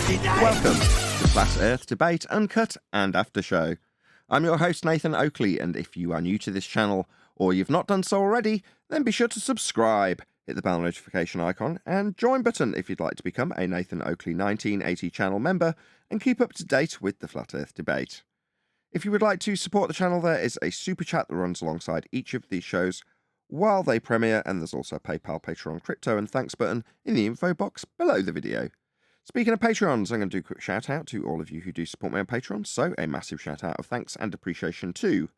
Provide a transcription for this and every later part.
Welcome to Flat Earth Debate, Uncut and After Show. I'm your host Nathan Oakley, and if you are new to this channel, or you've not done so already, then be sure to subscribe, hit the bell notification icon, and join button if you'd like to become a Nathan Oakley 1980 channel member and keep up to date with the Flat Earth Debate. If you would like to support the channel, there is a super chat that runs alongside each of these shows while they premiere, and there's also a PayPal, Patreon, crypto and thanks button in the info box below the video. Speaking of Patreons, I'm going to do a quick shout out to all of you who do support me on Patreon. So a massive shout out of thanks and appreciation to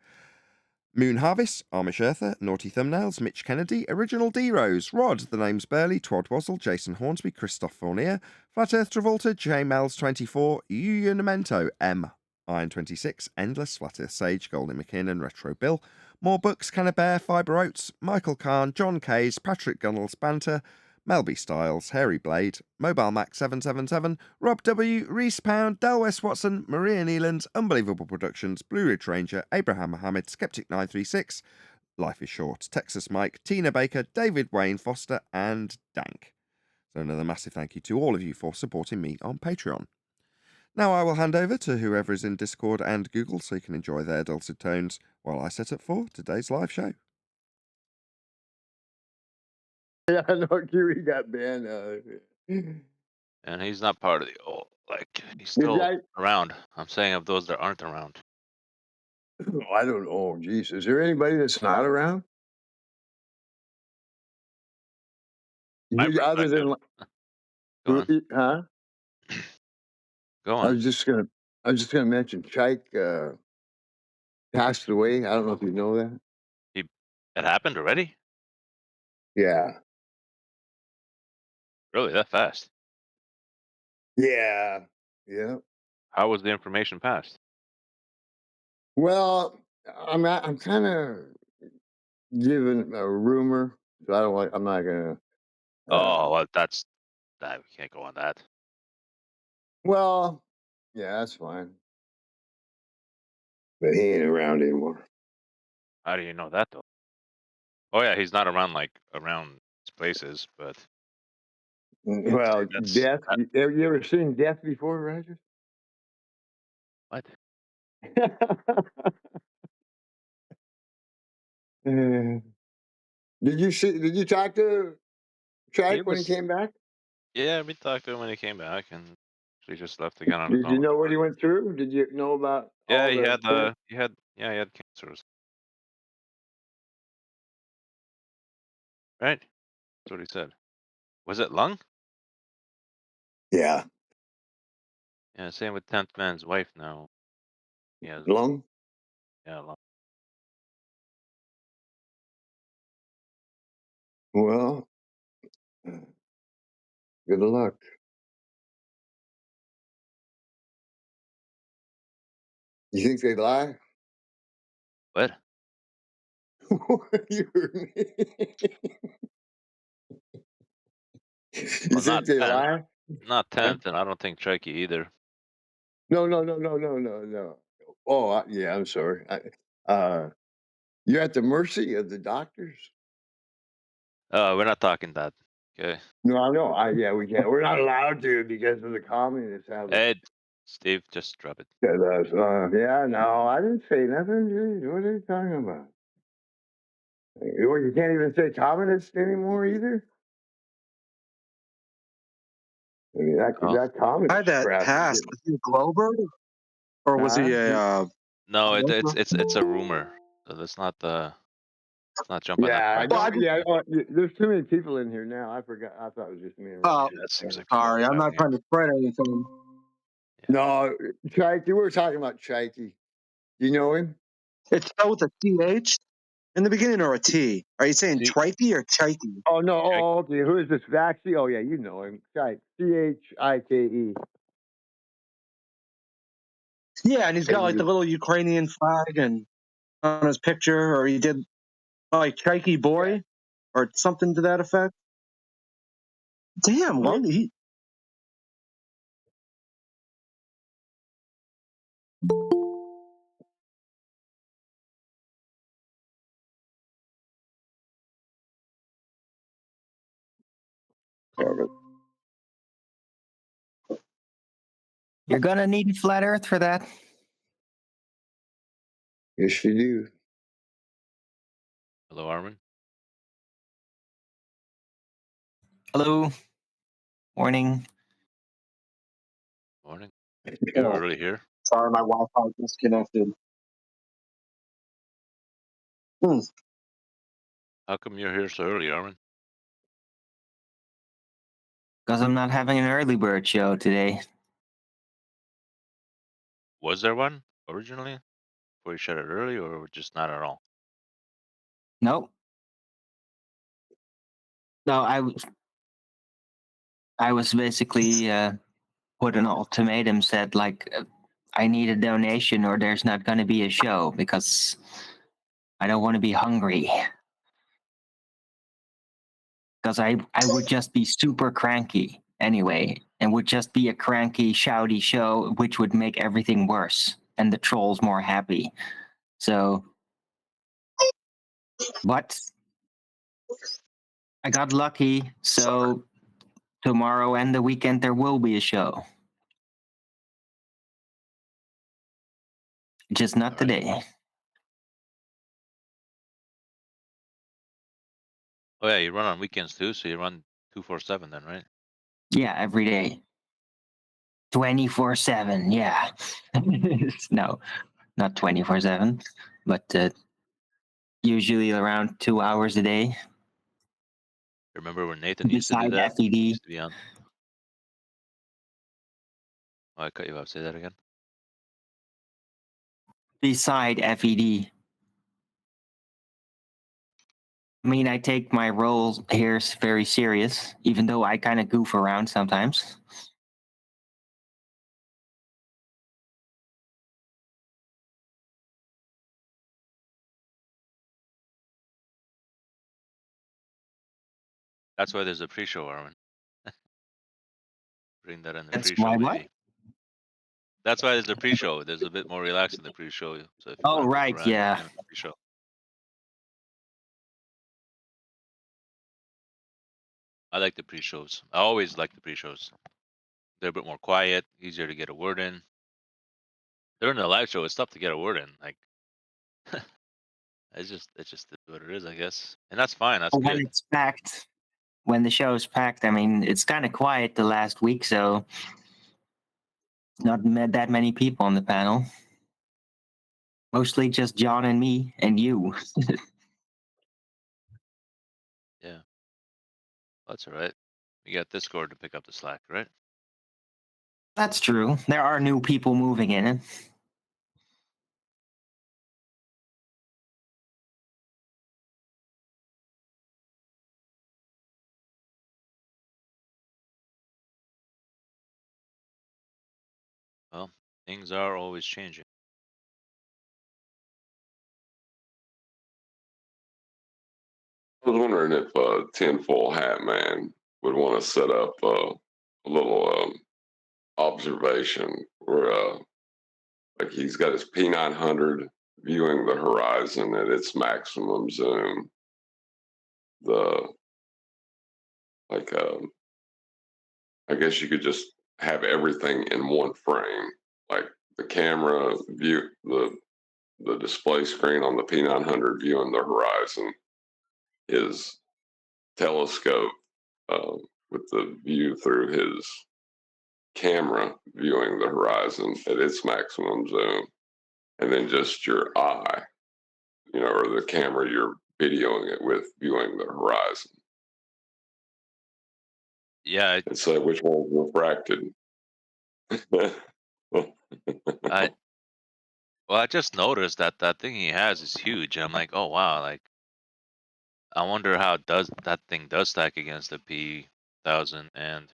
Moon Harvest, Amish Earther, Naughty Thumbnails, Mitch Kennedy, Original D-Rose, Rod, The Name's Burley, Twad Wazzle, Jason Hornsby, Christoph Fournier, Flat Earth Travolta, J Mels24, Yuya Memento, M, Iron26, Endless, Flat Earth Sage, Golden McKinnon, Retro Bill, More Books, Canna Bear, Fibre Oats, Michael Kahn, John Kays, Patrick Gunnels, Banter, Melby Styles, Hairy Blade, Mobile Mac 777, Rob W, Reese Pound, Del West Watson, Maria Nealand, Unbelievable Productions, Blue Ridge Ranger, Abraham Mohammed, Skeptic 936, Life is Short, Texas Mike, Tina Baker, David Wayne Foster, and Dank. So another massive thank you to all of you for supporting me on Patreon. Now I will hand over to whoever is in Discord and Google so you can enjoy their dulcet tones while I set up for today's live show. Yeah, I know Kiwi got banned. And he's not part of the old, like, he's still around. I'm saying of those that aren't around. I don't know. Oh, geez. Is there anybody that's not around? Other than, Go on. huh? Go on. I was just gonna mention Chike passed away. I don't know if you know that. It happened already? Yeah. Really, that fast? Yeah. Yeah. How was the information passed? Well, I'm kind of giving a rumor, so I don't like. I'm not gonna. Oh, well, that we can't go on that. Well, yeah, that's fine. But he ain't around anymore. How do you know that though? Oh yeah, he's not around around places, but Well, death. You ever seen death before, Roger? What? Did you talk to Trike when he came back? Yeah, we talked to him when he came back, and he just left to get on his Did own. you know what he went through? Did you know about Yeah, all he the? had cancers. Right? That's what he said. Was it lung? Yeah, Yeah, same with 10th Man's wife now. Yeah, lung. yeah, lung. Well, good luck. You think they lie? What? You heard me. You Well, think not they 10th. lie? Not Huh? 10th, and I don't think Chucky either. No. Oh, yeah. I'm sorry. You're at the mercy of the doctors. We're not talking that. Okay. No, I know. Yeah, we can't. We're not allowed to because of the communists have it. Ed, Steve, just drop it. Yeah, no, I didn't say nothing. What are you talking about? You can't even say communist anymore either. I mean, that communist Had that crap. passed. Was he a Glober, or was he a? No, it's a rumor. So let's not jump on that Yeah, I train. don't. Yeah, there's too many people in here now. I forgot. I thought it was just me. Oh, Yeah, that seems like sorry, I'm not trying to spread anything. Yeah. No, Chikey. We were talking about Chikey. You know him? It's spelled with a TH in the beginning or a T. Are you saying Trikey or Chikey? Oh no. Oh, okay. Who is this? Vaxie? Oh yeah, you know him. Chike. Chike. Yeah, and he's got like the little Ukrainian flag and on his picture, or he did like Chikey boy, or something to that effect. Damn, Lung. You're gonna need a flat Earth for that. Yes, you do. Hello, Armin. Hello. Morning. Morning. You're Oh, early here. sorry, my Wi-Fi disconnected. How come you're here so early, Armin? Because I'm not having an early bird show today. Was there one originally before you shut it early, or just not at all? Nope. No, I was basically put an ultimatum, said like, I need a donation or there's not going to be a show because I don't want to be hungry. Because I would just be super cranky anyway, and would just be a cranky, shouty show, which would make everything worse and the trolls more happy. So, but I got lucky. So tomorrow and the weekend there will be a show. Just not All right. today. Oh yeah, you run on weekends too, so you run 247 then, right? Yeah, every day. 24/7, yeah. No, not 24/7, but usually around 2 hours a day. Remember when Nathan used to do Beside that? FED. He used to be on. Oh, I cut you off. Say that again. Beside FED. I mean, I take my role here very serious, even though I kind of goof around sometimes. That's why there's a pre-show, Armin. Bring that in the That's pre-show, why what? maybe. That's why there's a pre-show. There's a bit more relaxed in the pre-show. So if you Oh, want to goof right, around, you yeah. can in the pre-show. I like the pre-shows. I always like the pre-shows. They're a bit more quiet, easier to get a word in. During the live show, it's tough to get a word in. Like, it's just what it is, I guess, and that's fine. That's When good. it's packed, when the show is packed, I mean, it's kind of quiet the last week, so not that many people on the panel. Mostly just John and me and you. Yeah, that's all right. We got Discord to pick up the slack, right? That's true. There are new people moving in it. Well, things are always changing. I was wondering if Tinfoil Hat Man would want to set up a little observation where, like, he's got his P900 viewing the horizon at its maximum zoom. Like, I guess you could just have everything in one frame, like the camera view, the display screen on the P900 viewing the horizon, his telescope with the view through his camera viewing the horizon at its maximum zoom, and then just your eye, or the camera you're videoing it with viewing the horizon. Yeah, And say which one's refracted. I just noticed that that thing he has is huge. I'm like, oh wow, like I wonder how does that thing does stack against the P1000, and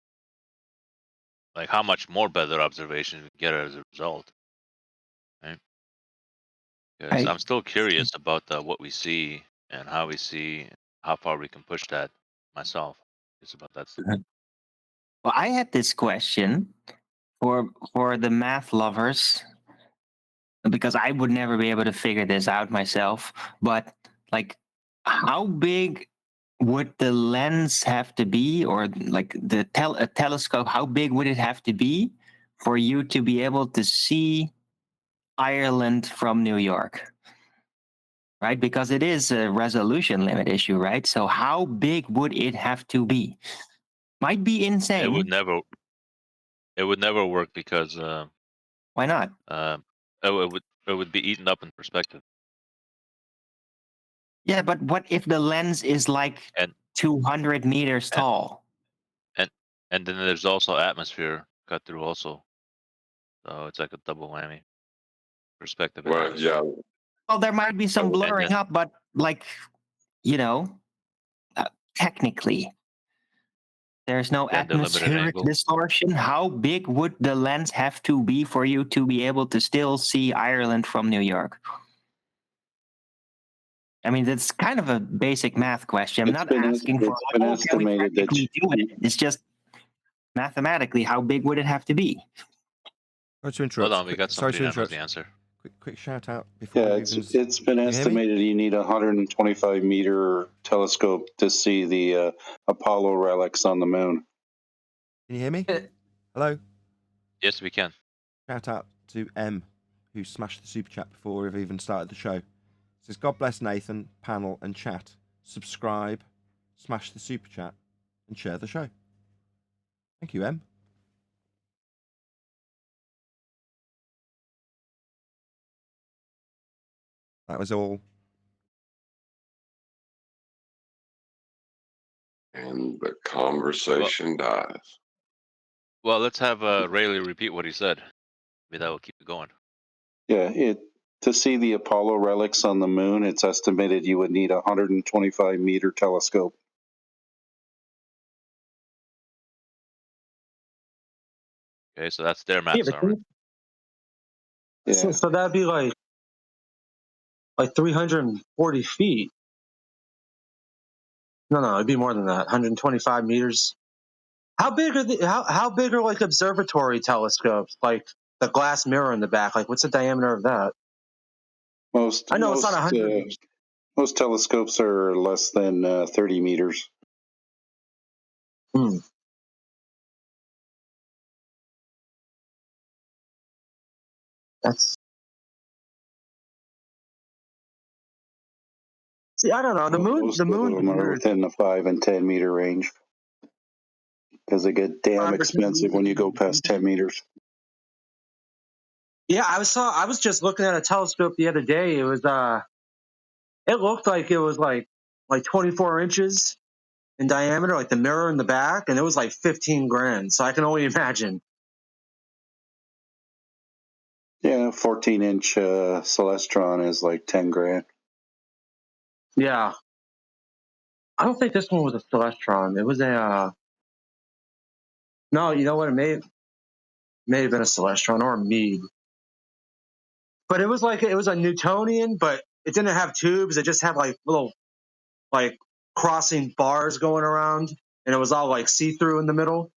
like how much more better observation we get as a result. Right? Because I'm still curious about what we see and how we see how far we can push that myself. It's about that stuff. Well, I had this question for the math lovers because I would never be able to figure this out myself. But like, how big would the lens have to be, or like a telescope? How big would it have to be for you to be able to see Ireland from New York? Right? Because it is a resolution limit issue, right? So how big would it have to be? Might be It insane. would never. It would never work because Why not? it would be eaten up in perspective. Yeah, but what if the lens is like And 200 meters and tall? and and then there's also atmosphere cut through also. So it's like a double whammy. Perspective and Well, atmosphere. yeah, Well, there might be some And blurring up, but like, you know, technically, there's no And the limited atmospheric angle. distortion. How big would the lens have to be for you to be able to still see Ireland from New York? I mean, that's kind of a basic math question. I'm It's not been asking for, it's like, been oh, can we estimated that technically do it? It's just mathematically, how big would it have to be? Sorry to interrupt. Hold on, we got Sorry somebody to that knows interrupt. the answer. Quick shout out before yeah, we it's even. it's been Can you hear me? estimated you need a 125 meter telescope to see the Apollo relics on the moon. Can you hear me? Hello. Yes, we can. Shout out to M, who smashed the super chat before we've even started the show. It says, God bless Nathan, panel, and chat. Subscribe, smash the super chat, and share the show. Thank you, M. That was all. the conversation dies. Well, let's have Rayleigh repeat what he said. Maybe that will keep it going. Yeah, to see the Apollo relics on the moon, it's estimated you would need a 125 meter telescope. Okay, so that's their Yeah, math but summary. Yeah, so that'd be like 340 feet. No, it'd be more than that. 125 meters. How big are how big are like observatory telescopes? Like the glass mirror in the back. Like what's the diameter of that? most I know it's not most 100. most telescopes are less than 30 meters. Hmm. That's see. I don't know. The moon. Most The of moon's them are weird. within the 5 and 10 meter range because they get damn 5 or 10 expensive when you go past 10 meters. Yeah, I was just looking at a telescope the other day. It was it looked like it was like 24 inches in diameter, like the mirror in the back, and it was like 15 grand. So I can only imagine. Yeah, 14-inch Celestron is like 10 grand. Yeah, I don't think this one was a Celestron. It was a no. You know what? It may have been a Celestron or a Mead, but it was it was a Newtonian, but it didn't have tubes. It just had like little like crossing bars going around, and it was all like see through in the middle.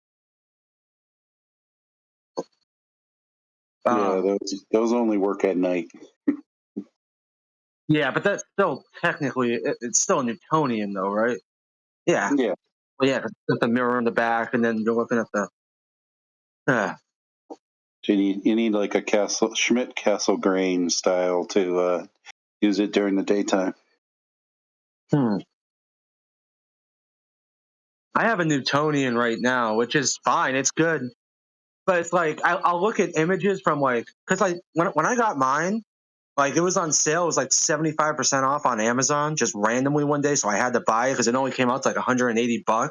Yeah, those only work at night. Yeah, but that's still technically it's still a Newtonian though, right? Yeah. Yeah, Well, yeah, with the mirror in the back, and then you're looking at the. so you need like a Schmidt Castle-Grain style to use it during the daytime. I have a Newtonian right now, which is fine. It's good, but it's like I'll look at images from because when I got mine, it was on sale. It was like 75% off on Amazon, just randomly one day. So I had to buy it because it only came out to like $180.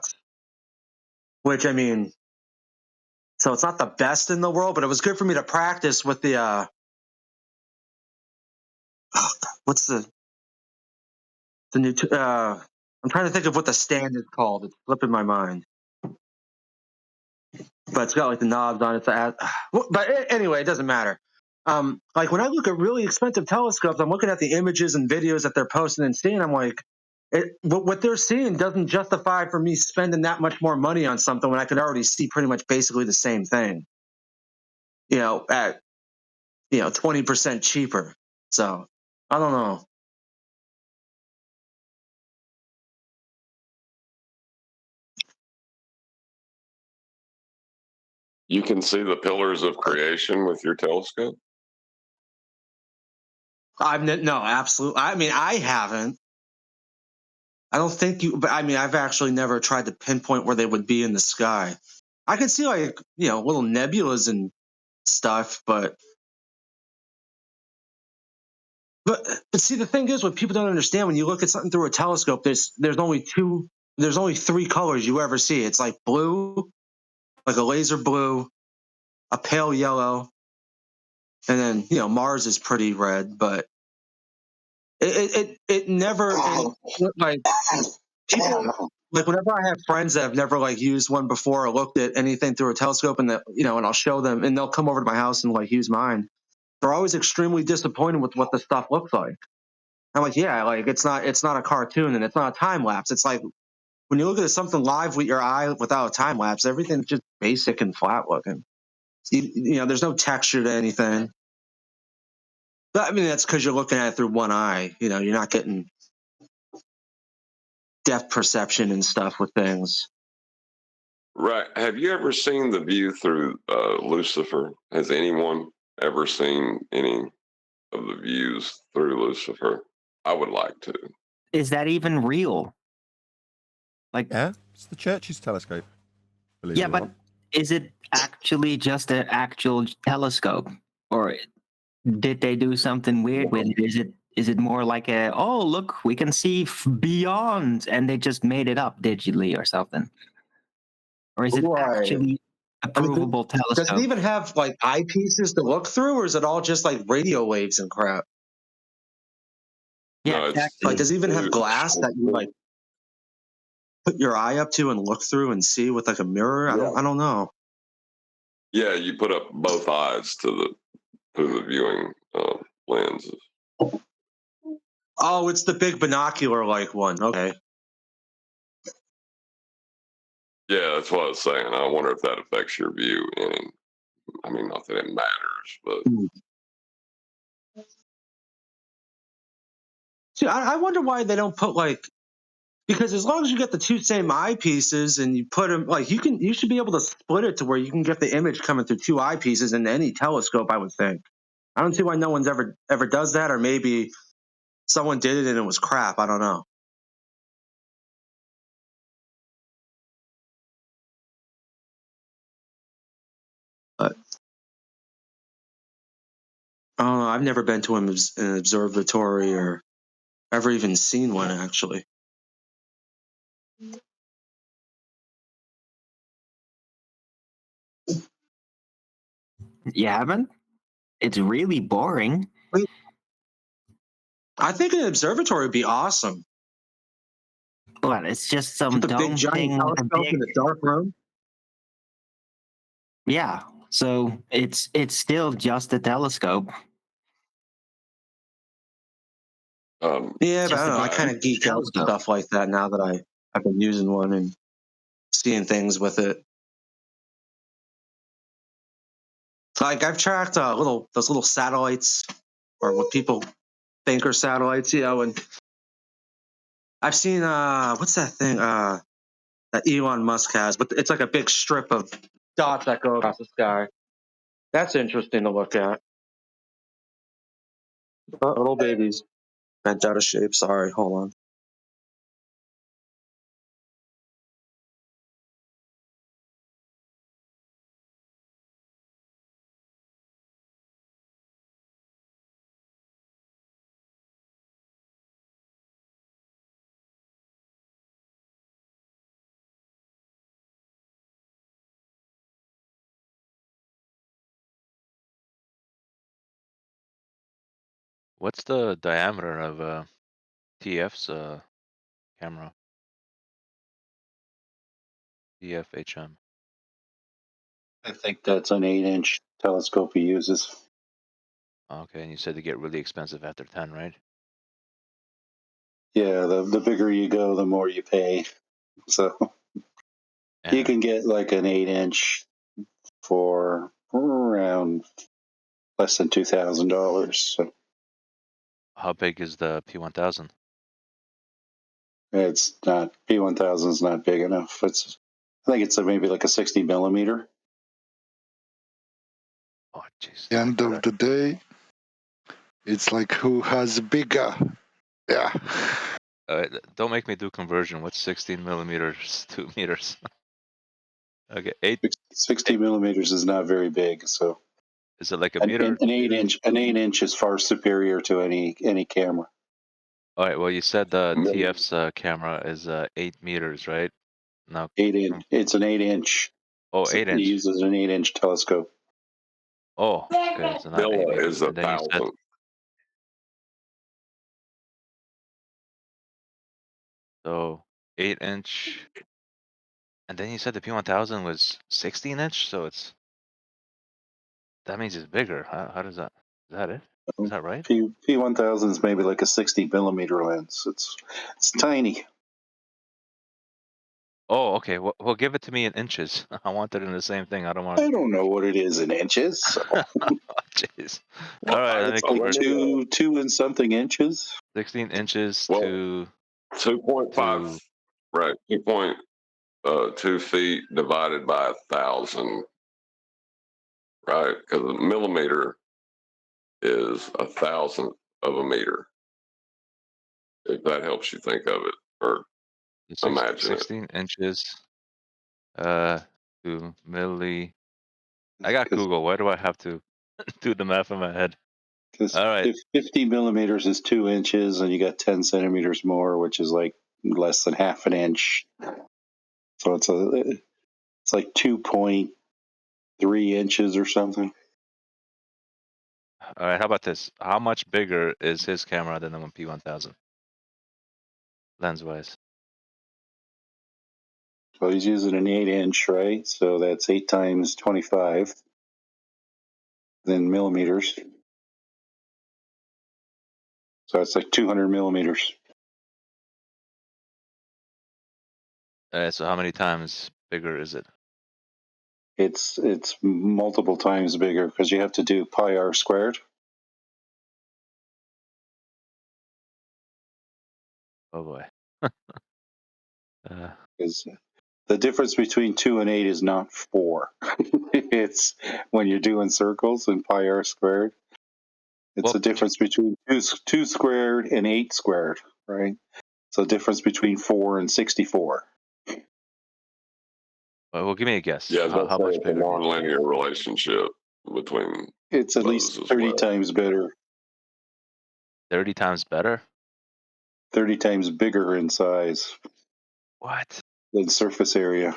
Which I mean, so it's not the best in the world, but it was good for me to practice with the what's the new I'm trying to think of what the stand is called. It's slipping my mind. But it's got like the knobs on it. But anyway, it doesn't matter. Like when I look at really expensive telescopes, I'm looking at the images and videos that they're posting and seeing. I'm like, what they're seeing doesn't justify for me spending that much more money on something when I could already see pretty much basically the same thing. At 20% cheaper. So I don't know. You can see the pillars of creation with your telescope? No, absolutely. I mean, I haven't. I don't think you, but I mean, I've actually never tried to pinpoint where they would be in the sky. I can see like, little nebulas and stuff, but see, the thing is, what people don't understand, when you look at something through a telescope, there's only three colors you ever see. It's like blue, like a laser blue, a pale yellow, and then Mars is pretty red, but it never like people like whenever I have friends that have never like used one before or looked at anything through a telescope, and and I'll show them, and they'll come over to my house and like use mine. They're always extremely disappointed with what the stuff looks like. I'm like, yeah, like it's not a cartoon and it's not a time lapse. It's like when you look at something live with your eye without a time lapse, everything's just basic and flat looking. There's no texture to anything. But I mean, that's because you're looking at it through one eye. You're not getting depth perception and stuff with things. Right. Have you ever seen the view through Lucifer? Has anyone ever seen any of the views through Lucifer? I would like to. Is that even real? Like, Yeah, it's the church's telescope. Believe yeah, it or but not. is it actually just an actual telescope, or did they do something weird with it? Is it more like oh look, we can see beyond, and they just made it up digitally or something? Or is it actually a provable Does it telescope? even have like eyepieces to look through, or is it all just like radio waves and crap? Yeah, No, exactly. Like, does it even have glass that you like put your eye up to and look through and see with like a mirror? I don't know. Yeah, you put up both eyes to the viewing lenses. Oh, it's the big binocular like one. Okay. Yeah, that's what I was saying. I wonder if that affects your view. And I mean, not that it matters, but See, I wonder why they don't put like, because as long as you get the two same eyepieces and you put them like you should be able to split it to where you can get the image coming through two eyepieces in any telescope. I would think. I don't see why no one's ever does that, or maybe someone did it and it was crap. I don't know. But I don't know. I've never been to an observatory or ever even seen one actually. You haven't? It's really boring. I think an observatory would be awesome. But it's just some With a big dome giant thing with a telescope in big. a dark room. Yeah. So it's still just a telescope. Yeah, but Just I a don't know. I big kind of geek out with telescope. stuff like that now that I've been using one and seeing things with it. Like I've tracked those little satellites, or what people think are satellites, and I've seen what's that thing that Elon Musk has, but it's like a big strip of dots that go across the sky. That's interesting to look at. Oh, little babies bent out of shape. Sorry, hold on. What's the diameter of TF's camera? TFHM. I think that's an 8-inch telescope he uses. Okay, and you said they get really expensive after 10, right? Yeah, the bigger you go, the more you pay. So you Yeah. can get like an 8-inch for around less than $2,000. So How big is the P1000? it's not P1000 is not big enough. I think it's maybe like a 60 millimeter. Jeez. the end of the day, it's like who has bigger. Yeah. Don't make me do conversion. What's 16 millimeters, 2 meters? Okay, 8. 60 millimeters is not very big, so Is it like a an, meter? an 8 inch is far superior to any camera. All right. Well, you said the Millimeter. TF's camera is 8 meters, right? No. 8 inch. It's an 8 inch. Oh, So 8 it inch. uses an 8 inch telescope. Oh, okay. So not 8 Milla meters. is a And then you said 1,000. so 8 inch. And then you said the P1000 was 16 inch, so that means it's bigger. How does that? Is that it? Is that right? P1000 is maybe like a 60 millimeter lens. It's tiny. Oh, okay. Well, give it to me in inches. I want it in the same thing. I don't want. I don't know what it is in inches. So Jeez. All right. Let me it's like convert two and something inches. 16 inches Well, to 2.5, right? 2.2 feet divided by 1,000, right? Because a millimeter is 1,000th of a meter. If that helps you think of it or imagine it. 16 inches to milli. I got Google. Why do I have to do the math in my head? Because All right. 50 millimeters is 2 inches, and you got 10 centimeters more, which is like less than half an inch. So it's like 2.3 inches or something. All right. How about this? How much bigger is his camera than the P1000? Lens wise. So he's using an 8 inch, right? So that's 8 times 25, then millimeters. So it's like 200 millimeters. So how many times bigger is it? It's multiple times bigger because you have to do pi r squared. Oh boy. Because the difference between 2 and 8 is not 4. It's when you're doing circles and pi r squared. It's Well, the difference between 2 squared and 8 squared, right? So the difference between 4 and 64. well, give me a guess. Yeah, How that's much a bigger? nonlinear relationship between It's at those least as 30 well. times better, 30 times better? 30 times bigger in size What? than surface area.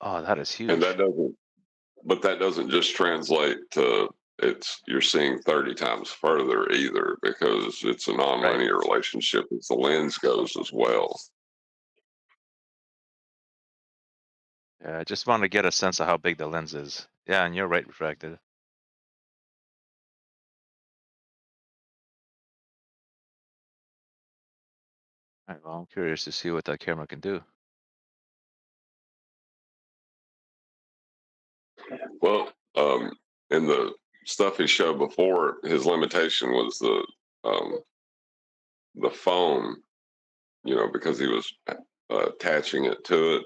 Oh, that is And huge. that doesn't just translate to you're seeing 30 times further either, because it's a Right. nonlinear relationship as the lens goes as well. Yeah, I just want to get a sense of how big the lens is. Yeah, and you're right, refracted. All right, well, I'm curious to see what that camera can do. Well, in the stuff he showed before, his limitation was the foam, because he was attaching it to it,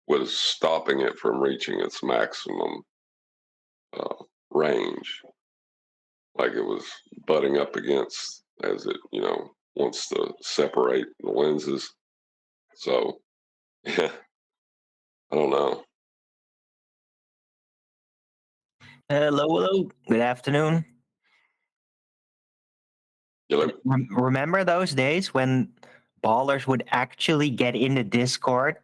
was stopping it from reaching its maximum range. Like it was butting up against as it, wants to separate the lenses. So, yeah, I don't know. Hello. Good afternoon. Remember those days when ballers would actually get in the Discord,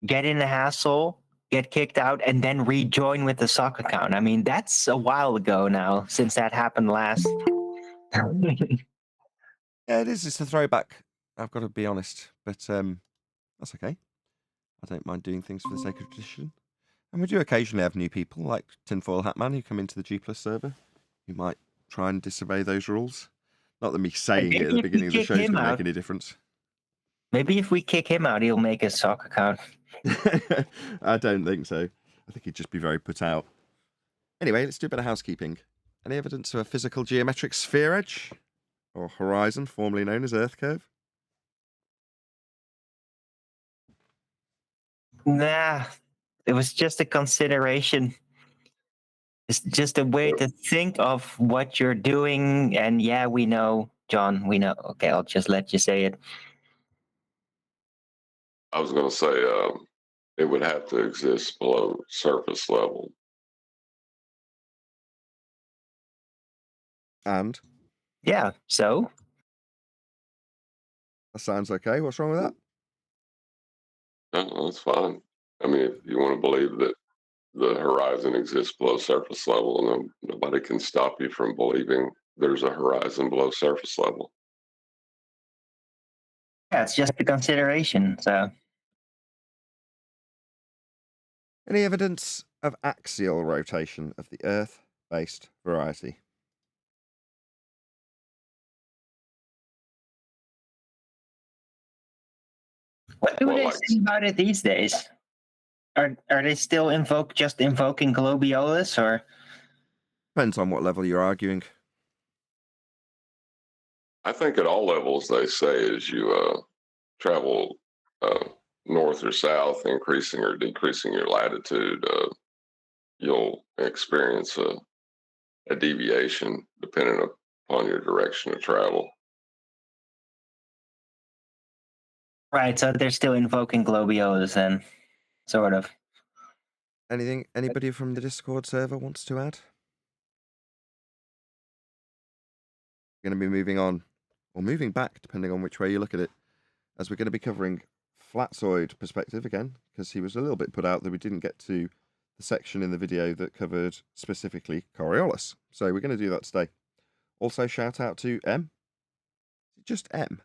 get in the hassle, get kicked out, and then rejoin with the sock account? I mean, that's a while ago now since that happened last. Yeah, it is. It's a throwback. I've got to be honest, but that's okay. I don't mind doing things for the sake of tradition. And we do occasionally have new people, like Tinfoil Hat Man, who come into the G Plus server. You might try and disobey those rules. Not that me saying it at the beginning of the show is going to make any difference. Maybe if we kick him out, he'll make a sock account. I don't think so. I think he'd just be very put out. Anyway, let's do a bit of housekeeping. Any evidence of a physical geometric sphere edge? Or horizon, formerly known as Earth curve? Nah, it was just a consideration. It's just a way to think of what you're doing. And yeah, we know, John, we know. Okay, I'll just let you say it. I was going to say it would have to exist below surface level. And Yeah, so? that sounds okay. What's wrong with that? No, that's fine. I mean, if you want to believe that the horizon exists below surface level, then nobody can stop you from believing there's a horizon below surface level. Yeah, it's just a consideration, so. Any evidence of axial rotation of the Earth-based variety? What do Well, they like- say about it these days? Are they still invoking Globiolus, or? Depends on what level you're arguing. I think at all levels, they say as you travel north or south, increasing or decreasing your latitude, you'll experience a deviation depending upon your direction of travel. Right, so they're still invoking Globiolus then, sort of. Anything anybody from the Discord server wants to add? We're going to be moving on, or moving back, depending on which way you look at it, as we're going to be covering Flatzoid perspective again, because he was a little bit put out that we didn't get to the section in the video that covered specifically Coriolis. So we're going to do that today. Also, shout out to M. Just M.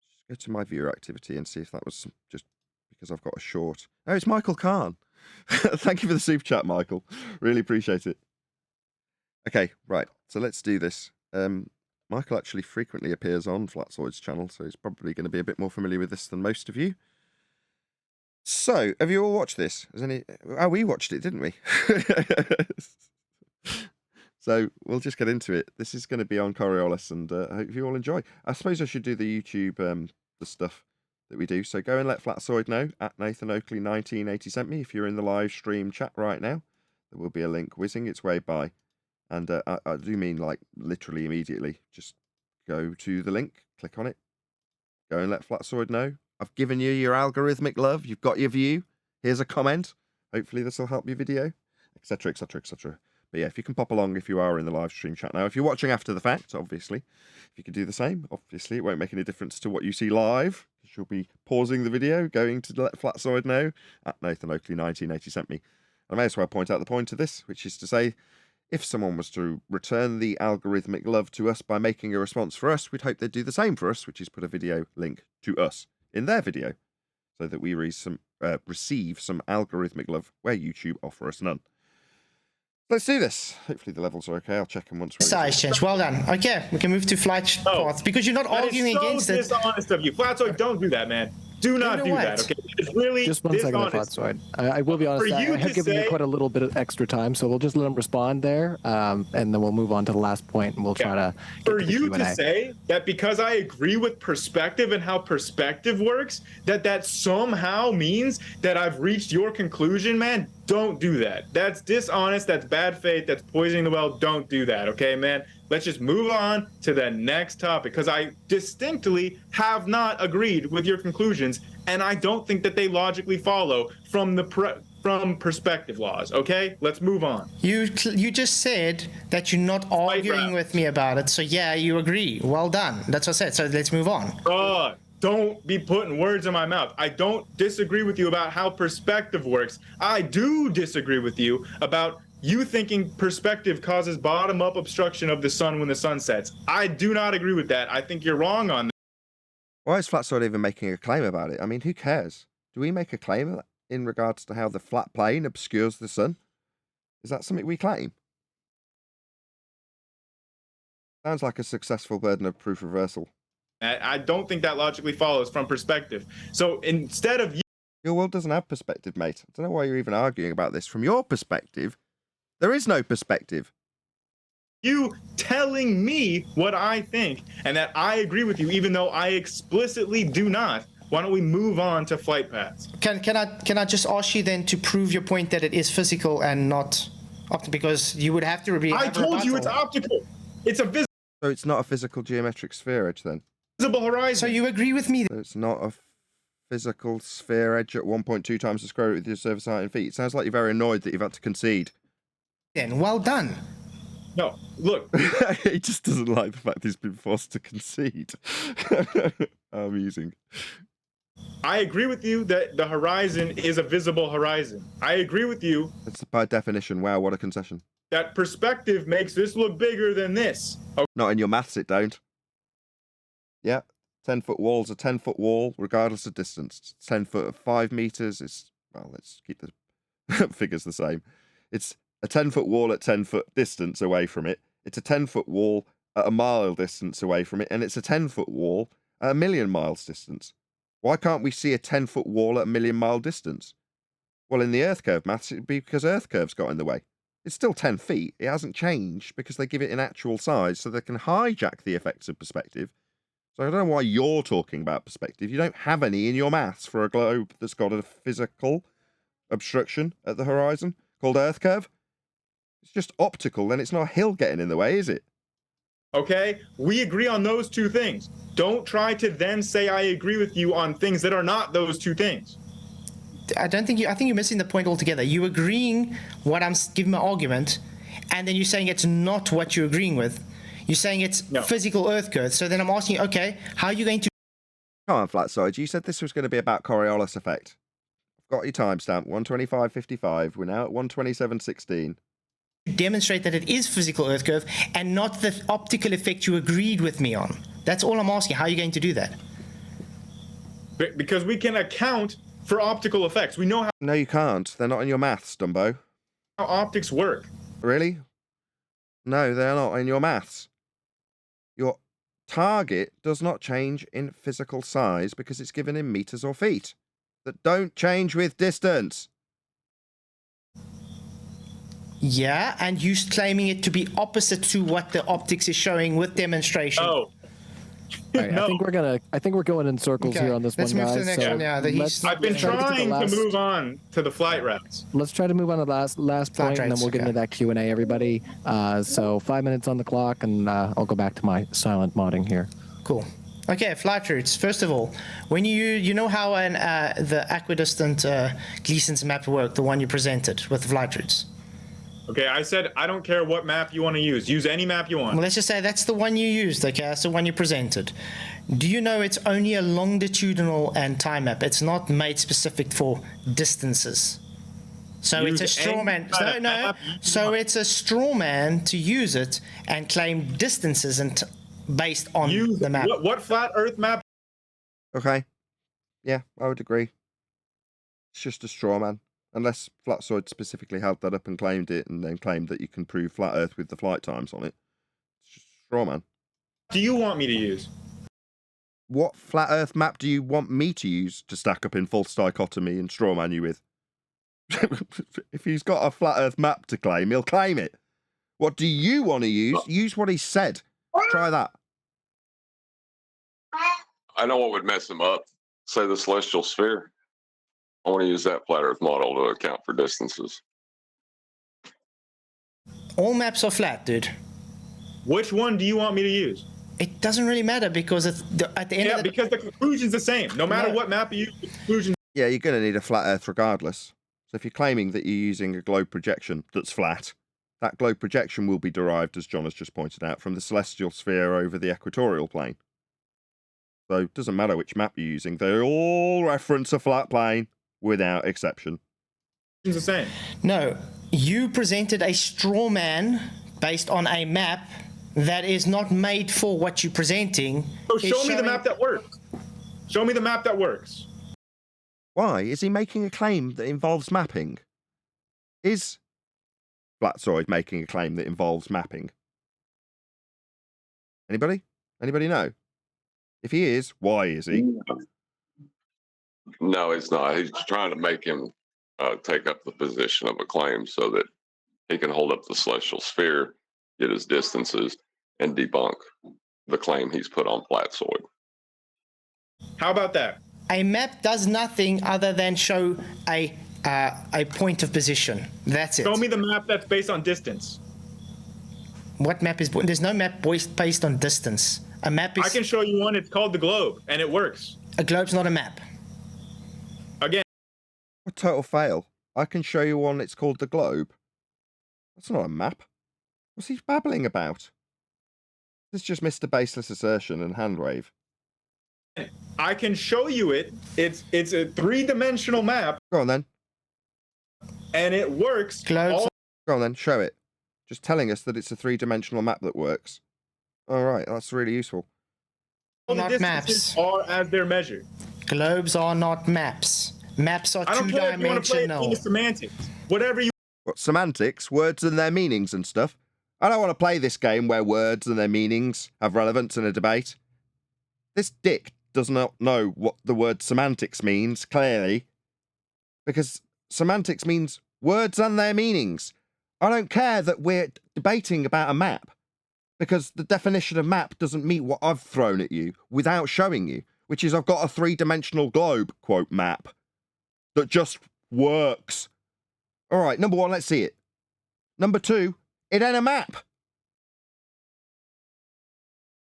Just go to my viewer activity and see if that was just because I've got a short. Oh, it's Michael Kahn. Thank you for the super chat, Michael. Really appreciate it. Okay, right. So let's do this. Michael actually frequently appears on Flatzoid's channel, so he's probably going to be a bit more familiar with this than most of you. So, have you all watched this? Oh, we watched it, didn't we? So, we'll just get into it. This is going to be on Coriolis, and I hope you all enjoy. I suppose I should do the YouTube, the stuff that we do. So, go and let Flatzoid know, at Nathan Oakley 1980 sent me, if you're in the live stream chat right now. There will be a link whizzing its way by. And I do mean, like, literally immediately. Just go to the link, click on it, go and let Flatzoid know. I've given you your algorithmic love. You've got your view. Here's a comment. Hopefully this will help your video, etc., etc., etc. But yeah, if you can pop along if you are in the live stream chat now. If you're watching after the fact, obviously, if you could do the same, obviously it won't make any difference to what you see live. You'll be pausing the video, going to let Flatzoid know, at Nathan Oakley 1980 sent me. I may as well point out the point of this, which is to say, if someone was to return the algorithmic love to us by making a response for us, we'd hope they'd do the same for us, which is put a video link to us in their video, so that we receive some algorithmic love where YouTube offer us none. Let's do this. Hopefully the levels are okay. I'll check them once we're Size change. Well done. Okay, we can move to flight path because you're not arguing against it. That is so dishonest of you. Flatzoid, don't do that, man. Do not do that, okay? It's really just one second, Flatzoid. I will be honest, I have given you quite a little bit of extra time, so we'll just let him respond there, and then we'll move on to the last point, and we'll try to get for to the you Q&A. to say that because I agree with perspective and how perspective works, that somehow means that I've reached your conclusion, man, don't do that. That's dishonest, that's bad faith, that's poisoning the well. Don't do that, okay, man? Let's just move on to the next topic, because I distinctly have not agreed with your conclusions, and I don't think that they logically follow from from perspective laws. Okay, let's move on. You just said that you're not arguing with me about it, so yeah, you agree. Well done. That's what I said. So let's move on. Don't be putting words in my mouth. I don't disagree with you about how perspective works. I do disagree with you about you thinking perspective causes bottom-up obstruction of the sun when the sun sets. I do not agree with that. I think you're wrong on that. Why is Flatzoid even making a claim about it? I mean, who cares? Do we make a claim in regards to how the flat plane obscures the sun? Is that something we claim? Sounds like a successful burden of proof reversal. I don't think that logically follows from perspective. So instead of your world doesn't have perspective, mate. I don't know why you're even arguing about this. From your perspective, there is no perspective. You telling me what I think and that I agree with you, even though I explicitly do not. Why don't we move on to flight paths? Can I just ask you then to prove your point that it is physical and not Because you would have to be. I told you it's optical. It's a visible So it's not a physical geometric sphere edge then? horizon. So you agree with me? So it's not a physical sphere edge at 1.2 times the square root of your surface height in feet. It sounds like you're very annoyed that you've had to concede. Then well done. No, look. He just doesn't like the fact he's been forced to concede. Amusing. I agree with you that the horizon is a visible horizon. I agree with you. It's by definition. Wow, what a concession. That perspective makes this look bigger than this. Okay. Not in your maths, it don't. Yeah, 10-foot wall's a 10-foot wall, regardless of distance. 10 foot at 5 meters. It's, well, let's keep the figures the same. It's a 10-foot wall at 10-foot distance away from it. It's a 10-foot wall at a mile distance away from it. And it's a 10-foot wall at 1,000,000 miles distance. Why can't we see a 10-foot wall at a 1,000,000 mile distance? Well, in the Earth curve maths, it'd be because Earth curve's got in the way. It's still 10 feet. It hasn't changed because they give it an actual size so they can hijack the effects of perspective. So I don't know why you're talking about perspective. You don't have any in your maths for a globe that's got a physical obstruction at the horizon called Earth curve. It's just optical, then it's not a hill getting in the way, is it? Okay, we agree on those two things. Don't try to then say I agree with you on things that are not those two things. I think you're missing the point altogether. You agreeing what I'm giving my argument, and then you're saying it's not what you're agreeing with. You're saying it's physical Earth curve. So then I'm asking you, okay, how are you going to? Come on, Flatside. You said this was going to be about Coriolis effect. I've got your timestamp, 125.55. We're now at 127.16. Demonstrate that it is physical Earth curve and not the optical effect you agreed with me on. That's all I'm asking. How are you going to do that? Because we can account for optical effects. We know how. No, you can't. They're not in your maths, Dumbo. How optics work. Really? No, they're not in your maths. Your target does not change in physical size because it's given in meters or feet. That don't change with distance. Yeah, and you claiming it to be opposite to what the optics is showing with demonstration. Oh. All right, No. I think we're going in circles here on this Let's one, move guys. to the next one. Yeah, I've been trying to move on to the flight routes. Let's try to move on to the last point, and then we'll get into that Q&A, everybody. So 5 minutes on the clock, and I'll go back to my silent modding here. Cool. Okay, flight routes. First of all, when you know how the equidistant Gleason's map worked, the one you presented with the flight routes. Okay, I said I don't care what map you want to use. Use any map you want. Well, let's just say that's the one you used, okay? That's the one you presented. Do you know it's only a longitudinal and time map? It's not made specific for distances. So Use it's a straw any man. kind of No. map So it's a straw man to use it and claim distances and based on Use the map. What flat Earth map? Okay. Yeah, I would agree. It's just a straw man. Unless Flatsoid specifically held that up and claimed it and then claimed that you can prove flat Earth with the flight times on it. It's just a straw man. Do you want me to use? What flat Earth map do you want me to use to stack up in false dichotomy and straw man you with? If he's got a flat Earth map to claim, he'll claim it. What do you want to use? Use what he said. Try that. I know what would mess him up. Say the celestial sphere. I want to use that flat Earth model to account for distances. All maps are flat, dude. Which one do you want me to use? It doesn't really matter because at the end of the because the conclusion's the same. No matter what map you use, the conclusion. Yeah, you're going to need a flat Earth regardless. So if you're claiming that you're using a globe projection that's flat, that globe projection will be derived, as John has just pointed out, from the celestial sphere over the equatorial plane. So it doesn't matter which map you're using, they all reference a flat plane without exception. It's the same. No, you presented a straw man based on a map that is not made for what you're presenting. So show me the map that works. Show me the map that works. Why? Is he making a claim that involves mapping? Is Flatsoid making a claim that involves mapping? Anybody? Anybody know? If he is, why is he? No, it's not. He's trying to make him take up the position of a claim so that he can hold up the celestial sphere, get his distances, and debunk the claim he's put on Flatsoid. How about that? A map does nothing other than show a a point of position. That's it. Show me the map that's based on distance. What map is... There's no map based on distance. A map is... I can show you one. It's called the globe, and it works. A globe's not a map. Again. A total fail. I can show you one. It's called the globe. That's not a map. What's he babbling about? This is just Mr. Baseless assertion and hand wave. I can show you it. It's a 3-dimensional map. Go on then. And it works. Globes. Go on then, show it. Just telling us that it's a 3-dimensional map that works. All right, that's really useful. All the Not distances maps. are as they're measured. Globes are not maps. Maps are I don't care if you want to play it in two-dimensional. the semantics. Whatever you. What, semantics, words and their meanings and stuff? I don't want to play this game where words and their meanings have relevance in a debate. This dick does not know what the word semantics means, clearly. Because semantics means words and their meanings. I don't care that we're debating about a map, because the definition of map doesn't meet what I've thrown at you without showing you, which is I've got a 3-dimensional globe, quote, map, that just works. All right, number 1, let's see it. Number 2, it ain't a map.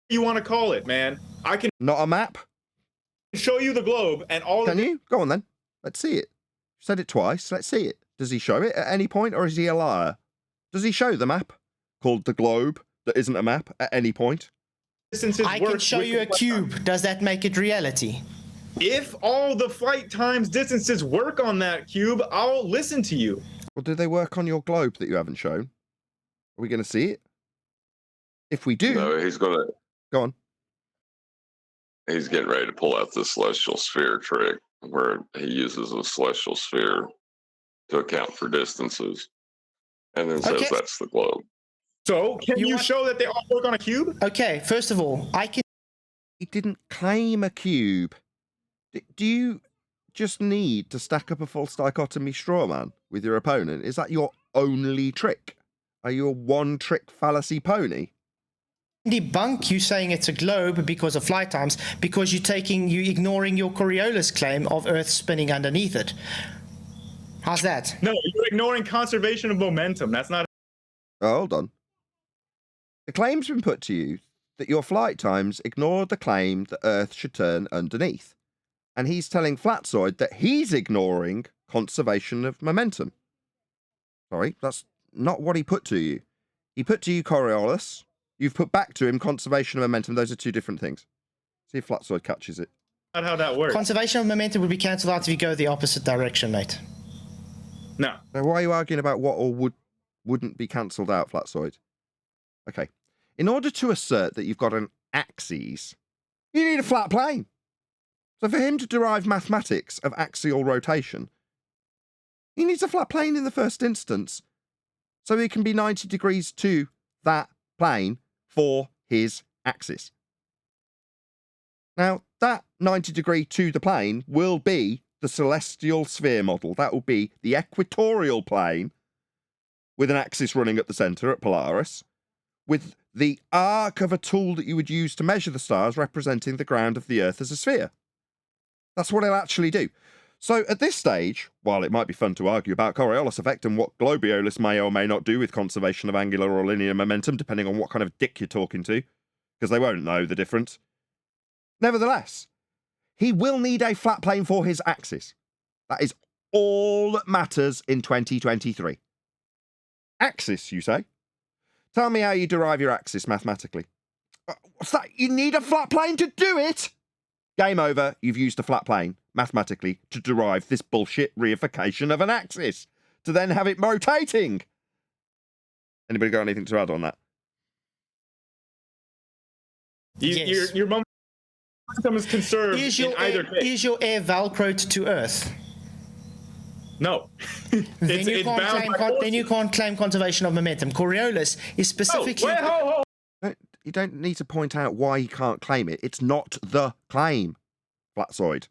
You want to call it, man. I can Not a map? show you the globe and all Can you? Go on then. Let's see it. You said it twice. Let's see it. Does he show it at any point, or is he a liar? Does he show the map called the globe that isn't a map at any point? distances I can work show with you the a flight cube. time. Does that make it reality? If all the flight times distances work on that cube, I'll listen to you. Well, do they work on your globe that you haven't shown? Are we going to see it? If we do, No, he's gonna. go on. He's getting ready to pull out the celestial sphere trick, where he uses a celestial sphere to account for distances, and then says Okay. that's the globe. So, can You you want- show that they all work on a cube? Okay, first of all, I can... He didn't claim a cube. Do you just need to stack up a false dichotomy straw man with your opponent? Is that your only trick? Are you a one-trick fallacy pony? debunk you saying it's a globe because of flight times, because you're ignoring your Coriolis claim of Earth spinning underneath it. How's that? No, you're ignoring conservation of momentum. That's not. Oh, hold on. The claim's been put to you that your flight times ignored the claim that Earth should turn underneath. And he's telling Flatzoid that he's ignoring conservation of momentum. Sorry, that's not what he put to you. He put to you Coriolis. You've put back to him conservation of momentum. Those are two different things. See if Flatzoid catches it. Not how that works. Conservation of momentum would be cancelled out if you go the opposite direction, mate. No. Now, why are you arguing about what or wouldn't be cancelled out, Flatzoid? Okay. In order to assert that you've got an axis, you need a flat plane. So for him to derive mathematics of axial rotation, he needs a flat plane in the first instance, so he can be 90 degrees to that plane for his axis. Now, that 90 degree to the plane will be the celestial sphere model. That will be the equatorial plane with an axis running at the centre at Polaris, with the arc of a tool that you would use to measure the stars representing the ground of the Earth as a sphere. That's what it'll actually do. So at this stage, while it might be fun to argue about Coriolis effect and what Globiolus may or may not do with conservation of angular or linear momentum, depending on what kind of dick you're talking to, because they won't know the difference. Nevertheless, he will need a flat plane for his axis. That is all that matters in 2023. Axis, you say? Tell me how you derive your axis mathematically. What's that? You need a flat plane to do it? Game over. You've used a flat plane, mathematically, to derive this bullshit reification of an axis, to then have it rotating. Anybody got anything to add on that? Yes. Your momentum is conserved in either case. Is your air velcroed to Earth? No. Then you can't claim conservation of momentum. Coriolis is specifically... You don't need to point out why he can't claim it. It's not the claim, Flatzoid.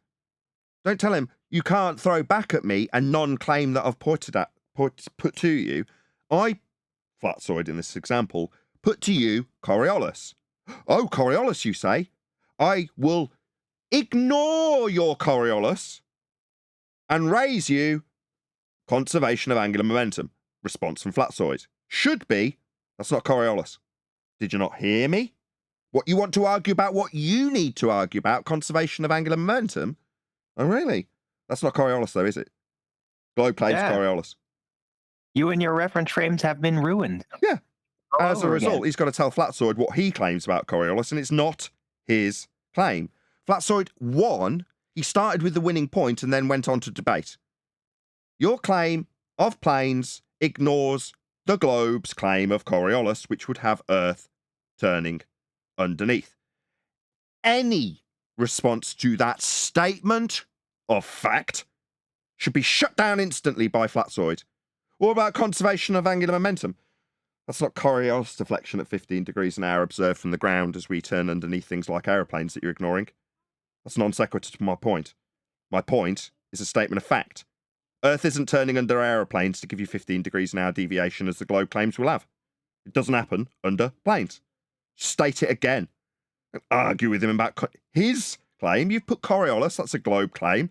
Don't tell him you can't throw back at me a non-claim that I've put to you. I, Flatzoid in this example, put to you Coriolis. Oh, Coriolis, you say? I will ignore your Coriolis and raise you conservation of angular momentum. Response from Flatzoid. Should be. That's not Coriolis. Did you not hear me? What you want to argue about, what you need to argue about, conservation of angular momentum? Oh, really? That's not Coriolis, though, is it? Globe claims Coriolis. You and your reference frames have been ruined. Yeah. As a result, again. he's got to tell Flatzoid what he claims about Coriolis, and it's not his claim. Flatzoid won. He started with the winning point and then went on to debate. Your claim of planes ignores the globe's claim of Coriolis, which would have Earth turning underneath. Any response to that statement of fact should be shut down instantly by Flatzoid. What about conservation of angular momentum? That's not Coriolis deflection at 15 degrees an hour observed from the ground as we turn underneath things like aeroplanes that you're ignoring. That's non sequitur to my point. My point is a statement of fact. Earth isn't turning under aeroplanes to give you 15 degrees an hour deviation as the globe claims will have. It doesn't happen under planes. State it again. Don't argue with him about his claim. You've put Coriolis, that's a globe claim,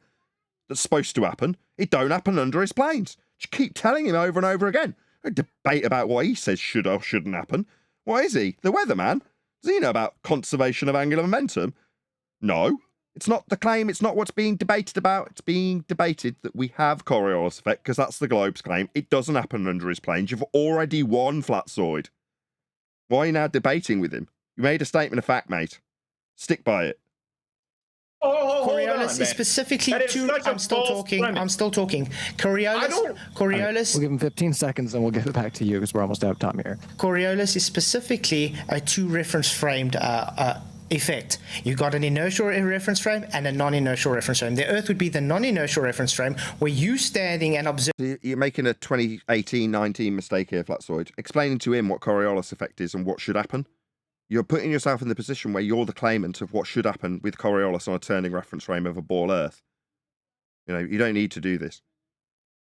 that's supposed to happen. It don't happen under his planes. Just keep telling him over and over again. Don't debate about what he says should or shouldn't happen. What is he? The weatherman? Does he know about conservation of angular momentum? No. It's not the claim. It's not what's being debated about. It's being debated that we have Coriolis effect because that's the globe's claim. It doesn't happen under his planes. You've already won, Flatzoid. Why are you now debating with him? You made a statement of fact, mate. Stick by it. Coriolis is specifically I'm still talking. Coriolis. We'll give him 15 seconds and we'll give it back to you because we're almost out of time here. Coriolis is specifically a two reference framed effect. You got an inertial reference frame and a non-inertial reference frame. The Earth would be the non-inertial reference frame where you standing and observing. You're making a 2018-19 mistake here, Flatzoid. Explaining to him what Coriolis effect is and what should happen. You're putting yourself in the position where you're the claimant of what should happen with Coriolis on a turning reference frame of a ball Earth. You know, you don't need to do this.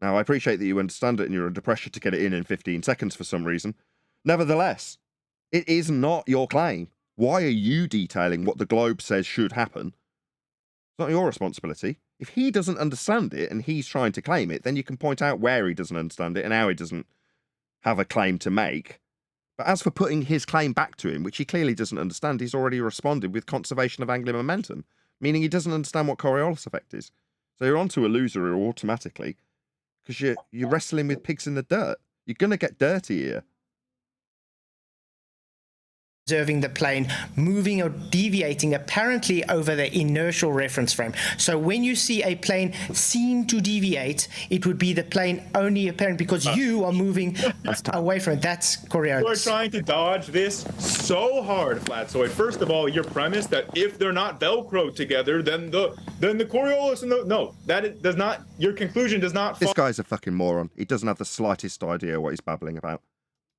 Now, I appreciate that you understand it and you're under pressure to get it in 15 seconds for some reason. Nevertheless, it is not your claim. Why are you detailing what the globe says should happen? It's not your responsibility. If he doesn't understand it and he's trying to claim it, then you can point out where he doesn't understand it and how he doesn't have a claim to make. But as for putting his claim back to him, which he clearly doesn't understand, he's already responded with conservation of angular momentum, meaning he doesn't understand what Coriolis effect is. So you're onto illusory automatically, because you're wrestling with pigs in the dirt. You're going to get dirty here. Observing the plane moving or deviating apparently over the inertial reference frame. So when you see a plane seem to deviate, it would be the plane only apparent because you are moving away from it. That's Coriolis. You are trying to dodge this so hard, Flatzoid. First of all, your premise that if they're not Velcro together, then the Coriolis and does not. Your conclusion does not. This guy's a fucking moron. He doesn't have the slightest idea what he's babbling about.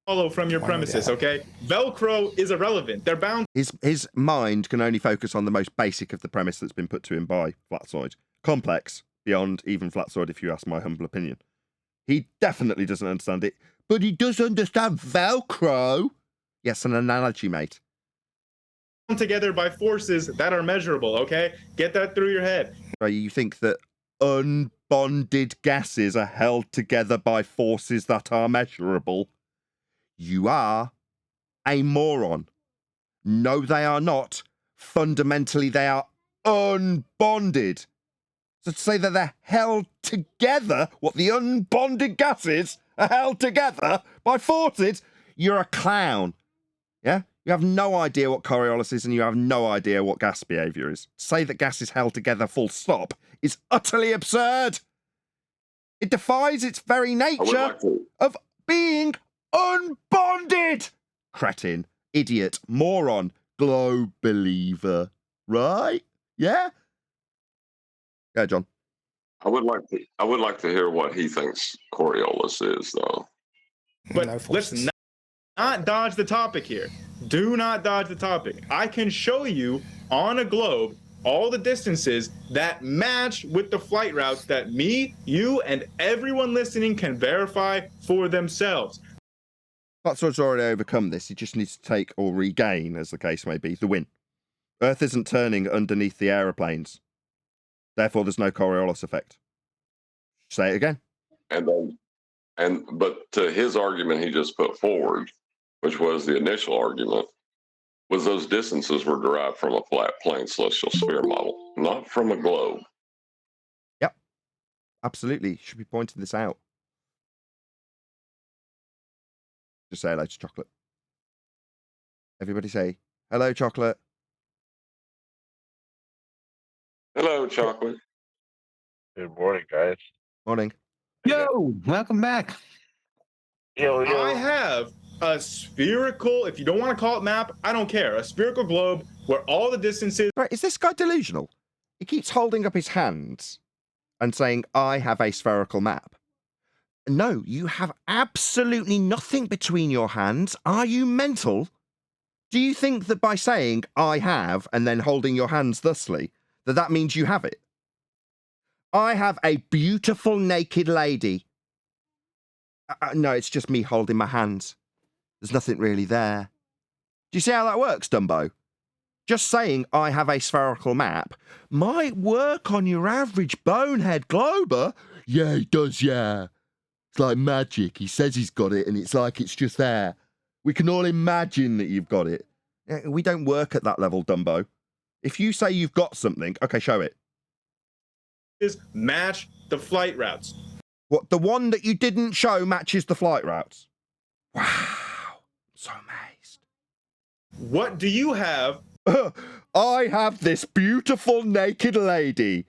Follow from your premises, okay? Velcro is irrelevant. They're bound. His mind can only focus on the most basic of the premise that's been put to him by Flatzoid. Complex, beyond even Flatzoid, if you ask my humble opinion. He definitely doesn't understand it, but he does understand Velcro. Yes, an analogy, mate. Together by forces that are measurable, okay? Get that through your head. You think that unbonded gases are held together by forces that are measurable? You are a moron. No, they are not. Fundamentally, they are unbonded. So to say that they're held together, what the unbonded gases are held together by forces, you're a clown. Yeah? You have no idea what Coriolis is and you have no idea what gas behavior is. To say that gas is held together full stop is utterly absurd. It defies its very nature of being unbonded! Cretin, idiot, moron, globe believer. Right? Yeah? Yeah, John. I would like to hear what he thinks Coriolis is, though. But let's not dodge the topic here. Do not dodge the topic. I can show you on a globe all the distances that match with the flight routes that me, you, and everyone listening can verify for themselves. Flatzoid's already overcome this. He just needs to take or regain, as the case may be, the win. Earth isn't turning underneath the aeroplanes. Therefore, there's no Coriolis effect. Say it again. And then, but to his argument he just put forward, which was the initial argument, was those distances were derived from a flat plane celestial sphere model, not from a globe. Yep, absolutely. Should be pointing this out. Just say hello to Chocolate. Everybody say hello, Chocolate. Hello, Chocolate. Good morning, guys. Morning. Yo, welcome back. Yo, I have a spherical, if you don't want to call it map, I don't care. A spherical globe where all the distances. Right, is this guy delusional? He keeps holding up his hands and saying, I have a spherical map. No, you have absolutely nothing between your hands. Are you mental? Do you think that by saying, I have, and then holding your hands thusly, that means you have it? I have a beautiful naked lady. No, it's just me holding my hands. There's nothing really there. Do you see how that works, Dumbo? Just saying I have a spherical map might work on your average bonehead glober. Yeah, it does, yeah. It's like magic. He says he's got it, and it's like it's just there. We can all imagine that you've got it. We don't work at that level, Dumbo. If you say you've got something, okay, show it. Is match the flight routes. What, the one that you didn't show matches the flight routes? Wow, I'm so amazed. What do you have? I have this beautiful naked lady.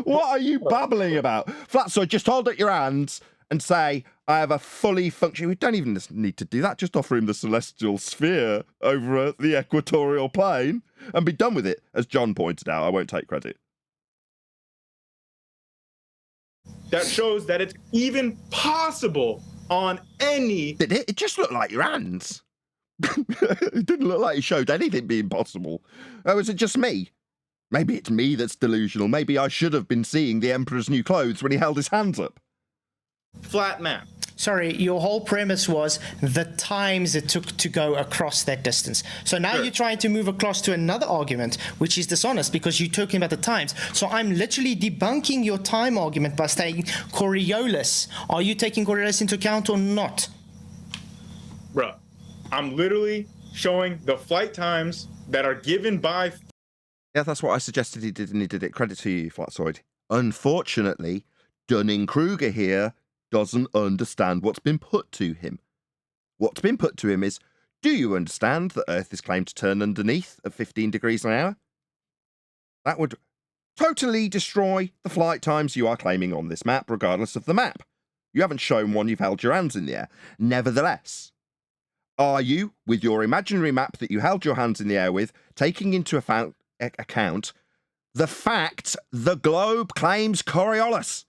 What are you babbling about? Flatso, just hold up your hands and say, I have a fully functioning... We don't even need to do that. Just offer him the celestial sphere over the equatorial plane and be done with it. As John pointed out, I won't take credit. That shows that it's even possible on any... Did it? It just looked like your hands. It didn't look like it showed anything being possible. Oh, is it just me? Maybe it's me that's delusional. Maybe I should have been seeing the Emperor's New Clothes when he held his hands up. Flat map. Sorry, your whole premise was the times it took to go across that distance. So now you're trying to move across to another argument, which is dishonest because you're talking about the times. So I'm literally debunking your time argument by saying Coriolis. Are you taking Coriolis into account or not? Bruh, I'm literally showing the flight times that are given by... Yeah, that's what I suggested he did, and he did it. Credit to you, Flatsoid. Unfortunately, Dunning-Kruger here doesn't understand what's been put to him. What's been put to him is, do you understand that Earth is claimed to turn underneath at 15 degrees an hour? That would totally destroy the flight times you are claiming on this map, regardless of the map. You haven't shown one, you've held your hands in the air. Nevertheless, are you, with your imaginary map that you held your hands in the air with, taking into account the fact the globe claims Coriolis?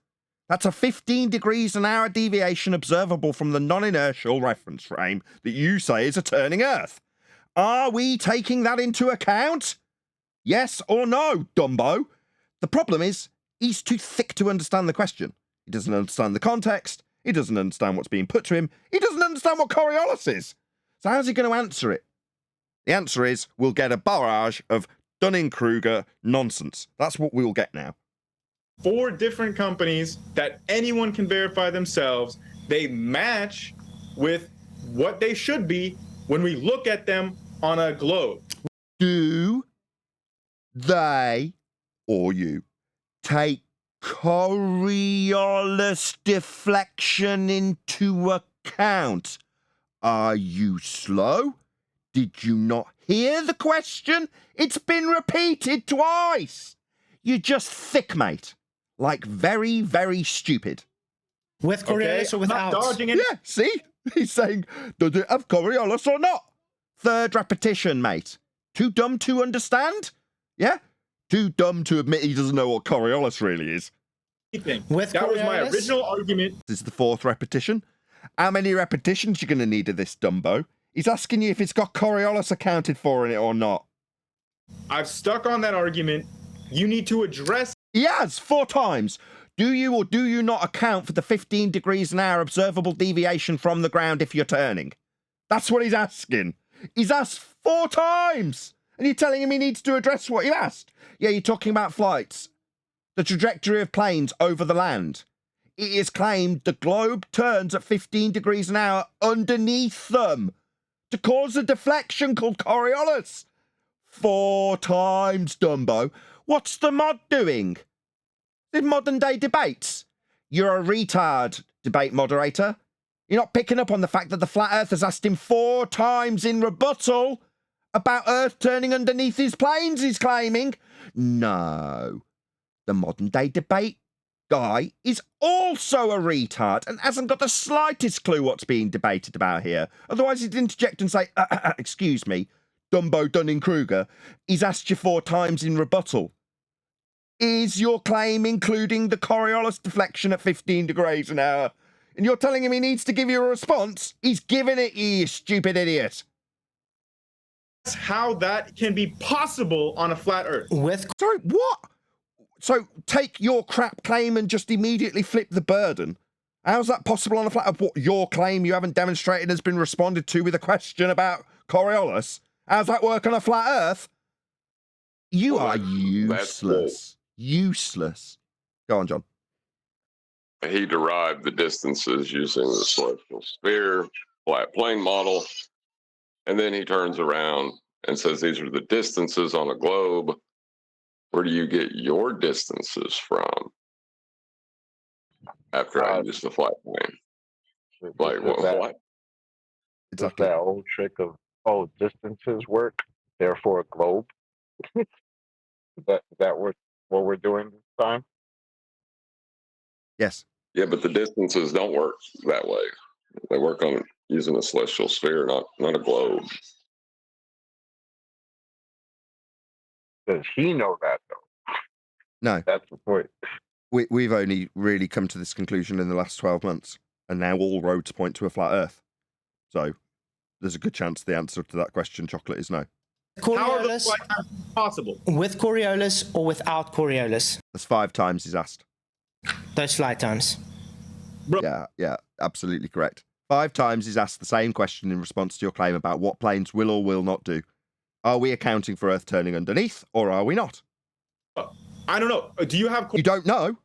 That's a 15 degrees an hour deviation observable from the non-inertial reference frame that you say is a turning Earth. Are we taking that into account? Yes or no, Dumbo? The problem is, he's too thick to understand the question. He doesn't understand the context. He doesn't understand what's being put to him. He doesn't understand what Coriolis is. So how's he going to answer it? The answer is, we'll get a barrage of Dunning-Kruger nonsense. That's what we'll get now. 4 different companies that anyone can verify themselves. They match with what they should be when we look at them on a globe. Do they, or you, take Coriolis deflection into account? Are you slow? Did you not hear the question? It's been repeated twice. You're just thick, mate. Like very, very stupid. With Coriolis or without? Dodging it. Yeah, see? He's saying, does it have Coriolis or not? Third repetition, mate. Too dumb to understand? Yeah? Too dumb to admit he doesn't know what Coriolis really is. With that Coriolis? was my original argument. This is the 4th repetition. How many repetitions you going to need of this, Dumbo? He's asking you if it's got Coriolis accounted for in it or not. I've stuck on that argument. You need to address... He has, 4 times. Do you or do you not account for the 15 degrees an hour observable deviation from the ground if you're turning? That's what he's asking. He's asked 4 times. And you're telling him he needs to address what you asked. Yeah, you're talking about flights. the trajectory of planes over the land. It is claimed the globe turns at 15 degrees an hour underneath them to cause a deflection called Coriolis. 4 times, Dumbo. What's the mod doing? In modern day debates? You're a retard, debate moderator. You're not picking up on the fact that the flat earthers asked him 4 times in rebuttal about Earth turning underneath his planes, he's claiming. No. The modern day debate guy is also a retard and hasn't got the slightest clue what's being debated about here. Otherwise he'd interject and say, excuse me, Dumbo Dunning-Kruger, he's asked you 4 times in rebuttal. Is your claim including the Coriolis deflection at 15 degrees an hour? And you're telling him he needs to give you a response? He's giving it, you stupid idiot. That's how that can be possible on a flat Earth. Sorry, what? So take your crap claim and just immediately flip the burden. How's that possible on a flat Earth? What, your claim you haven't demonstrated has been responded to with a question about Coriolis? How's that work on a flat Earth? You are useless. Useless. Go on, John. He derived the distances using the celestial sphere, flat plane model, and then he turns around and says these are the distances on a globe. Where do you get your distances from? After I use the flat plane. Like, what? It's that old trick of, distances work, therefore a globe. that what we're doing this time? Yes. Yeah, but the distances don't work that way. They work on using a celestial sphere, not a globe. Does he know that, though? No. That's the point. We've only really come to this conclusion in the last 12 months, and now all roads point to a flat Earth. So there's a good chance the answer to that question, Chocolate, is no. How are those flight times possible? With Coriolis or without Coriolis? That's 5 times he's asked. Those flight times. Yeah, absolutely correct. 5 times he's asked the same question in response to your claim about what planes will or will not do. Are we accounting for Earth turning underneath, or are we not? I don't know. Do you have... You don't know?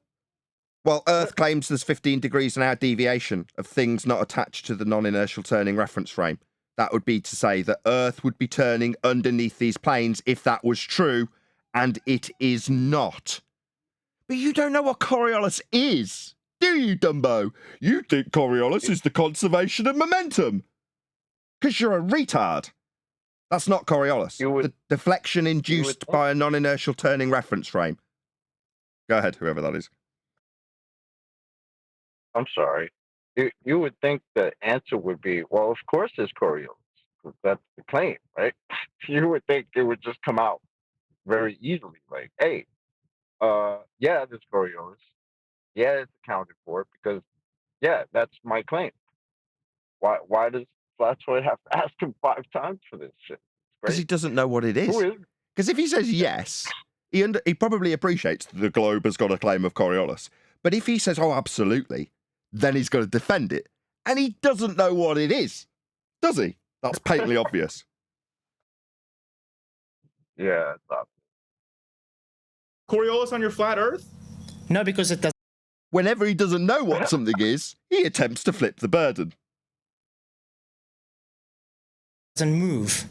Well, Earth claims there's 15 degrees an hour deviation of things not attached to the non-inertial turning reference frame. That would be to say that Earth would be turning underneath these planes if that was true, and it is not. But you don't know what Coriolis is, do you, Dumbo? You think Coriolis is the conservation of momentum. Because you're a retard. That's not Coriolis. The deflection induced by a non-inertial turning reference frame. Go ahead, whoever that is. I'm sorry. You would think the answer would be, well, of course it's Coriolis. That's the claim, right? You would think it would just come out very easily. Like, hey, yeah, there's Coriolis. Yeah, it's accounted for because, yeah, that's my claim. Why does Flatoid have to ask him 5 times for this shit? Because he doesn't know what it is. Because if he says yes, he probably appreciates that the globe has got a claim of Coriolis. But if he says, oh, absolutely, then he's got to defend it. And he doesn't know what it is, does he? That's patently obvious. Yeah, it's obvious. Coriolis on your flat Earth? No, because it doesn't. Whenever he doesn't know what something is, he attempts to flip the burden. Doesn't move.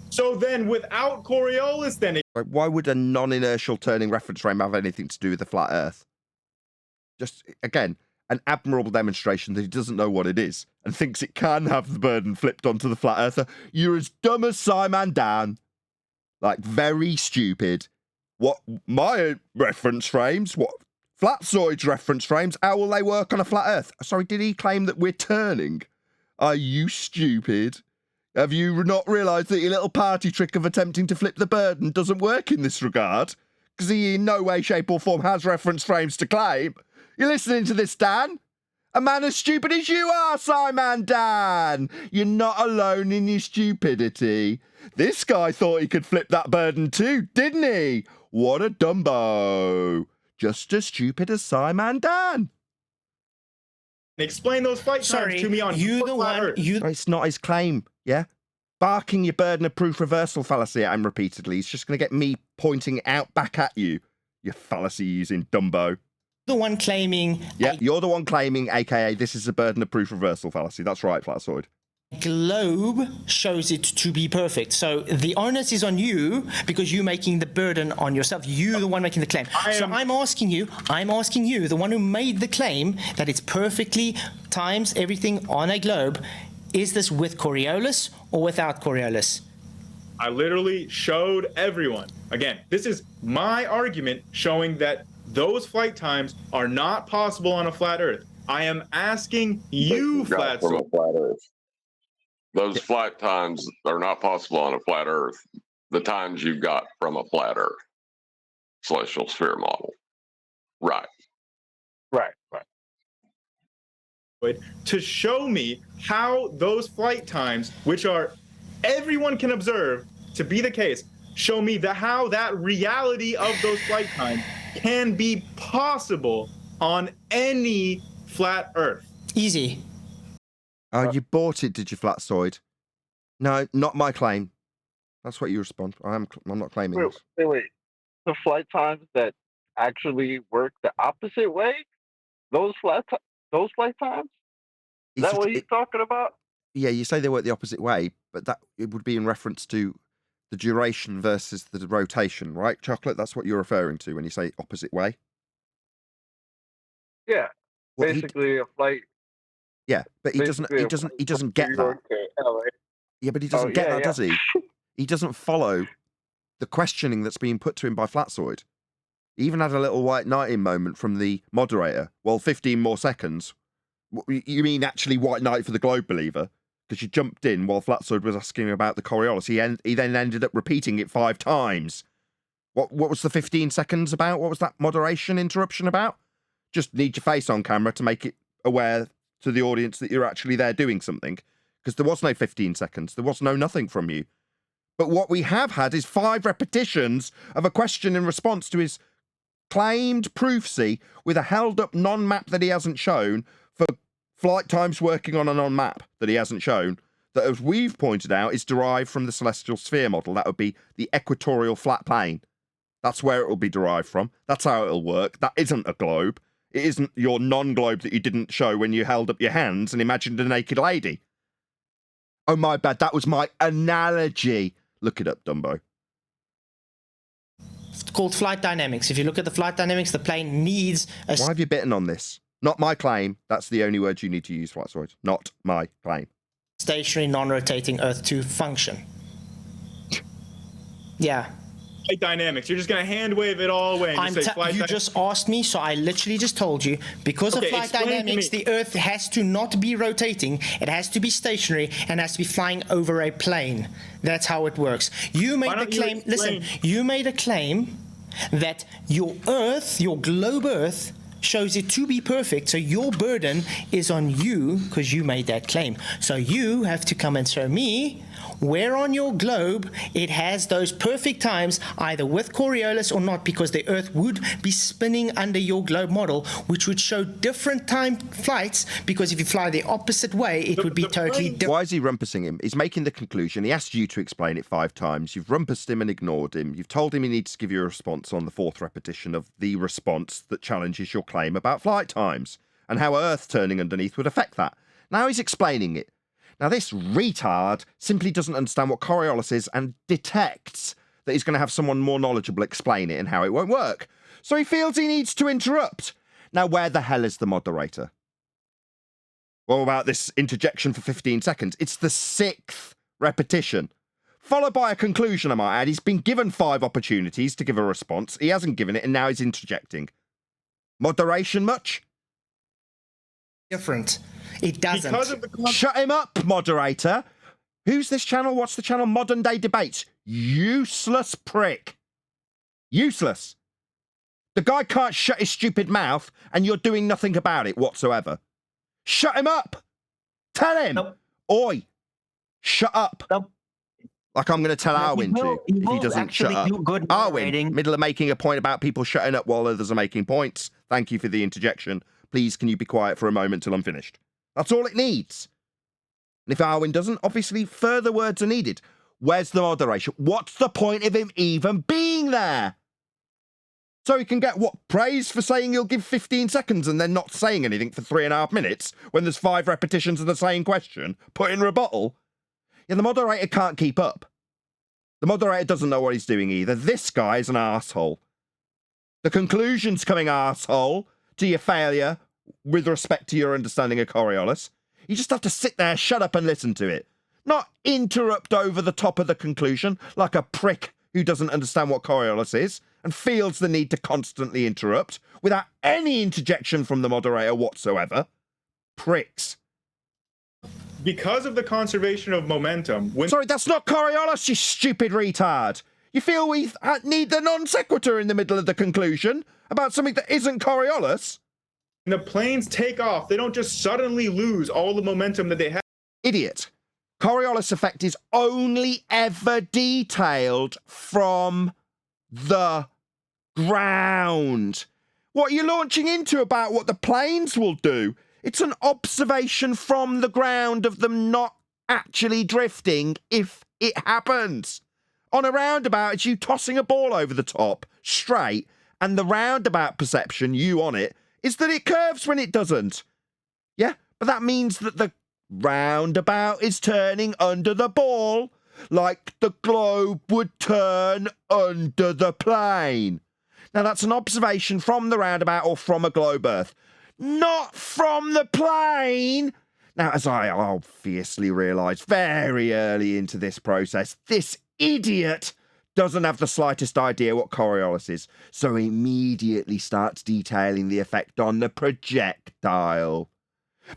So then without Coriolis, then... Why would a non-inertial turning reference frame have anything to do with the flat Earth? Just, again, an admirable demonstration that he doesn't know what it is and thinks it can have the burden flipped onto the flat earther. You're as dumb as Simon Dan. Like, very stupid. What, my reference frames? What, Flatzoid's reference frames? How will they work on a flat Earth? Sorry, did he claim that we're turning? Are you stupid? Have you not realised that your little party trick of attempting to flip the burden doesn't work in this regard? Because he in no way, shape or form has reference frames to claim. You listening to this, Dan? A man as stupid as you are, Simon Dan! You're not alone in your stupidity. This guy thought he could flip that burden too, didn't he? What a dumbo. Just as stupid as Simon Dan. Explain those flight times to me on you the one. Earth. It's not his claim, yeah? Barking your burden of proof reversal fallacy at him repeatedly is just going to get me pointing it out back at you. you fallacy using Dumbo. The one claiming Yeah, you're the one claiming, aka this is a burden of proof reversal fallacy. That's right, Flatsoid. globe shows it to be perfect. So the onus is on you because you're making the burden on yourself. You're the one making the claim. I'm asking you, the one who made the claim that it's perfectly times everything on a globe, is this with Coriolis or without Coriolis? I literally showed everyone. Again, this is my argument showing that those flight times are not possible on a flat Earth. I am asking you, Flatsoid. Those flight times are not possible on a flat Earth. The times you got from a flat Earth celestial sphere model. Right. To show me how those flight times, which are everyone can observe to be the case, show me how that reality of those flight times can be possible on any flat Earth. Easy. Oh, you bought it, did you, Flatsoid? No, not my claim. That's what you respond. I'm not claiming this. Wait. The flight times that actually work the opposite way? Those flight times? Is that what you're talking about? Yeah, you say they work the opposite way, but that it would be in reference to the duration versus the rotation, right, Chocolate? That's what you're referring to when you say opposite way? Yeah. Well, basically a flight. Yeah, but he doesn't get that. Yeah, but he doesn't get that, does he? He doesn't follow the questioning that's being put to him by Flatsoid. He even had a little white knighting moment from the moderator. Well, 15 more seconds. You mean actually white knight for the globe believer? Because you jumped in while Flatsoid was asking about the Coriolis. He then ended up repeating it 5 times. What was the 15 seconds about? What was that moderation interruption about? Just need your face on camera to make it aware to the audience that you're actually there doing something. Because there was no 15 seconds. There was no nothing from you. But what we have had is 5 repetitions of a question in response to his claimed proofsy with a held-up non-map that he hasn't shown for flight times working on a non-map that he hasn't shown, that, as we've pointed out, is derived from the celestial sphere model. That would be the equatorial flat plane. That's where it will be derived from. That's how it'll work. That isn't a globe. It isn't your non-globe that you didn't show when you held up your hands and imagined a naked lady. Oh, my bad. That was my analogy. Look it up, Dumbo. It's called flight dynamics. If you look at the flight dynamics, the plane needs a... Why have you bitten on this? Not my claim. That's the only word you need to use, Flatsoid. Not my claim. Stationary, non-rotating Earth to function. Yeah. Flight dynamics. You're just going to hand wave it all away and just say flight You just asked me, so I literally just told you. Because of flight dynamics, the Earth has to not be rotating. It has to be stationary and has to be flying over a plane. That's how it works. You made the claim. Listen, you made a claim that your Earth, your globe Earth, shows it to be perfect. So your burden is on you because you made that claim. So you have to come and show me where on your globe it has those perfect times, either with Coriolis or not, because the Earth would be spinning under your globe model, which would show different time flights, because if you fly the opposite way, it would be totally different. Why is he rumpusing him? He's making the conclusion. He asked you to explain it 5 times. You've rumpused him and ignored him. You've told him he needs to give you a response on the 4th repetition of the response that challenges your claim about flight times and how Earth turning underneath would affect that. Now he's explaining it. Now, this retard simply doesn't understand what Coriolis is and detects that he's going to have someone more knowledgeable explain it and how it won't work. So he feels he needs to interrupt. Now, where the hell is the moderator? What about this interjection for 15 seconds? It's the 6th repetition, followed by a conclusion, I might add. He's been given 5 opportunities to give a response. He hasn't given it, and now he's interjecting. Moderation much? Different. It doesn't. Shut him up, moderator. Who's this channel? What's the channel? Modern Day Debates. Useless prick. Useless. The guy can't shut his stupid mouth, and you're doing nothing about it whatsoever. Shut him up. Tell him. Nope. Oi. Shut up. Nope. Like I'm going to tell Arwin to, if he doesn't shut up. Arwin, middle of making a point about people shutting up while others are making points. Thank you for the interjection. Please, can you be quiet for a moment till I'm finished? That's all it needs. And if Arwin doesn't, obviously further words are needed. Where's the moderation? What's the point of him even being there? It's So he can get, what, praise for saying he'll give 15 seconds and then not saying anything for 3.5 minutes when there's 5 repetitions of the same question put in rebuttal? Yeah, the moderator can't keep up. The moderator doesn't know what he's doing either. This guy is an arsehole. The conclusion's coming, arsehole, to your failure with respect to your understanding of Coriolis. You just have to sit there, shut up and listen to it. Not interrupt over the top of the conclusion like a prick who doesn't understand what Coriolis is and feels the need to constantly interrupt without any interjection from the moderator whatsoever. Pricks. Because of the conservation of momentum... Sorry, that's not Coriolis, you stupid retard. You feel we need the non sequitur in the middle of the conclusion about something that isn't Coriolis? When the planes take off, they don't just suddenly lose all the momentum that they have. Idiot. Coriolis effect is only ever detailed from the ground. What you're launching into about what the planes will do, it's an observation from the ground of them not actually drifting if it happens. On a roundabout, it's you tossing a ball over the top, straight, and the roundabout perception, you on it, is that it curves when it doesn't. Yeah, but that means that the roundabout is turning under the ball, like the globe would turn under the plane. Now, that's an observation from the roundabout or from a globe Earth, not from the plane. Now, as I obviously realised very early into this process, this idiot doesn't have the slightest idea what Coriolis is, so he immediately starts detailing the effect on the projectile.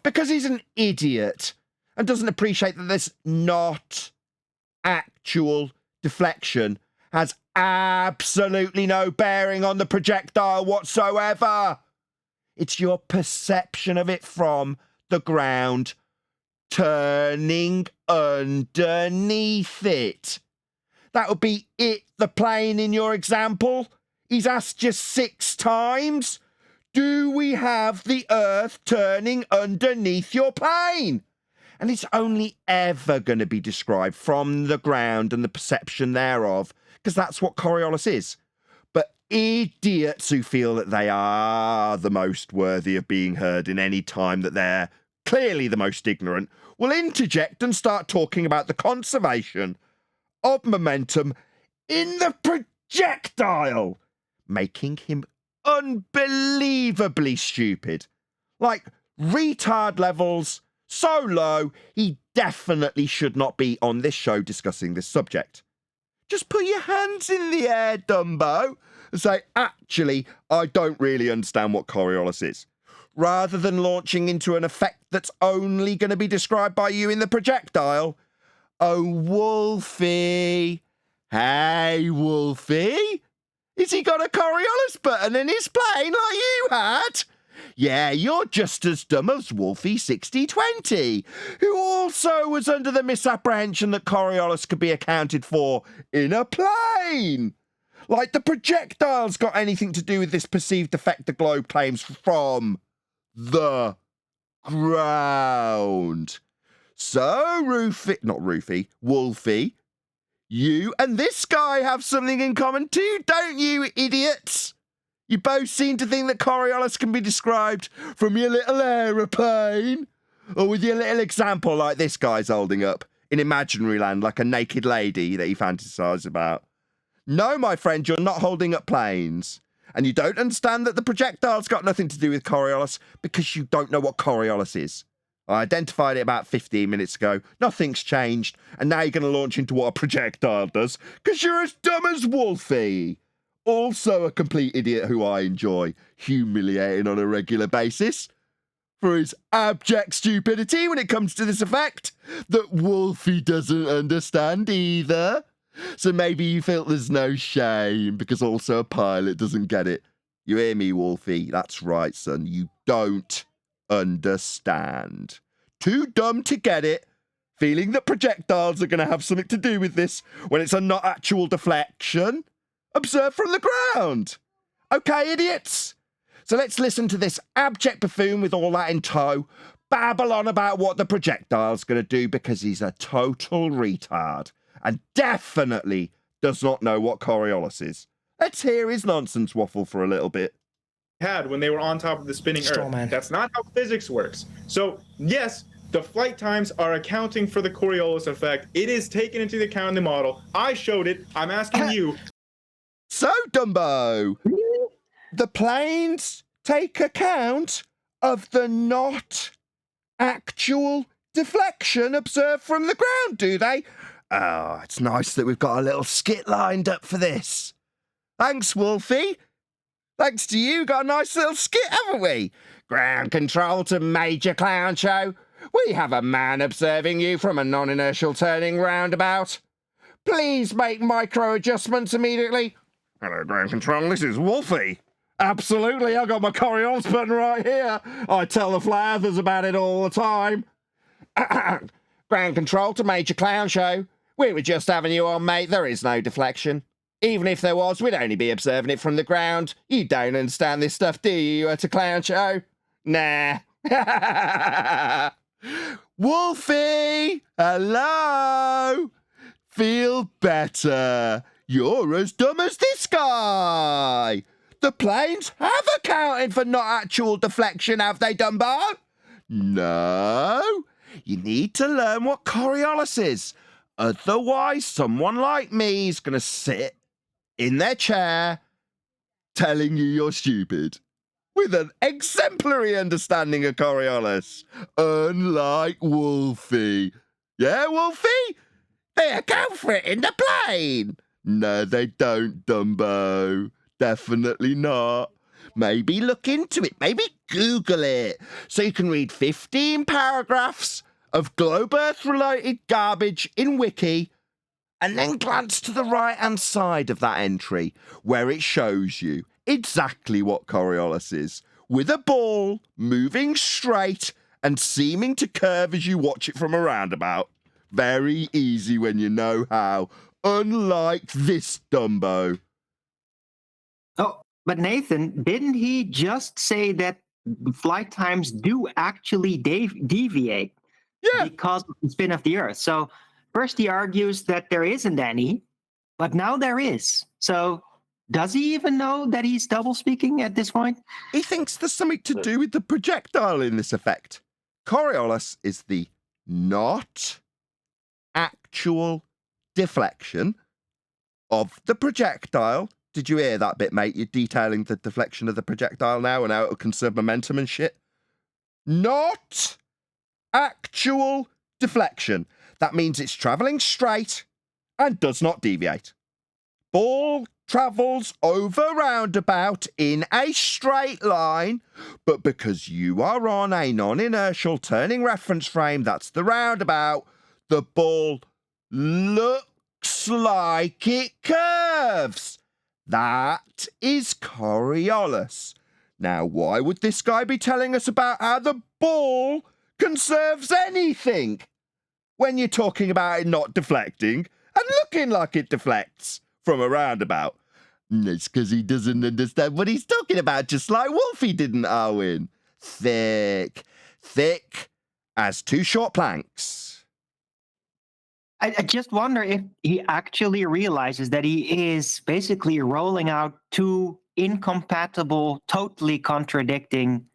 Because he's an idiot and doesn't appreciate that this not actual deflection has absolutely no bearing on the projectile whatsoever. It's your perception of it from the ground turning underneath it. That would be it, the plane in your example. He's asked you 6 times. Do we have the Earth turning underneath your plane? And it's only ever going to be described from the ground and the perception thereof, because that's what Coriolis is. But idiots who feel that they are the most worthy of being heard in any time that they're clearly the most ignorant will interject and start talking about the conservation of momentum in the projectile, making him unbelievably stupid. Like, retard levels so low, he definitely should not be on this show discussing this subject. Just put your hands in the air, Dumbo, and say, actually, I don't really understand what Coriolis is, rather than launching into an effect that's only going to be described by you in the projectile. Oh, Wolfie. Hey, Wolfie. Has he got a Coriolis button in his plane like you had? Yeah, you're just as dumb as Wolfie 6020, who also was under the misapprehension that Coriolis could be accounted for in a plane. Like the projectile's got anything to do with this perceived effect the globe claims from the ground. So, Wolfie, you and this guy have something in common too, don't you, idiots? You both seem to think that Coriolis can be described from your little aeroplane, or with your little example like this guy's holding up in imaginary land, like a naked lady that he fantasises about. No, my friend, you're not holding up planes. And you don't understand that the projectile's got nothing to do with Coriolis because you don't know what Coriolis is. I identified it about 15 minutes ago. Nothing's changed. And now you're going to launch into what a projectile does because you're as dumb as Wolfie. Also a complete idiot who I enjoy humiliating on a regular basis for his abject stupidity when it comes to this effect that Wolfie doesn't understand either. So maybe you feel there's no shame because also a pilot doesn't get it. You hear me, Wolfie? That's right, son. You don't understand. Too dumb to get it, feeling that projectiles are going to have something to do with this when it's a not actual deflection observed from the ground. Okay, idiots? So let's listen to this abject buffoon with all that in tow babble on about what the projectile's going to do because he's a total retard and definitely does not know what Coriolis is. Let's hear his nonsense waffle for a little bit. Had when they were on top of the spinning Straw Earth. man. That's not how physics works. So yes, the flight times are accounting for the Coriolis effect. It is taken into account in the model. I showed it. I'm asking you. So, Dumbo, the planes take account of the not actual deflection observed from the ground, do they? Oh, it's nice that we've got a little skit lined up for this. Thanks, Wolfie. Thanks to you, got a nice little skit, haven't we? Ground control to Major Clown Show. We have a man observing you from a non-inertial turning roundabout. Please make micro adjustments immediately. Hello, ground control, this is Wolfie. Absolutely, I got my Coriolis button right here. I tell the fly earthers about it all the time. Ground control to Major Clown Show. We were just having you on, mate. There is no deflection. Even if there was, we'd only be observing it from the ground. You don't understand this stuff, do you, at a clown show? Nah. Wolfie! Hello! Feel better. You're as dumb as this guy. The planes have accounted for not actual deflection, have they, Dumbo? No. You need to learn what Coriolis is. Otherwise, someone like me is going to sit in their chair telling you you're stupid with an exemplary understanding of Coriolis, unlike Wolfie. Yeah, Wolfie? They account for it in the plane. No, they don't, Dumbo. Definitely not. Maybe look into it. Maybe Google it. So you can read 15 paragraphs of globe Earth related garbage in Wiki, and then glance to the right-hand side of that entry where it shows you exactly what Coriolis is, with a ball moving straight and seeming to curve as you watch it from a roundabout. Very easy when you know how, unlike this Dumbo. Oh, but Nathan, didn't he just say that flight times do actually deviate? Yeah. Because of the spin of the Earth. So first he argues that there isn't any, but now there is. So does he even know that he's double speaking at this point? He thinks there's something to do with the projectile in this effect. Coriolis is the not actual deflection of the projectile. Did you hear that bit, mate? You're detailing the deflection of the projectile now and how it'll conserve momentum and shit. Not actual deflection. That means it's travelling straight and does not deviate. Ball travels over roundabout in a straight line, but because you are on a non-inertial turning reference frame, that's the roundabout, the ball looks like it curves. That is Coriolis. Now, why would this guy be telling us about how the ball conserves anything when you're talking about it not deflecting and looking like it deflects from a roundabout? It's because he doesn't understand what he's talking about, just like Wolfie didn't, Arwen. Thick as two short planks. I just wonder if he actually realizes that he is basically rolling out two incompatible, totally contradicting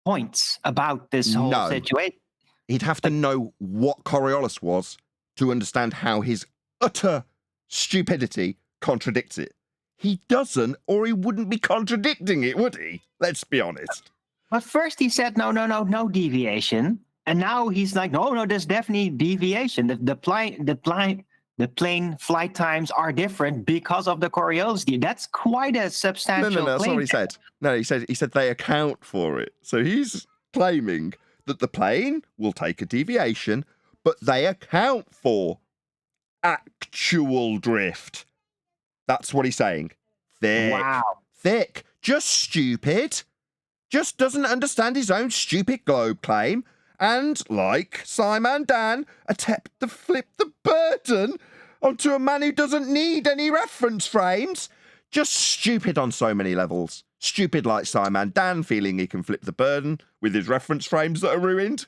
points about this whole situation. He'd have to know what Coriolis was to understand how his utter stupidity contradicts it. He doesn't, or he wouldn't be contradicting it, would he? Let's be honest. But first he said, no deviation. And now he's like, no, there's definitely deviation. The plane flight times are different because of the Coriolis. That's quite a substantial No, that's not claim. what he said. No, he said they account for it. So he's claiming that the plane will take a deviation, but they account for actual drift. That's what he's saying. Thick. Just stupid. Just doesn't understand his own stupid globe claim. And, like Simon Dan, attempt to flip the burden onto a man who doesn't need any reference frames. Just stupid on so many levels. Stupid like Simon Dan, feeling he can flip the burden with his reference frames that are ruined.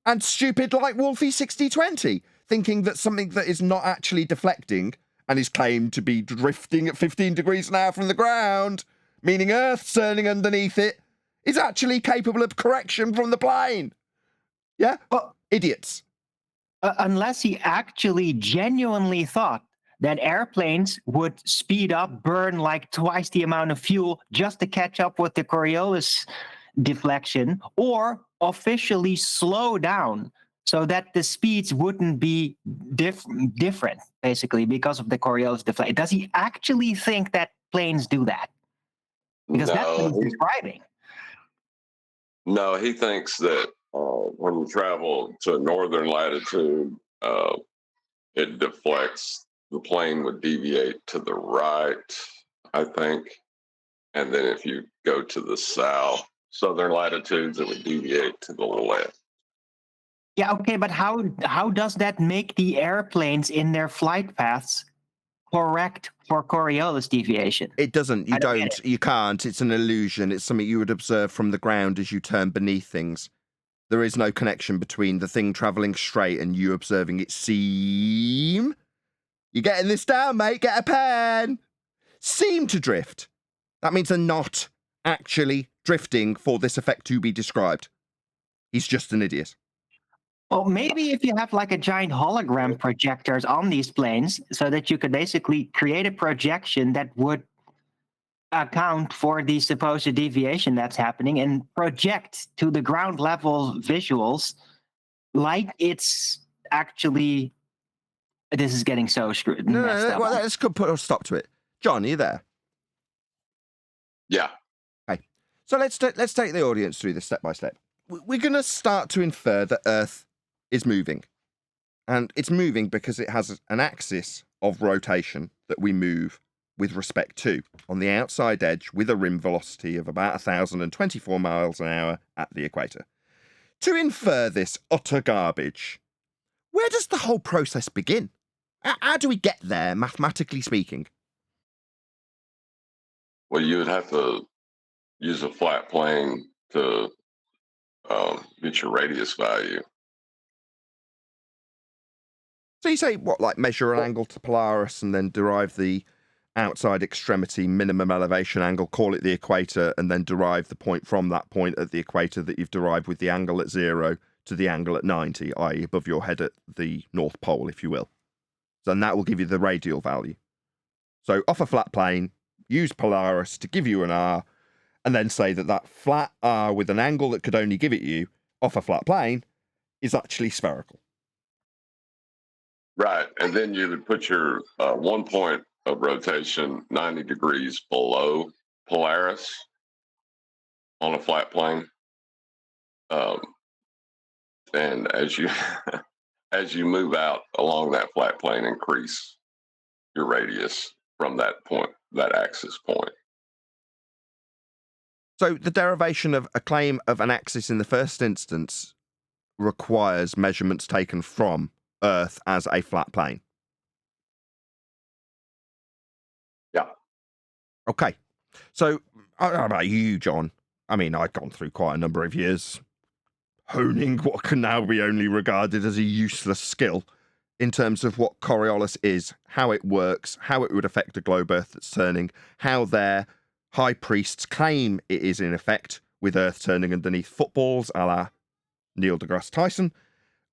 And stupid like Wolfie 6020, thinking that something that is not actually deflecting and is claimed to be drifting at 15 degrees an hour from the ground, meaning Earth turning underneath it is actually capable of correction from the plane. Yeah? Well, idiots. Unless he actually genuinely thought that airplanes would speed up, burn like twice the amount of fuel just to catch up with the Coriolis deflection, or officially slow down so that the speeds wouldn't be different, basically, because of the Coriolis deflection. Does he actually think that planes do that? Because that's what he's describing. No, he thinks that when you travel to a northern latitude, it deflects. The plane would deviate to the right, I think. And then if you go to the southern latitudes, it would deviate to the left. Yeah, okay, but how does that make the airplanes in their flight paths correct for Coriolis deviation? It doesn't. You don't. You can't. It's an illusion. It's something you would observe from the ground as you turn beneath things. There is no connection between the thing travelling straight and you observing it seem. You're getting this down, mate. Get a pen. Seem to drift. That means they're not actually drifting for this effect to be described. He's just an idiot. Well, maybe if you have like a giant hologram projectors on these planes so that you could basically create a projection that would account for the supposed deviation that's happening and project to the ground level visuals like it's actually... This is getting so screwed. No, well, let's put a stop to it. John, are you there? Yeah. Okay. So let's take the audience through this step by step. We're going to start to infer that Earth is moving. And it's moving because it has an axis of rotation that we move with respect to on the outside edge with a rim velocity of about 1,024 miles an hour at the equator. To infer this utter garbage, where does the whole process begin? How do we get there, mathematically speaking? Well, you would have to use a flat plane to get your radius value. So you say, what, like measure an angle to Polaris and then derive the outside extremity minimum elevation angle, call it the equator, and then derive the point from that point at the equator that you've derived with the angle at 0 to the angle at 90, i.e. above your head at the North Pole, if you will. So then that will give you the radial value. So off a flat plane, use Polaris to give you an R, and then say that that flat R with an angle that could only give it you off a flat plane is actually spherical. Right. And then you would put your 1 point of rotation 90 degrees below Polaris on a flat plane. And as you as you move out along that flat plane, increase your radius from that point, that axis point. So the derivation of a claim of an axis in the first instance requires measurements taken from Earth as a flat plane. Yeah. Okay. So I don't know about you, John. I mean, I've gone through quite a number of years honing what can now be only regarded as a useless skill in terms of what Coriolis is, how it works, how it would affect a globe Earth that's turning, how their high priests claim it is in effect with Earth turning underneath footballs a la Neil deGrasse Tyson,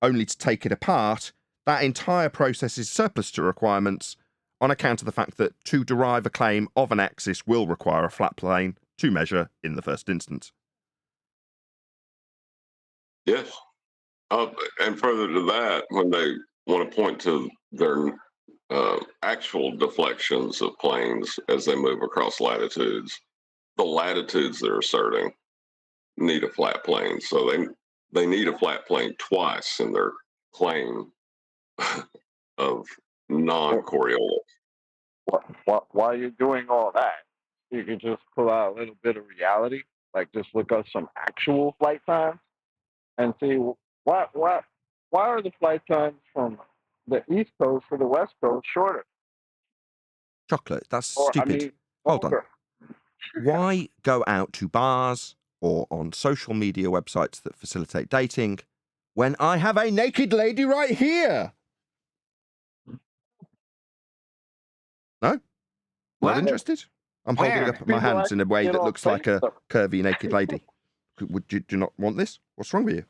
only to take it apart. That entire process is surplus to requirements on account of the fact that to derive a claim of an axis will require a flat plane to measure in the first instance. Yes. And further to that, when they want to point to their actual deflections of planes as they move across latitudes, the latitudes they're asserting need a flat plane. So they need a flat plane twice in their claim of non-Coriolis. While you're doing all that, you can just pull out a little bit of reality, like just look up some actual flight times and see why are the flight times from the East Coast to the West Coast shorter? Chocolate, that's stupid. Hold on. longer. Why go out to bars or on social media websites that facilitate dating when I have a naked lady right here? No? Not What? interested? I'm holding Where? up my People hands in a actually way get that on looks like planes a and stuff. curvy naked lady. Would you do not want this? What's wrong with you?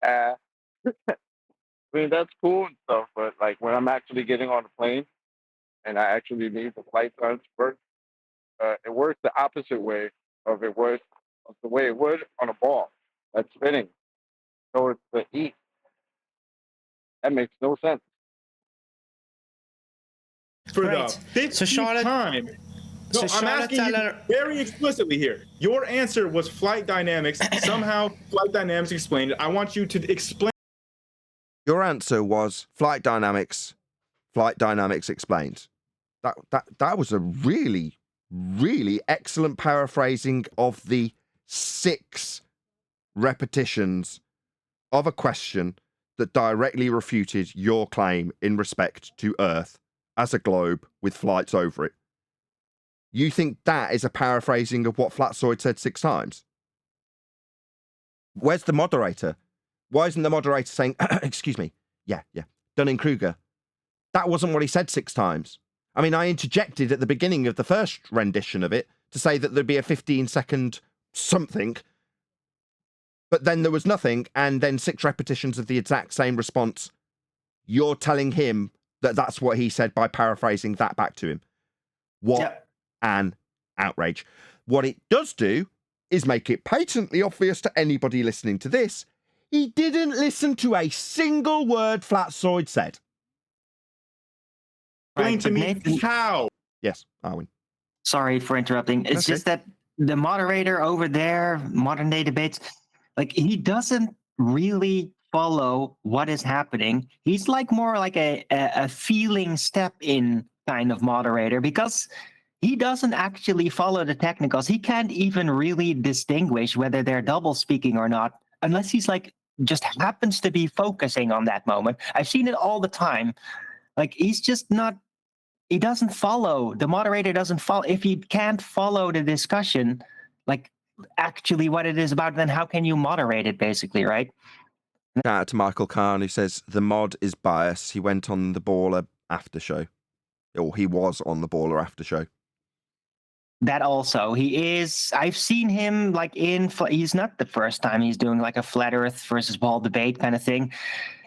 I mean, that's cool and stuff, but like when I'm actually getting on a plane and I actually need the flight time to work, it works the opposite way of the way it would on a ball that's spinning towards the east. That makes no sense. For Great. the 50th So Charlotte- time. No, so I'm Charlotte asking you Teller- very explicitly here. Your answer was flight dynamics. Somehow flight dynamics explained it. I want you to explain. Your answer was flight dynamics. Flight dynamics explained. That was a really, really excellent paraphrasing of the 6 repetitions of a question that directly refuted your claim in respect to Earth as a globe with flights over it. You think that is a paraphrasing of what Flatsoid said 6 times? Where's the moderator? Why isn't the moderator saying, excuse me, yeah, Dunning-Kruger? That wasn't what he said 6 times. I mean, I interjected at the beginning of the first rendition of it to say that there'd be a 15-second something, but then there was nothing, and then 6 repetitions of the exact same response. You're telling him that that's what he said by paraphrasing that back to him. What an outrage. What it does do is make it patently obvious to anybody listening to this, he didn't listen to a single word Flatsoid said. Explain to me Nathan- how. Yes, Arwin. Sorry for interrupting. It's Okay. just that the moderator over there, modern day debates, like he doesn't really follow what is happening. He's like more like a feeling step in kind of moderator because he doesn't actually follow the technicals. He can't even really distinguish whether they're double speaking or not unless he's like just happens to be focusing on that moment. I've seen it all the time. Like he's just not, he doesn't follow. The moderator doesn't follow. If he can't follow the discussion, like actually what it is about, then how can you moderate it basically, right? Shout out to Michael Kahn, who says the mod is biased. He went on the Baller after show. Or he was on the Baller after show. That also, he is, I've seen him like he's not the first time he's doing like a flat earth versus ball debate kind of thing.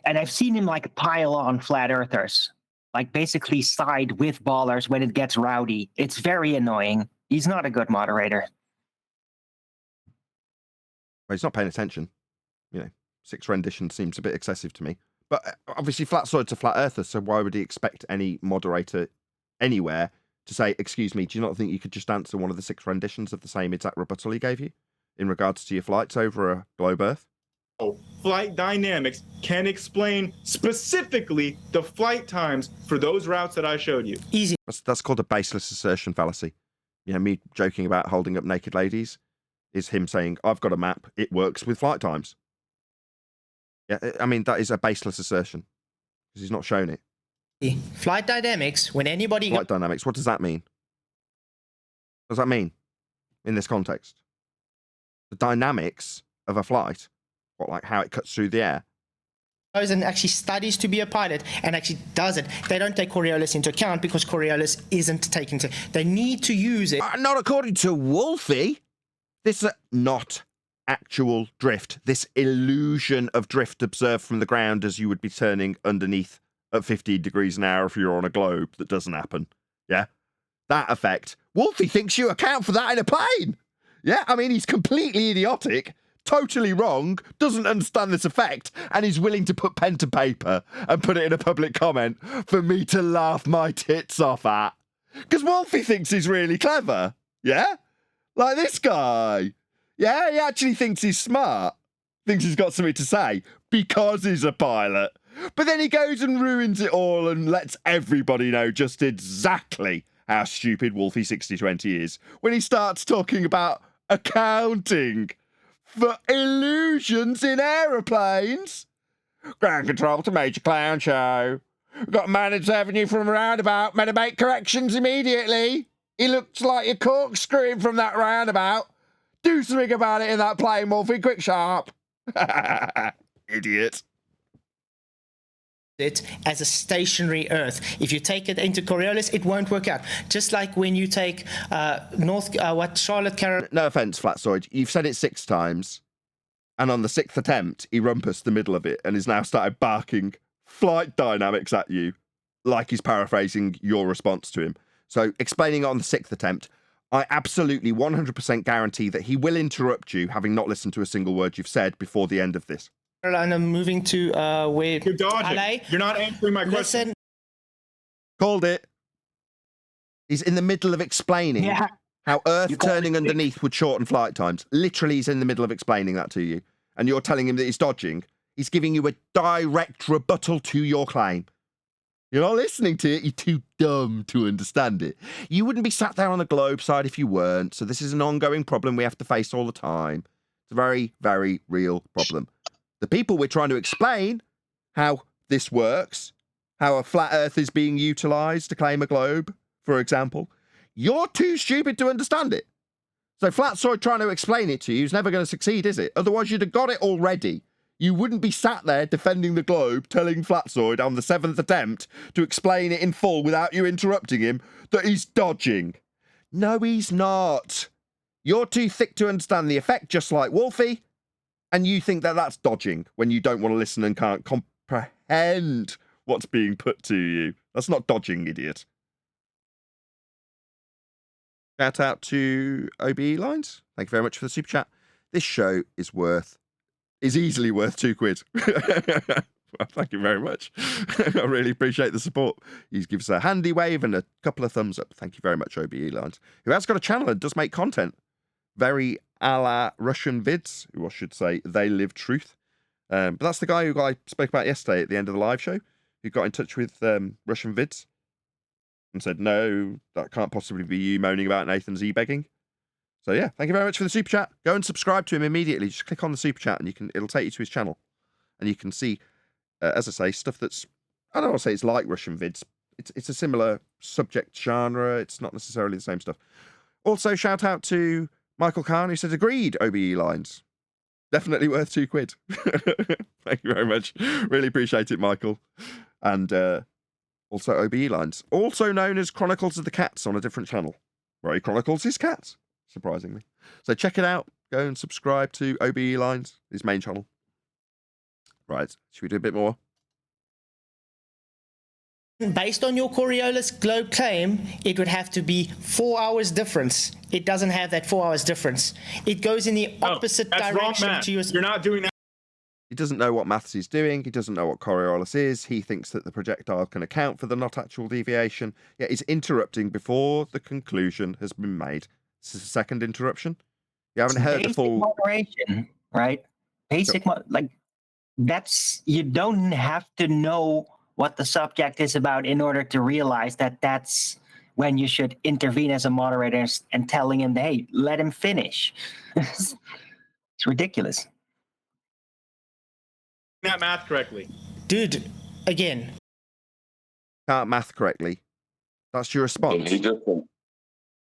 And I've seen him like pile on flat earthers, like basically side with ballers when it gets rowdy. It's very annoying. He's not a good moderator. Well, he's not paying attention. 6 renditions seems a bit excessive to me. But obviously Flatsoid's a flat earther, so why would he expect any moderator anywhere to say, excuse me, do you not think you could just answer one of the 6 renditions of the same exact rebuttal he gave you in regards to your flights over a globe Earth? Flight dynamics can explain specifically the flight times for those routes that I showed you. Easy. That's called a baseless assertion fallacy. Me joking about holding up naked ladies is him saying, I've got a map, it works with flight times. Yeah, I mean, that is a baseless assertion because he's not shown it. Flight dynamics, when anybody... Flight dynamics, what does that mean? What does that mean in this context? The dynamics of a flight, like how it cuts through the air. Goes and actually studies to be a pilot and actually does it. They don't take Coriolis into account because Coriolis isn't taken to... They need to use it. Not according to Wolfie. This is not actual drift. This illusion of drift observed from the ground as you would be turning underneath at 15 degrees an hour if you're on a globe that doesn't happen. Yeah? That effect. Wolfie thinks you account for that in a plane. Yeah? I mean, he's completely idiotic, totally wrong, doesn't understand this effect, and he's willing to put pen to paper and put it in a public comment for me to laugh my tits off at. Because Wolfie thinks he's really clever. Yeah? Like this guy. Yeah, he actually thinks he's smart. Thinks he's got something to say because he's a pilot. But then he goes and ruins it all and lets everybody know just exactly how stupid Wolfie 6020 is when he starts talking about accounting for illusions in aeroplanes. Ground control to Major Clown Show. We've got Manage Avenue from a roundabout. Better make corrections immediately. He looks like you're corkscrewing from that roundabout. Do something about it in that plane, Wolfie. Quick, sharp. Idiot. it as a stationary Earth. If you take it into Coriolis, it won't work out. Just like when you take Charlotte Carolina. No offense, Flatzoid. You've said it 6 times, and on the 6th attempt, he rumpused the middle of it and has now started barking flight dynamics at you, like he's paraphrasing your response to him. So, explaining it on the 6th attempt, I absolutely 100% guarantee that he will interrupt you, having not listened to a single word you've said before the end of this. Carolina moving to where You're dodging. LA. You're not answering my question. Listen, Called it. He's in the middle of explaining how Earth turning underneath would shorten flight times. Literally, he's in the middle of explaining that to you. And you're telling him that he's dodging. He's giving you a direct rebuttal to your claim. You're not listening to it. You're too dumb to understand it. You wouldn't be sat there on the globe side if you weren't. So this is an ongoing problem we have to face all the time. It's a very, very real problem. The people we're trying to explain how this works, how a flat Earth is being utilised to claim a globe, for example, you're too stupid to understand it. So Flatzoid trying to explain it to you is never going to succeed, is it? Otherwise, you'd have got it already. You wouldn't be sat there defending the globe, telling Flatzoid on the 7th attempt to explain it in full without you interrupting him that he's dodging. No, he's not. You're too thick to understand the effect, just like Wolfie. And you think that that's dodging when you don't want to listen and can't comprehend what's being put to you. That's not dodging, idiot. Shout out to OBE Lines. Thank you very much for the super chat. This show is easily worth £2. Well, thank you very much. I really appreciate the support. He gives a handy wave and a couple of thumbs up. Thank you very much, OBE Lines, who has got a channel and does make content. Very a la Russian vids, who I should say, they live truth. But that's the guy who I spoke about yesterday at the end of the live show, who got in touch with Russian vids and said, no, that can't possibly be you moaning about Nathan's e-begging. So yeah, thank you very much for the super chat. Go and subscribe to him immediately. Just click on the super chat and it'll take you to his channel. And you can see, as I say, stuff that's, I don't want to say it's like Russian vids. It's a similar subject genre. It's not necessarily the same stuff. Also, shout out to Michael Khan, who says, agreed, OBE Lines. Definitely worth £2. Thank you very much. Really appreciate it, Michael. And also OBE Lines, also known as Chronicles of the Cats on a different channel, where he chronicles his cats, surprisingly. So check it out. Go and subscribe to OBE Lines, his main channel. Right, should we do a bit more? Based on your Coriolis globe claim, it would have to be 4 hours difference. It doesn't have that 4 hours difference. It goes in the opposite direction to your... You're not doing that. He doesn't know what maths he's doing. He doesn't know what Coriolis is. He thinks that the projectile can account for the not actual deviation. Yet he's interrupting before the conclusion has been made. This is a second interruption. You haven't heard the full... moderation, right? Basic, that's... You don't have to know what the subject is about in order to realize that that's when you should intervene as a moderator and telling him, hey, let him finish. It's ridiculous. That math correctly. Dude, again. Can't math correctly. That's your response. He just, go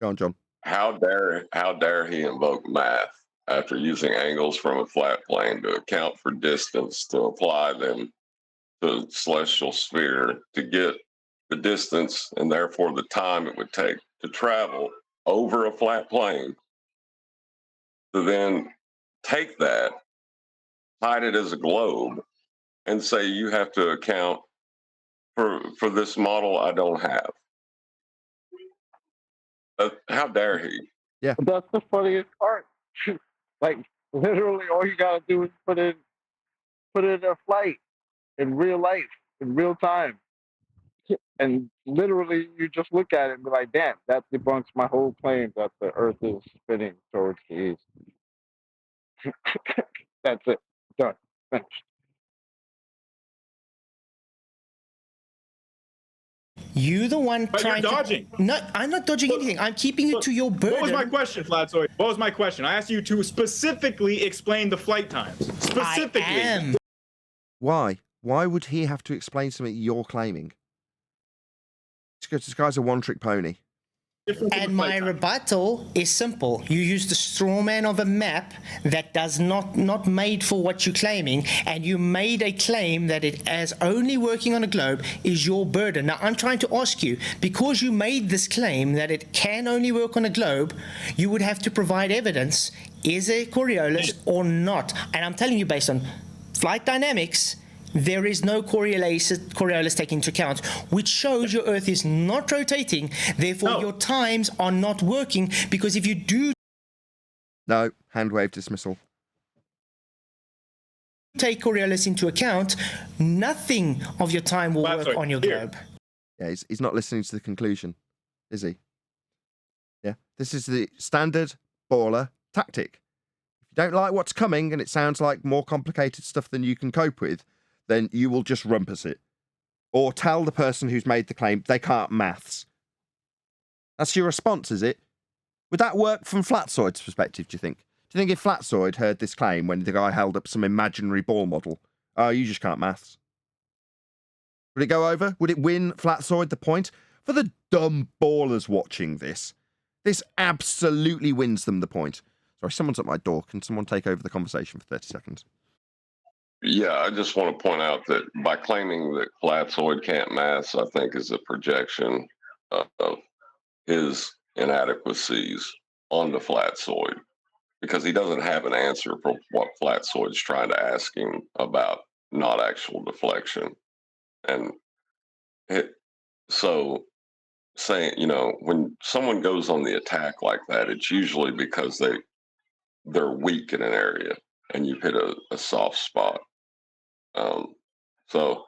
on, John. How dare he invoke math after using angles from a flat plane to account for distance to apply them to the celestial sphere to get the distance and therefore the time it would take to travel over a flat plane, to then take that, hide it as a globe, and say you have to account for this model I don't have. How dare he? Yeah. But that's the funniest part. Like, literally all you gotta do is put in a flight in real life, in real time. And literally you just look at it and be like, damn, that debunks my whole claim that the Earth is spinning towards the east. That's it. Done. Finished. You the one But trying you're dodging. No, I'm not dodging anything. I'm keeping you to your burden. What was my question, Flatzoid? What was my question? I asked you to specifically explain the flight times. Specifically. I am. Why? Why would he have to explain something you're claiming? This guy's a one-trick pony. And my rebuttal is simple. You use the straw man of a map that does not made for what you're claiming, and you made a claim that it as only working on a globe is your burden. Now, I'm trying to ask you, because you made this claim that it can only work on a globe, you would have to provide evidence. Is it Coriolis or not? And I'm telling you, based on flight dynamics, there is no Coriolis taken into account, which shows your Earth is not rotating, therefore your times are not working, because if you do... No, hand wave dismissal. ...take Coriolis into account, nothing of your time will work on your globe. Yeah, he's not listening to the conclusion, is he? Yeah, this is the standard baller tactic. If you don't like what's coming and it sounds like more complicated stuff than you can cope with, then you will just rumpus it. Or tell the person who's made the claim they can't maths. That's your response, is it? Would that work from Flatsoid's perspective, do you think? Do you think if Flatsoid heard this claim when the guy held up some imaginary ball model, oh, you just can't maths? Would it go over? Would it win Flatsoid the point? For the dumb ballers watching this, this absolutely wins them the point. Sorry, someone's at my door. Can someone take over the conversation for 30 seconds? Yeah, I just want to point out that by claiming that Flatsoid can't maths, I think is a projection of his inadequacies onto Flatsoid, because he doesn't have an answer for what Flatsoid's trying to ask him about not actual deflection. And so saying, when someone goes on the attack like that, it's usually because they're weak in an area and you've hit a soft spot. So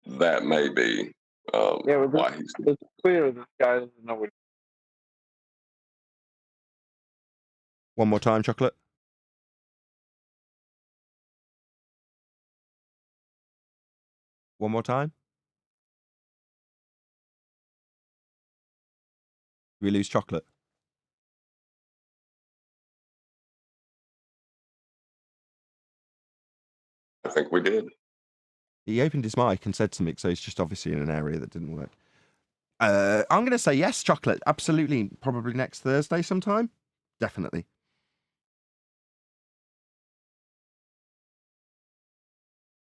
that may be why he's... It's clear this guy doesn't know what... One more time, Chocolate. One more time. We lose Chocolate. I think we did. He opened his mic and said something, so he's just obviously in an area that didn't work. I'm going to say yes, Chocolate. Absolutely. Probably next Thursday sometime. Definitely.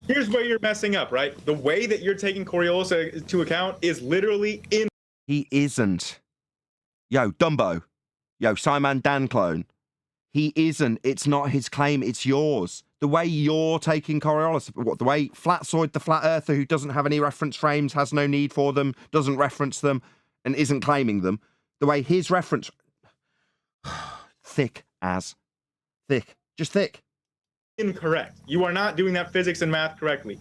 Here's where you're messing up, right? The way that you're taking Coriolis into account is literally in... He isn't. Yo, Dumbo. Yo, Simon Dan clone. He isn't. It's not his claim. It's yours. The way you're taking Coriolis, the way Flatsoid, the flat earther who doesn't have any reference frames, has no need for them, doesn't reference them, and isn't claiming them, the way his reference... thick as. Thick. Just thick. Incorrect. You are not doing that physics and math correctly.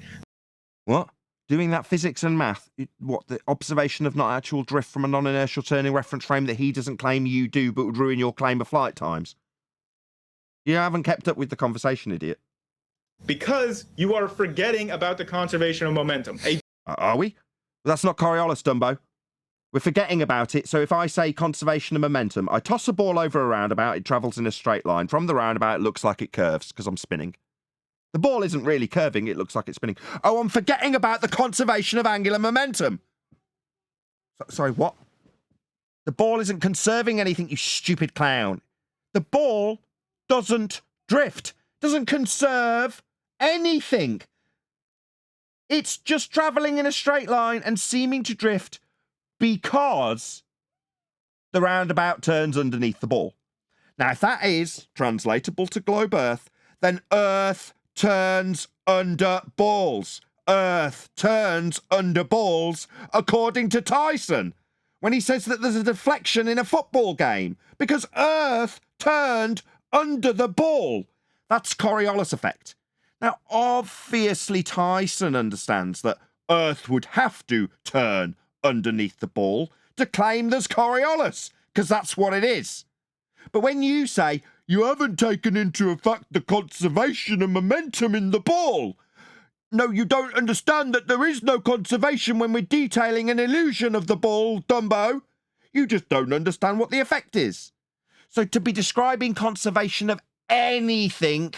What? Doing that physics and math? What, the observation of not actual drift from a non-inertial turning reference frame that he doesn't claim you do, but would ruin your claim of flight times? You haven't kept up with the conversation, idiot. Because you are forgetting about the conservation of momentum. Are we? That's not Coriolis, Dumbo. We're forgetting about it, so if I say conservation of momentum, I toss a ball over a roundabout, it travels in a straight line. From the roundabout, it looks like it curves, because I'm spinning. The ball isn't really curving, it looks like it's spinning. Oh, I'm forgetting about the conservation of angular momentum. Sorry, what? The ball isn't conserving anything, you stupid clown. The ball doesn't drift, doesn't conserve anything. It's just travelling in a straight line and seeming to drift because the roundabout turns underneath the ball. Now, if that is translatable to globe Earth, then Earth turns under balls. Earth turns under balls, according to Tyson, when he says that there's a deflection in a football game, because Earth turned under the ball. That's Coriolis effect. Now, obviously, Tyson understands that Earth would have to turn underneath the ball to claim there's Coriolis, because that's what it is. But when you say you haven't taken into effect the conservation of momentum in the ball, no, you don't understand that there is no conservation when we're detailing an illusion of the ball, Dumbo. You just don't understand what the effect is. So to be describing conservation of anything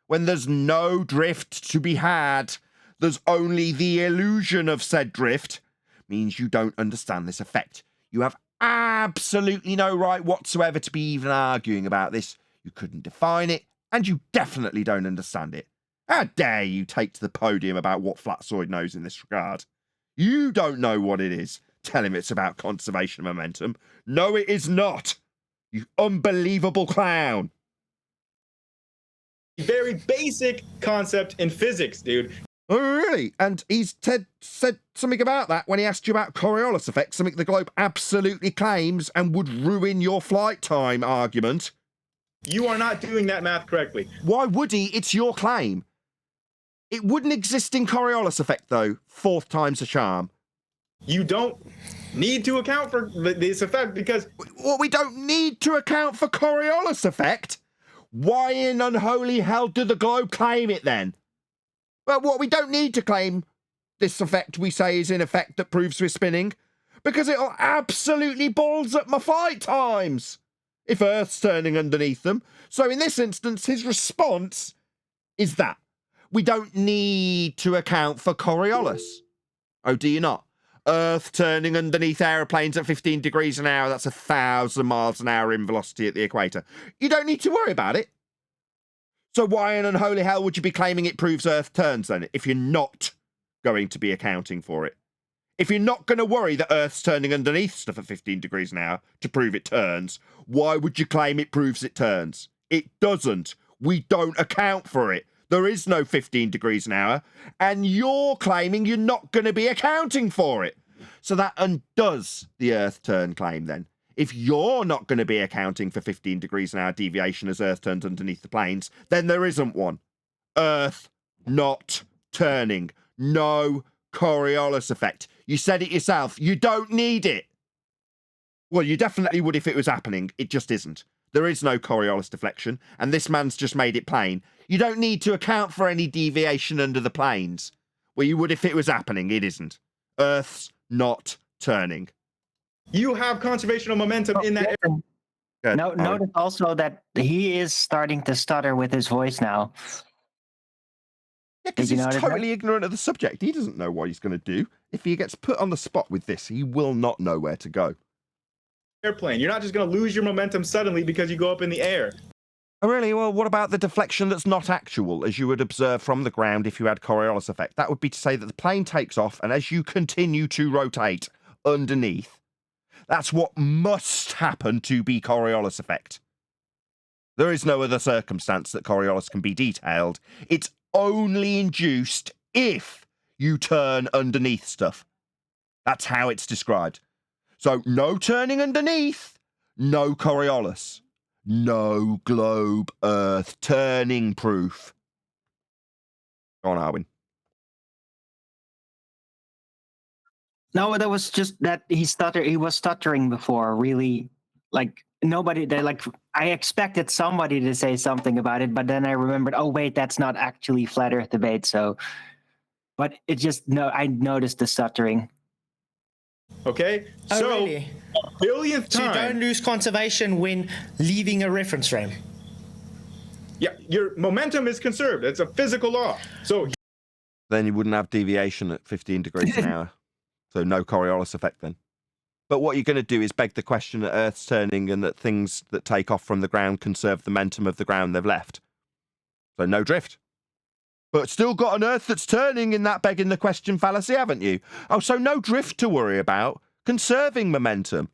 when there's no drift to be had, there's only the illusion of said drift, means you don't understand this effect. You have absolutely no right whatsoever to be even arguing about this. You couldn't define it, and you definitely don't understand it. How dare you take to the podium about what Flatsoid knows in this regard? You don't know what it is. Tell him it's about conservation of momentum. No, it is not. You unbelievable clown. Very basic concept in physics, dude. Oh, really? And said something about that when he asked you about Coriolis effect, something the globe absolutely claims and would ruin your flight time argument. You are not doing that math correctly. Why would he? It's your claim. It wouldn't exist in Coriolis effect, though. 4th time's a charm. You don't need to account for this effect because... Well, we don't need to account for Coriolis effect? Why in unholy hell did the globe claim it, then? Well, what we don't need to claim this effect we say is in effect that proves we're spinning, because it'll absolutely balls up my flight times if Earth's turning underneath them. So in this instance, his response is that we don't need to account for Coriolis. Oh, do you not? Earth turning underneath aeroplanes at 15 degrees an hour, that's 1,000 miles an hour in velocity at the equator. You don't need to worry about it. So why in unholy hell would you be claiming it proves Earth turns then, if you're not going to be accounting for it? If you're not going to worry that Earth's turning underneath stuff at 15 degrees an hour to prove it turns, why would you claim it proves it turns? It doesn't. We don't account for it. There is no 15 degrees an hour, and you're claiming you're not going to be accounting for it. So that undoes the Earth turn claim then. If you're not going to be accounting for 15 degrees an hour deviation as Earth turns underneath the planes, then there isn't one. Earth not turning. No Coriolis effect. You said it yourself. You don't need it. Well, you definitely would if it was happening. It just isn't. There is no Coriolis deflection, and this man's just made it plain. You don't need to account for any deviation under the planes. Well, you would if it was happening. It isn't. Earth's not turning. You have conservation of momentum in that area. Good. Notice also that he is starting to stutter with his voice now. Yeah, because he's totally ignorant of the subject. He doesn't know what he's going to do. If he gets put on the spot with this, he will not know where to go. Airplane. You're not just going to lose your momentum suddenly because you go up in the air. Oh, really? Well, what about the deflection that's not actual, as you would observe from the ground if you had Coriolis effect? That would be to say that the plane takes off, and as you continue to rotate underneath, that's what must happen to be Coriolis effect. There is no other circumstance that Coriolis can be detailed. It's only induced if you turn underneath stuff. That's how it's described. So no turning underneath, no Coriolis. No globe Earth turning proof. Go on, Arwin. No, that was just that he was stuttering before, really. Like, I expected somebody to say something about it, but then I remembered, oh, wait, that's not actually flat Earth debate, so. But it just, I noticed the stuttering. Okay? Oh, so, really? Billionth time. So you don't lose conservation when leaving a reference frame. Yeah, your momentum is conserved. It's a physical law. So then you wouldn't have deviation at 15 degrees an hour. So no Coriolis effect then. But what you're going to do is beg the question that Earth's turning and that things that take off from the ground conserve the momentum of the ground they've left. So no drift. But still got an Earth that's turning in that begging the question fallacy, haven't you? Oh, so no drift to worry about. Conserving momentum.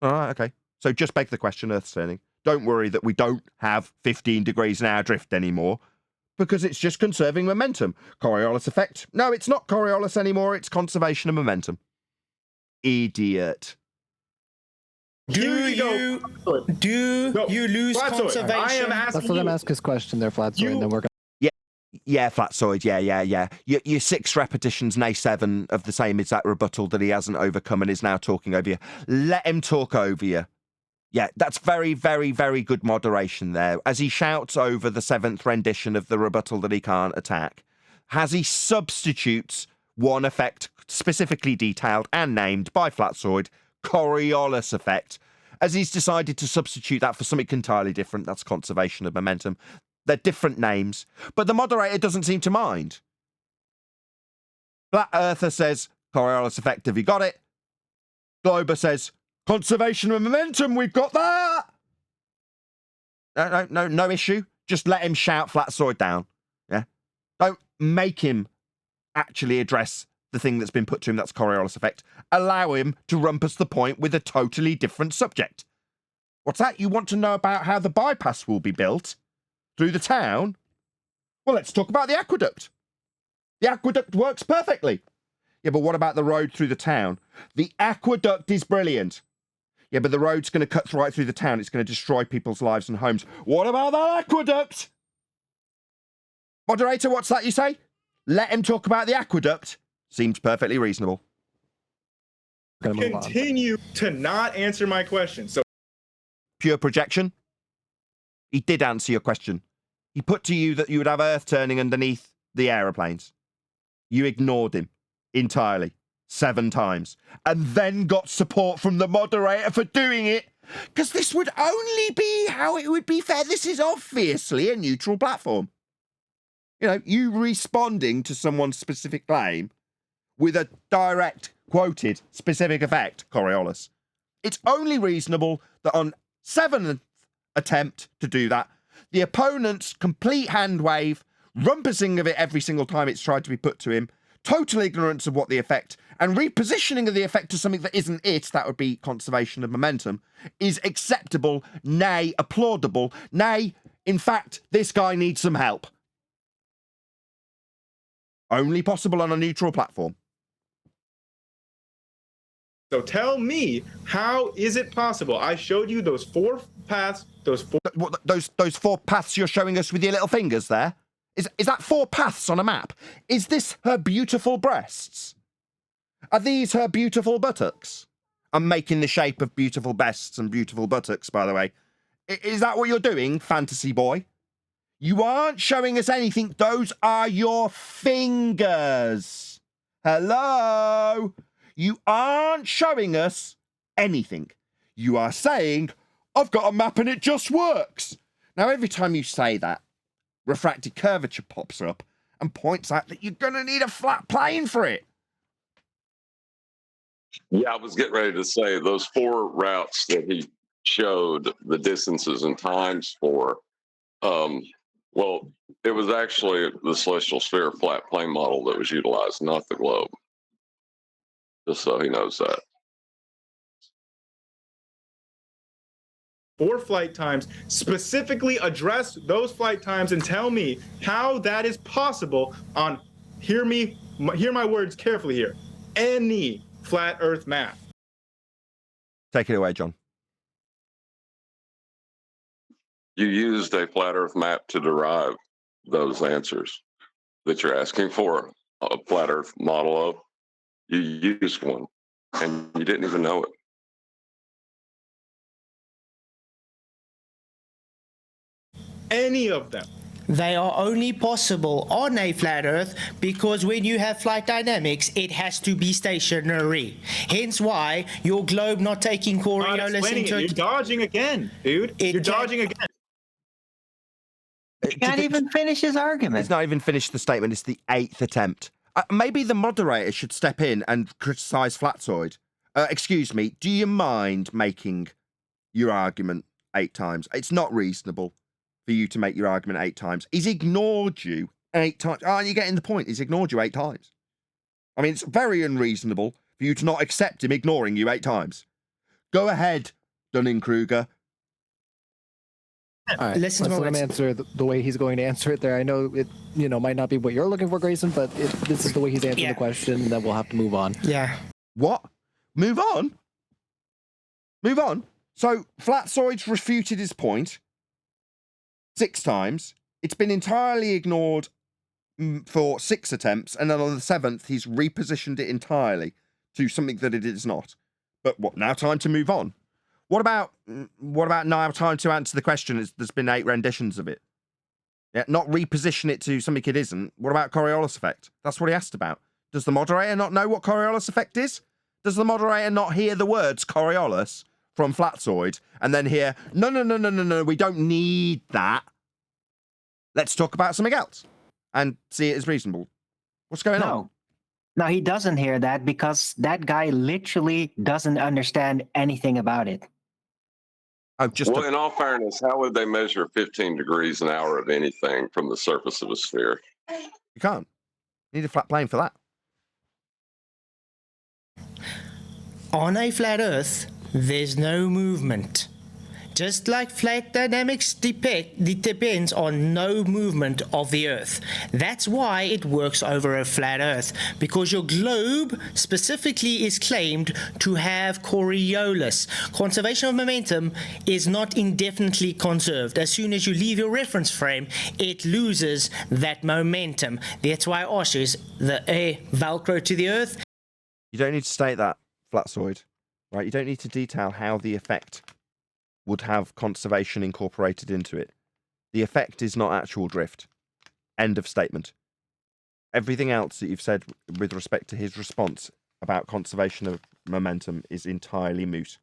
All right, okay. So just beg the question, Earth's turning. Don't worry that we don't have 15 degrees an hour drift anymore, because it's just conserving momentum. Coriolis effect. No, it's not Coriolis anymore. It's conservation of momentum. Idiot. Do you lose conservation? I am asking Let's let him ask his question there, Flatsoid, and then we're going. Yeah, Flatsoid, yeah. Your 6 repetitions, nay 7, of the same exact rebuttal that he hasn't overcome and is now talking over you. Let him talk over you. Yeah, that's very, very, very good moderation there. As he shouts over the 7th rendition of the rebuttal that he can't attack, as he substitutes one effect specifically detailed and named by Flatsoid, Coriolis effect, as he's decided to substitute that for something entirely different. That's conservation of momentum. They're different names, but the moderator doesn't seem to mind. Flat Earther says, Coriolis effect, have you got it? Glober says, conservation of momentum, we've got that. No issue. Just let him shout flat-sword down. Yeah. Don't make him actually address the thing that's been put to him, that's Coriolis effect. Allow him to rumpus the point with a totally different subject. What's that? You want to know about how the bypass will be built through the town? Well, let's talk about the aqueduct. The aqueduct works perfectly. Yeah, but what about the road through the town? The aqueduct is brilliant. Yeah, but the road's going to cut right through the town. It's going to destroy people's lives and homes. What about that aqueduct? Moderator, what's that you say? Let him talk about the aqueduct. Seems perfectly reasonable. Continue to not answer my question. So pure projection. He did answer your question. He put to you that you would have Earth turning underneath the aeroplanes. You ignored him entirely 7 times and then got support from the moderator for doing it, because this would only be how it would be fair. This is obviously a neutral platform. You know, you responding to someone's specific claim with a direct, quoted, specific effect, Coriolis. It's only reasonable that on 7th attempt to do that, the opponent's complete hand wave, rumpusing of it every single time it's tried to be put to him, total ignorance of what the effect, and repositioning of the effect to something that isn't it, that would be conservation of momentum, is acceptable, nay, applaudable, nay, in fact, this guy needs some help. Only possible on a neutral platform. So tell me, how is it possible? I showed you those 4 paths, those 4 paths you're showing us with your little fingers there? Is that 4 paths on a map? Is this her beautiful breasts? Are these her beautiful buttocks? I'm making the shape of beautiful breasts and beautiful buttocks, by the way. Is that what you're doing, fantasy boy? You aren't showing us anything. Those are your fingers. Hello? You aren't showing us anything. You are saying, I've got a map and it just works. Now, every time you say that, refracted curvature pops up and points out that you're going to need a flat plane for it. Yeah, I was getting ready to say those 4 routes that he showed the distances and times for. Well, it was actually the celestial sphere flat plane model that was utilized, not the globe. Just so he knows that. 4 flight times, specifically address those flight times and tell me how that is possible on, hear my words carefully here, any flat Earth map. Take it away, John. You used a flat Earth map to derive those answers that you're asking for a flat Earth model of. You used one, and you didn't even know it. Any of them. They are only possible on a flat Earth because when you have flight dynamics, it has to be stationary. Hence why your globe not taking Coriolis into You're dodging again, dude. You're dodging again. He can't even finish his argument. It's not even finished the statement. It's the 8th attempt. Maybe the moderator should step in and criticise Flatsoid. Excuse me, do you mind making your argument 8 times? It's not reasonable for you to make your argument 8 times. He's ignored you 8 times. Aren't you getting the point? He's ignored you 8 times. I mean, it's very unreasonable for you to not accept him ignoring you 8 times. Go ahead, Dunning-Kruger. All right, let's let him answer the way he's going to answer it there. I know it, might not be what you're looking for, Grayson, but this is the way he's answering the question, and then we'll have to move on. Yeah. What? Move on? Move on? So, Flatsoid's refuted his point 6 times. It's been entirely ignored for 6 attempts, and then on the 7th, he's repositioned it entirely to something that it is not. But what, now time to move on? What about now time to answer the question? There's been 8 renditions of it. Yeah, not reposition it to something it isn't. What about Coriolis effect? That's what he asked about. Does the moderator not know what Coriolis effect is? Does the moderator not hear the words Coriolis from Flatsoid and then hear, no, we don't need that. Let's talk about something else and see it as reasonable. What's going on? No, he doesn't hear that because that guy literally doesn't understand anything about it. Well, in all fairness, how would they measure 15 degrees an hour of anything from the surface of a sphere? You can't. You need a flat plane for that. On a flat Earth, there's no movement. Just like flat dynamics depends on no movement of the Earth. That's why it works over a flat Earth, because your globe specifically is claimed to have Coriolis. Conservation of momentum is not indefinitely conserved. As soon as you leave your reference frame, it loses that momentum. That's why I asked you, is the air Velcro to the Earth? You don't need to state that, Flatzoid, right? You don't need to detail how the effect would have conservation incorporated into it. The effect is not actual drift. End of statement. Everything else that you've said with respect to his response about conservation of momentum is entirely moot.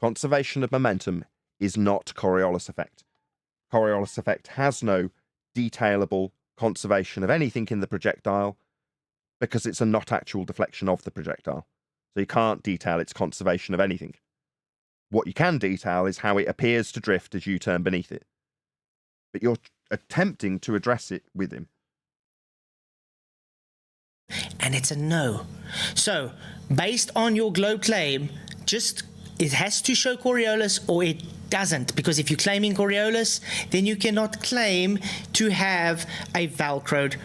Conservation of momentum is not Coriolis effect. Coriolis effect has no detailable conservation of anything in the projectile because it's a not actual deflection of the projectile. So you can't detail its conservation of anything. What you can detail is how it appears to drift as you turn beneath it. But you're attempting to address it with him. And it's a no. So, based on your globe claim, just it has to show Coriolis or it doesn't. Because if you're claiming Coriolis, then you cannot claim to have a Velcroed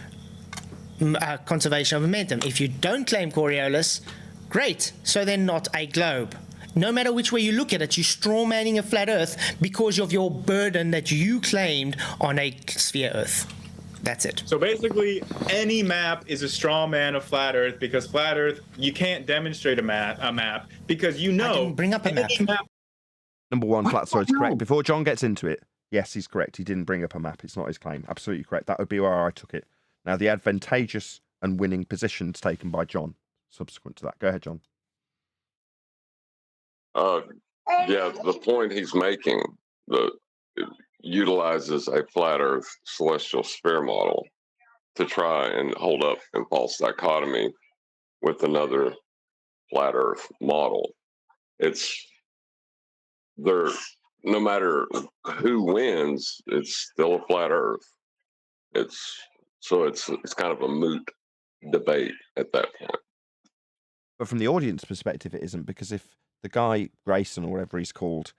conservation of momentum. If you don't claim Coriolis, great. So they're not a globe. No matter which way you look at it, you're strawmanning a flat Earth because of your burden that you claimed on a sphere Earth. That's it. So basically, any map is a straw man of flat Earth because flat Earth, you can't demonstrate a map because you know. I didn't bring up a map. Number one, Flatzoid's correct. Before John gets into it, yes, he's correct. He didn't bring up a map. It's not his claim. Absolutely correct. That would be where I took it. Now, the advantageous and winning positions taken by John subsequent to that. Go ahead, John. Yeah, the point he's making utilizes a flat Earth celestial sphere model to try and hold up in false dichotomy with another flat Earth model. It's there. No matter who wins, it's still a flat Earth. It's kind of a moot debate at that point. But from the audience perspective, it isn't, because if the guy, Grayson, or whatever he's called,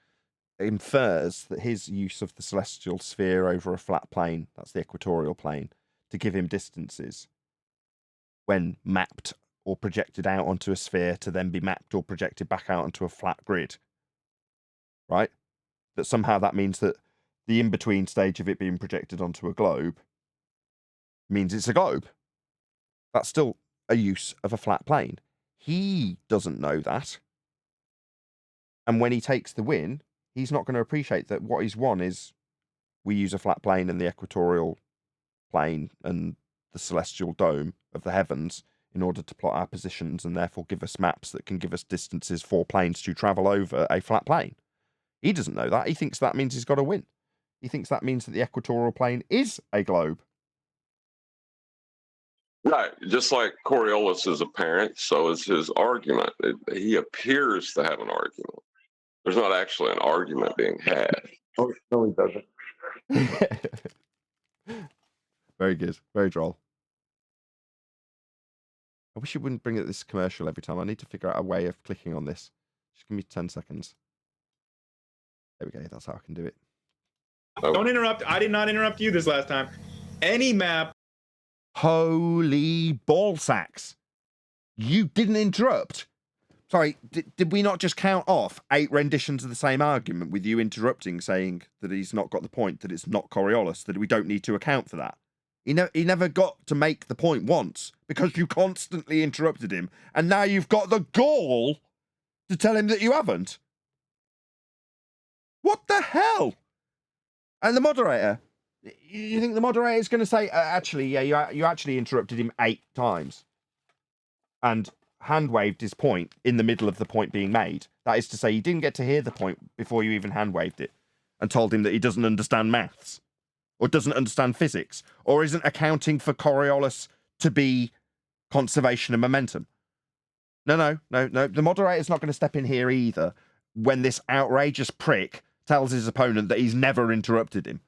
infers that his use of the celestial sphere over a flat plane, that's the equatorial plane, to give him distances, when mapped or projected out onto a sphere to then be mapped or projected back out onto a flat grid, right? That somehow that means that the in-between stage of it being projected onto a globe means it's a globe. That's still a use of a flat plane. He doesn't know that. And when he takes the win, he's not going to appreciate that what he's won is we use a flat plane and the equatorial plane and the celestial dome of the heavens in order to plot our positions and therefore give us maps that can give us distances for planes to travel over a flat plane. He doesn't know that. He thinks that means he's got to win. He thinks that means that the equatorial plane is a globe. Right. Just like Coriolis is apparent, so is his argument. He appears to have an argument. There's not actually an argument being had. Oh, no, he doesn't. Very good. Very droll. I wish you wouldn't bring up this commercial every time. I need to figure out a way of clicking on this. Just give me 10 seconds. There we go. That's how I can do it. Don't interrupt. I did not interrupt you this last time. Any map. Holy ball sacks. You didn't interrupt. Sorry, did we not just count off 8 renditions of the same argument with you interrupting, saying that he's not got the point, that it's not Coriolis, that we don't need to account for that? He never got to make the point once because you constantly interrupted him, and now you've got the gall to tell him that you haven't. What the hell? And the moderator, you think the moderator is going to say, actually, yeah, you actually interrupted him 8 times and hand waved his point in the middle of the point being made. That is to say, you didn't get to hear the point before you even hand waved it and told him that he doesn't understand maths or doesn't understand physics or isn't accounting for Coriolis to be conservation of momentum. No. The moderator's not going to step in here either when this outrageous prick tells his opponent that he's never interrupted him.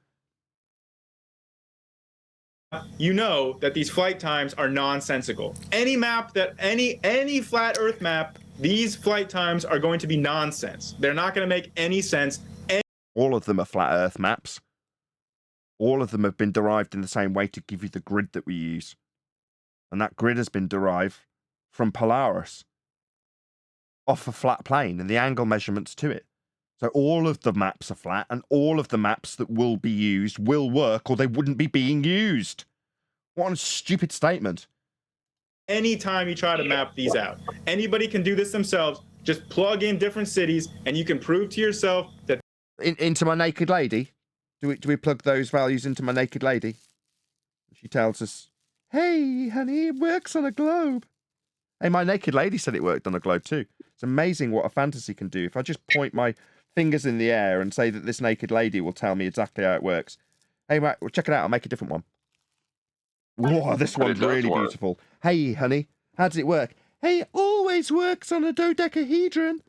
You know that these flight times are nonsensical. Any map that any flat Earth map, these flight times are going to be nonsense. They're not going to make any sense. All of them are flat Earth maps. All of them have been derived in the same way to give you the grid that we use. And that grid has been derived from Polaris off a flat plane and the angle measurements to it. So all of the maps are flat, and all of the maps that will be used will work, or they wouldn't be being used. What a stupid statement. Anytime you try to map these out, anybody can do this themselves. Just plug in different cities, and you can prove to yourself that... Into my naked lady? Do we plug those values into my naked lady? She tells us, hey, honey, it works on a globe. Hey, my naked lady said it worked on a globe too. It's amazing what a fantasy can do. If I just point my fingers in the air and say that this naked lady will tell me exactly how it works. Hey, mate, well, check it out. I'll make a different one. Whoa, this one's really beautiful. Hey, honey, how does it work? Hey, it always works on a dodecahedron.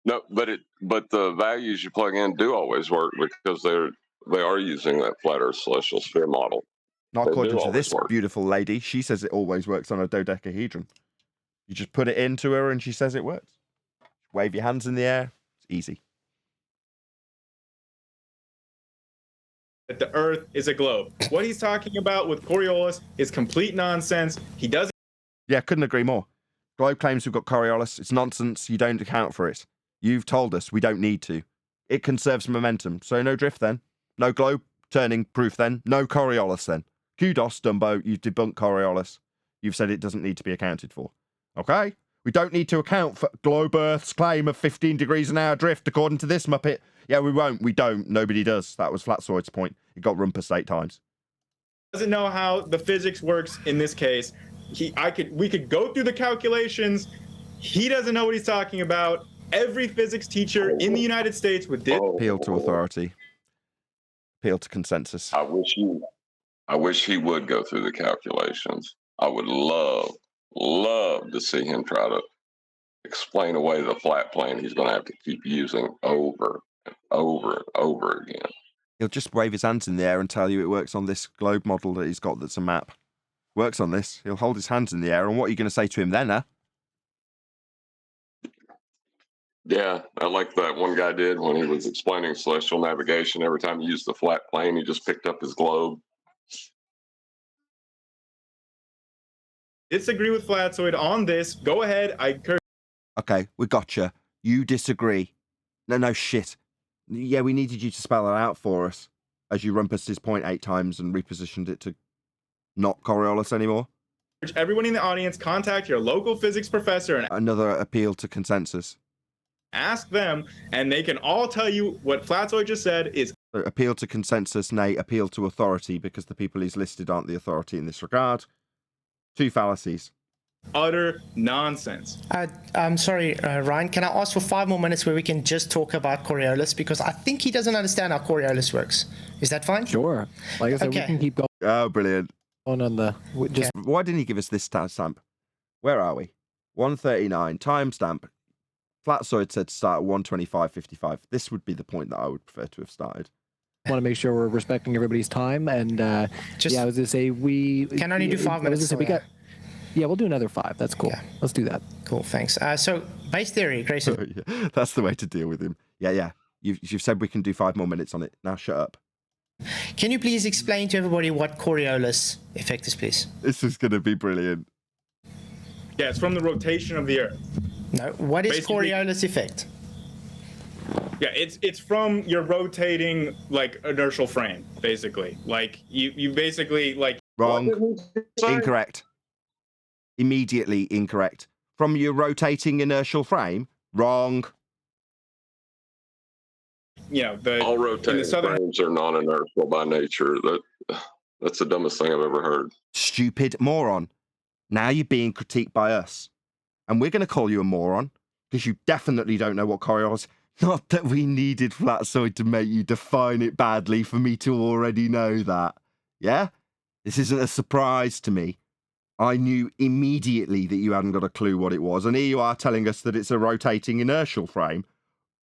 No, but the values you plug in do always work because they are using that flat Earth celestial sphere model. Not according to this beautiful lady. She says it always works on a dodecahedron. You just put it into her and she says it works. Wave your hands in the air. It's easy. That the Earth is a globe. What he's talking about with Coriolis is complete nonsense. He doesn't... Yeah, couldn't agree more. Globe claims we've got Coriolis. It's nonsense. You don't account for it. You've told us we don't need to. It conserves momentum. So no drift then. No globe turning proof then. No Coriolis then. Kudos, Dumbo. You've debunked Coriolis. You've said it doesn't need to be accounted for. Okay? We don't need to account for Globe Earth's claim of 15 degrees an hour drift according to this Muppet. Yeah, we won't. We don't. Nobody does. That was Flatsoid's point. It got rumpus 8 times. Doesn't know how the physics works in this case. We could go through the calculations. He doesn't know what he's talking about. Every physics teacher in the United States would appeal to authority. Appeal to consensus. I wish he would go through the calculations. I would love to see him try to explain away the flat plane he's going to have to keep using over and over and over again. He'll just wave his hands in the air and tell you it works on this globe model that he's got that's a map. Works on this. He'll hold his hands in the air, and what are you going to say to him then, huh? Yeah, I like that one guy did when he was explaining celestial navigation. Every time he used the flat plane, he just picked up his globe. disagree with Flatsoid on this. Go ahead. I encourage. Okay, we gotcha. You disagree. No shit. Yeah, we needed you to spell it out for us as you rumpused his point 8 times and repositioned it to not Coriolis anymore. Everyone in the audience, contact your local physics professor and another appeal to consensus. Ask them, and they can all tell you what Flatsoid just said is appeal to consensus, nay, appeal to authority, because the people he's listed aren't the authority in this regard. 2 fallacies. Utter nonsense. I'm sorry, Ryan, can I ask for 5 more minutes where we can just talk about Coriolis, because I think he doesn't understand how Coriolis works. Is that fine? Sure. Like I said, we can keep going. Oh, brilliant. On the just Why didn't he give us this timestamp? Where are we? 139 timestamp. Flatsoid said start at 125.55. This would be the point that I would prefer to have started. Want to make sure we're respecting everybody's time, and I was gonna say we can only do 5 minutes. We'll do another 5. That's cool. Yeah. Let's do that. Cool, thanks. So base theory, Grayson. Yeah, that's the way to deal with him. Yeah. You've said we can do 5 more minutes on it. Now shut up. Can you please explain to everybody what Coriolis effect is, please? This is going to be brilliant. Yeah, it's from the rotation of the Earth. No, what is Coriolis effect? Yeah, it's from your rotating like inertial frame, basically. Like you basically like wrong, incorrect, immediately incorrect. From your rotating inertial frame, wrong. You know, all rotating frames are non-inertial by nature. That's the dumbest thing I've ever heard. Stupid moron. Now you're being critiqued by us, and we're going to call you a moron because you definitely don't know what Coriolis. Not that we needed Flatsoid to make you define it badly for me to already know that. Yeah? This isn't a surprise to me. I knew immediately that you hadn't got a clue what it was, and here you are telling us that it's a rotating inertial frame.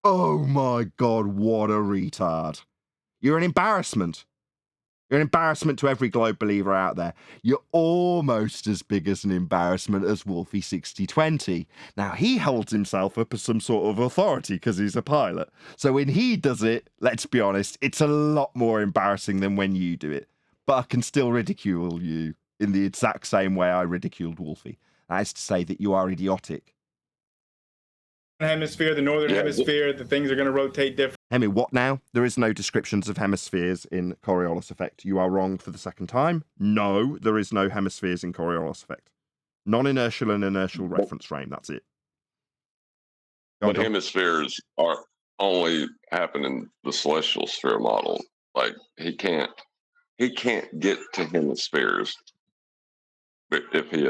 Oh my God, what a retard. You're an embarrassment. You're an embarrassment to every globe believer out there. You're almost as big as an embarrassment as Wolfie 6020. Now, he holds himself up as some sort of authority because he's a pilot. So when he does it, let's be honest, it's a lot more embarrassing than when you do it. But I can still ridicule you in the exact same way I ridiculed Wolfie. That is to say that you are idiotic. Hemisphere, the northern hemisphere, the things are going to rotate different. Hemi, what now? There is no descriptions of hemispheres in Coriolis effect. You are wrong for the second time. No, there is no hemispheres in Coriolis effect. Non-inertial and inertial reference frame. That's it. But hemispheres are only happen in the celestial sphere model. Like he can't get to hemispheres if he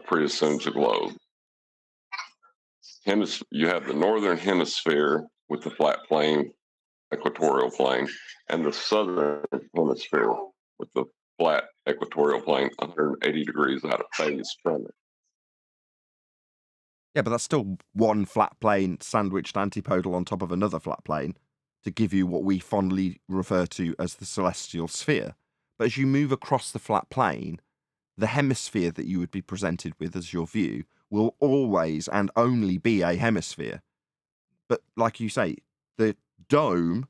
pre-assumes a globe. You have the northern hemisphere with the flat plane, equatorial plane, and the southern hemisphere with the flat equatorial plane 180 degrees out of phase from it. Yeah, but that's still one flat plane sandwiched antipodal on top of another flat plane to give you what we fondly refer to as the celestial sphere. But as you move across the flat plane, the hemisphere that you would be presented with as your view will always and only be a hemisphere. But like you say, the dome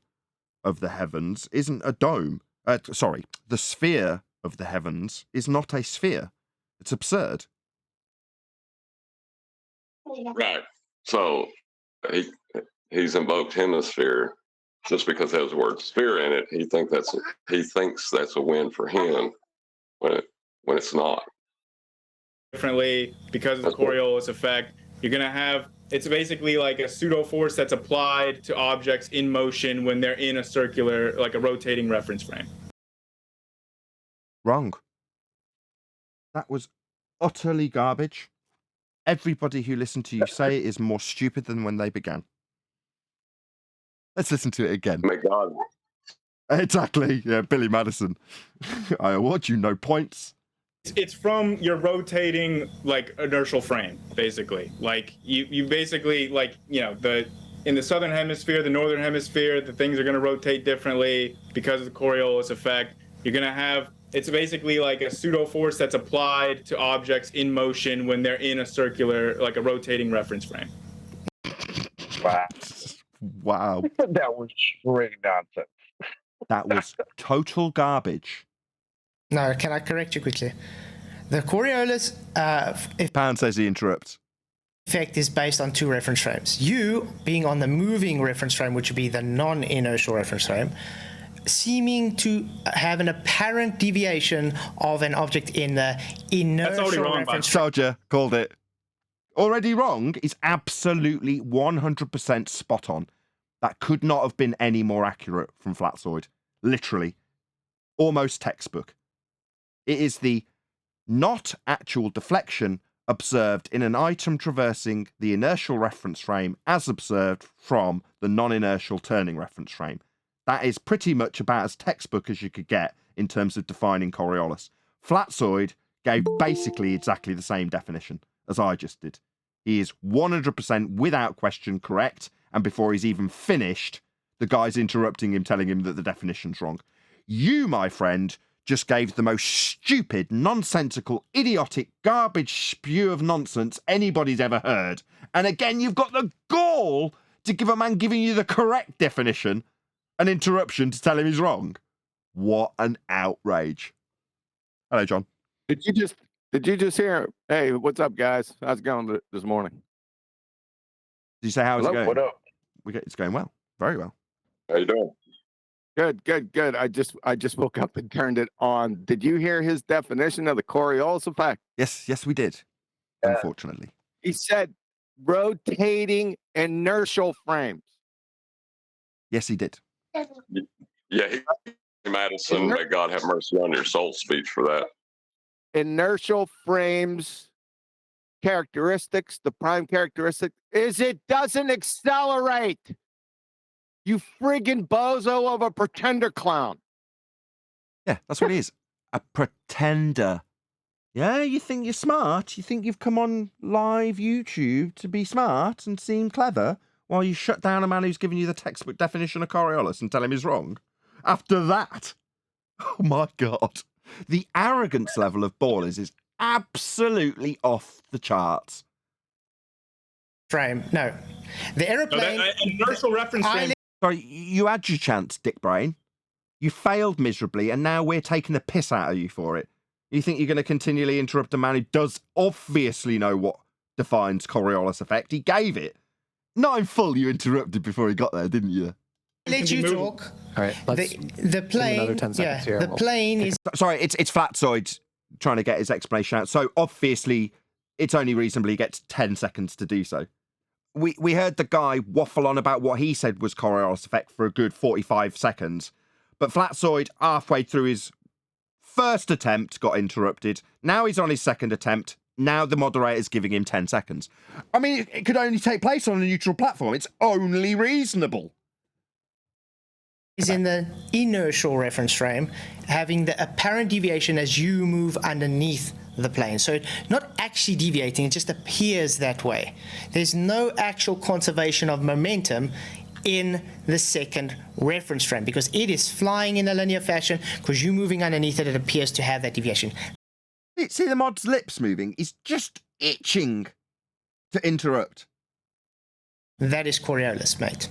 of the heavens isn't a dome. The sphere of the heavens is not a sphere. It's absurd. Right. So he's invoked hemisphere just because it has the word sphere in it. He thinks that's a win for him when it's not. Differently because of the Coriolis effect. You're going to have, it's basically like a pseudo force that's applied to objects in motion when they're in a circular, like a rotating reference frame. Wrong. That was utterly garbage. Everybody who listened to you say it is more stupid than when they began. Let's listen to it again. My God. Exactly. Yeah, Billy Madison. I award you no points. It's from your rotating like inertial frame, basically. Like you basically like, you know, in the southern hemisphere, the northern hemisphere, the things are going to rotate differently because of the Coriolis effect. You're going to have, it's basically like a pseudo force that's applied to objects in motion when they're in a circular, like a rotating reference frame. Wow. Wow. That was straight nonsense. That was total garbage. No, can I correct you quickly? The Coriolis Pound says he interrupts. effect is based on two reference frames. You being on the moving reference frame, which would be the non-inertial reference frame, seeming to have an apparent deviation of an object in the inertial reference frame. Soldier called it. Already wrong is absolutely 100% spot on. That could not have been any more accurate from Flatsoid. Literally. Almost textbook. It is the not actual deflection observed in an item traversing the inertial reference frame as observed from the non-inertial turning reference frame. That is pretty much about as textbook as you could get in terms of defining Coriolis. Flatsoid gave basically exactly the same definition as I just did. He is 100% without question correct, and before he's even finished, the guy's interrupting him, telling him that the definition's wrong. You, my friend, just gave the most stupid, nonsensical, idiotic, garbage spew of nonsense anybody's ever heard. And again, you've got the gall to give a man giving you the correct definition an interruption to tell him he's wrong. What an outrage. Hello, John. Did you just hear? Hey, what's up, guys? How's it going this morning? Did you say how's it going? What up? It's going well. Very well. How you doing? Good. I just woke up and turned it on. Did you hear his definition of the Coriolis effect? Yes, we did. Unfortunately. He said rotating inertial frames. Yes, he did. Yeah, Madison, may God have mercy on your soul speech for that. Inertial frames characteristics, the prime characteristic is it doesn't accelerate. You friggin' bozo of a pretender clown. Yeah, that's what he is. A pretender. Yeah, you think you're smart? You think you've come on live YouTube to be smart and seem clever while you shut down a man who's giving you the textbook definition of Coriolis and tell him he's wrong? After that, oh my God, the arrogance level of ballers is absolutely off the charts. Frame, no. The aeroplane... inertial reference frame. Sorry, you had your chance, Dick Brain. You failed miserably, and now we're taking the piss out of you for it. You think you're going to continually interrupt a man who does obviously know what defines Coriolis effect? He gave it. Not in full, you interrupted before he got there, didn't you? Let you talk. All right, let's the plane. another 10 seconds here. The plane is. Sorry, it's Flatzoid trying to get his explanation out. So obviously, it's only reasonably he gets 10 seconds to do so. We heard the guy waffle on about what he said was Coriolis effect for a good 45 seconds. But Flatzoid, halfway through his first attempt, got interrupted. Now he's on his second attempt. Now the moderator's giving him 10 seconds. I mean, it could only take place on a neutral platform. It's only reasonable. Is in the inertial reference frame, having the apparent deviation as you move underneath the plane. So not actually deviating, it just appears that way. There's no actual conservation of momentum in the second reference frame because it is flying in a linear fashion. Because you're moving underneath it, it appears to have that deviation. See the mod's lips moving? He's just itching to interrupt. That is Coriolis, mate.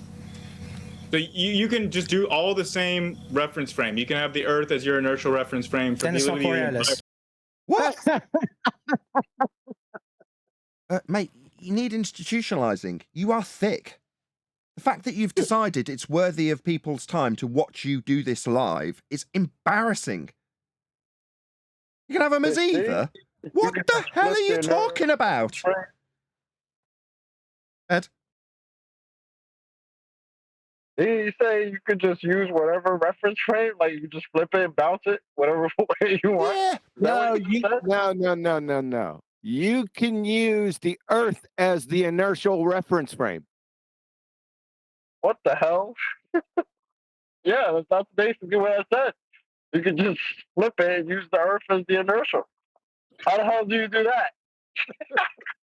So you can just do all the same reference frame. You can have the Earth as your inertial reference frame. For Then it's not Coriolis. What? Mate, you need institutionalizing. You are thick. The fact that you've decided it's worthy of people's time to watch you do this live is embarrassing. You can have them as either. What the hell are you talking about? Ed? Did you say you could just use whatever reference frame? Like you just flip it and bounce it whatever way you want? Yeah. No. You can use the Earth as the inertial reference frame. What the hell? Yeah, that's basically what I said. You could just flip it and use the Earth as the inertial. How the hell do you do that?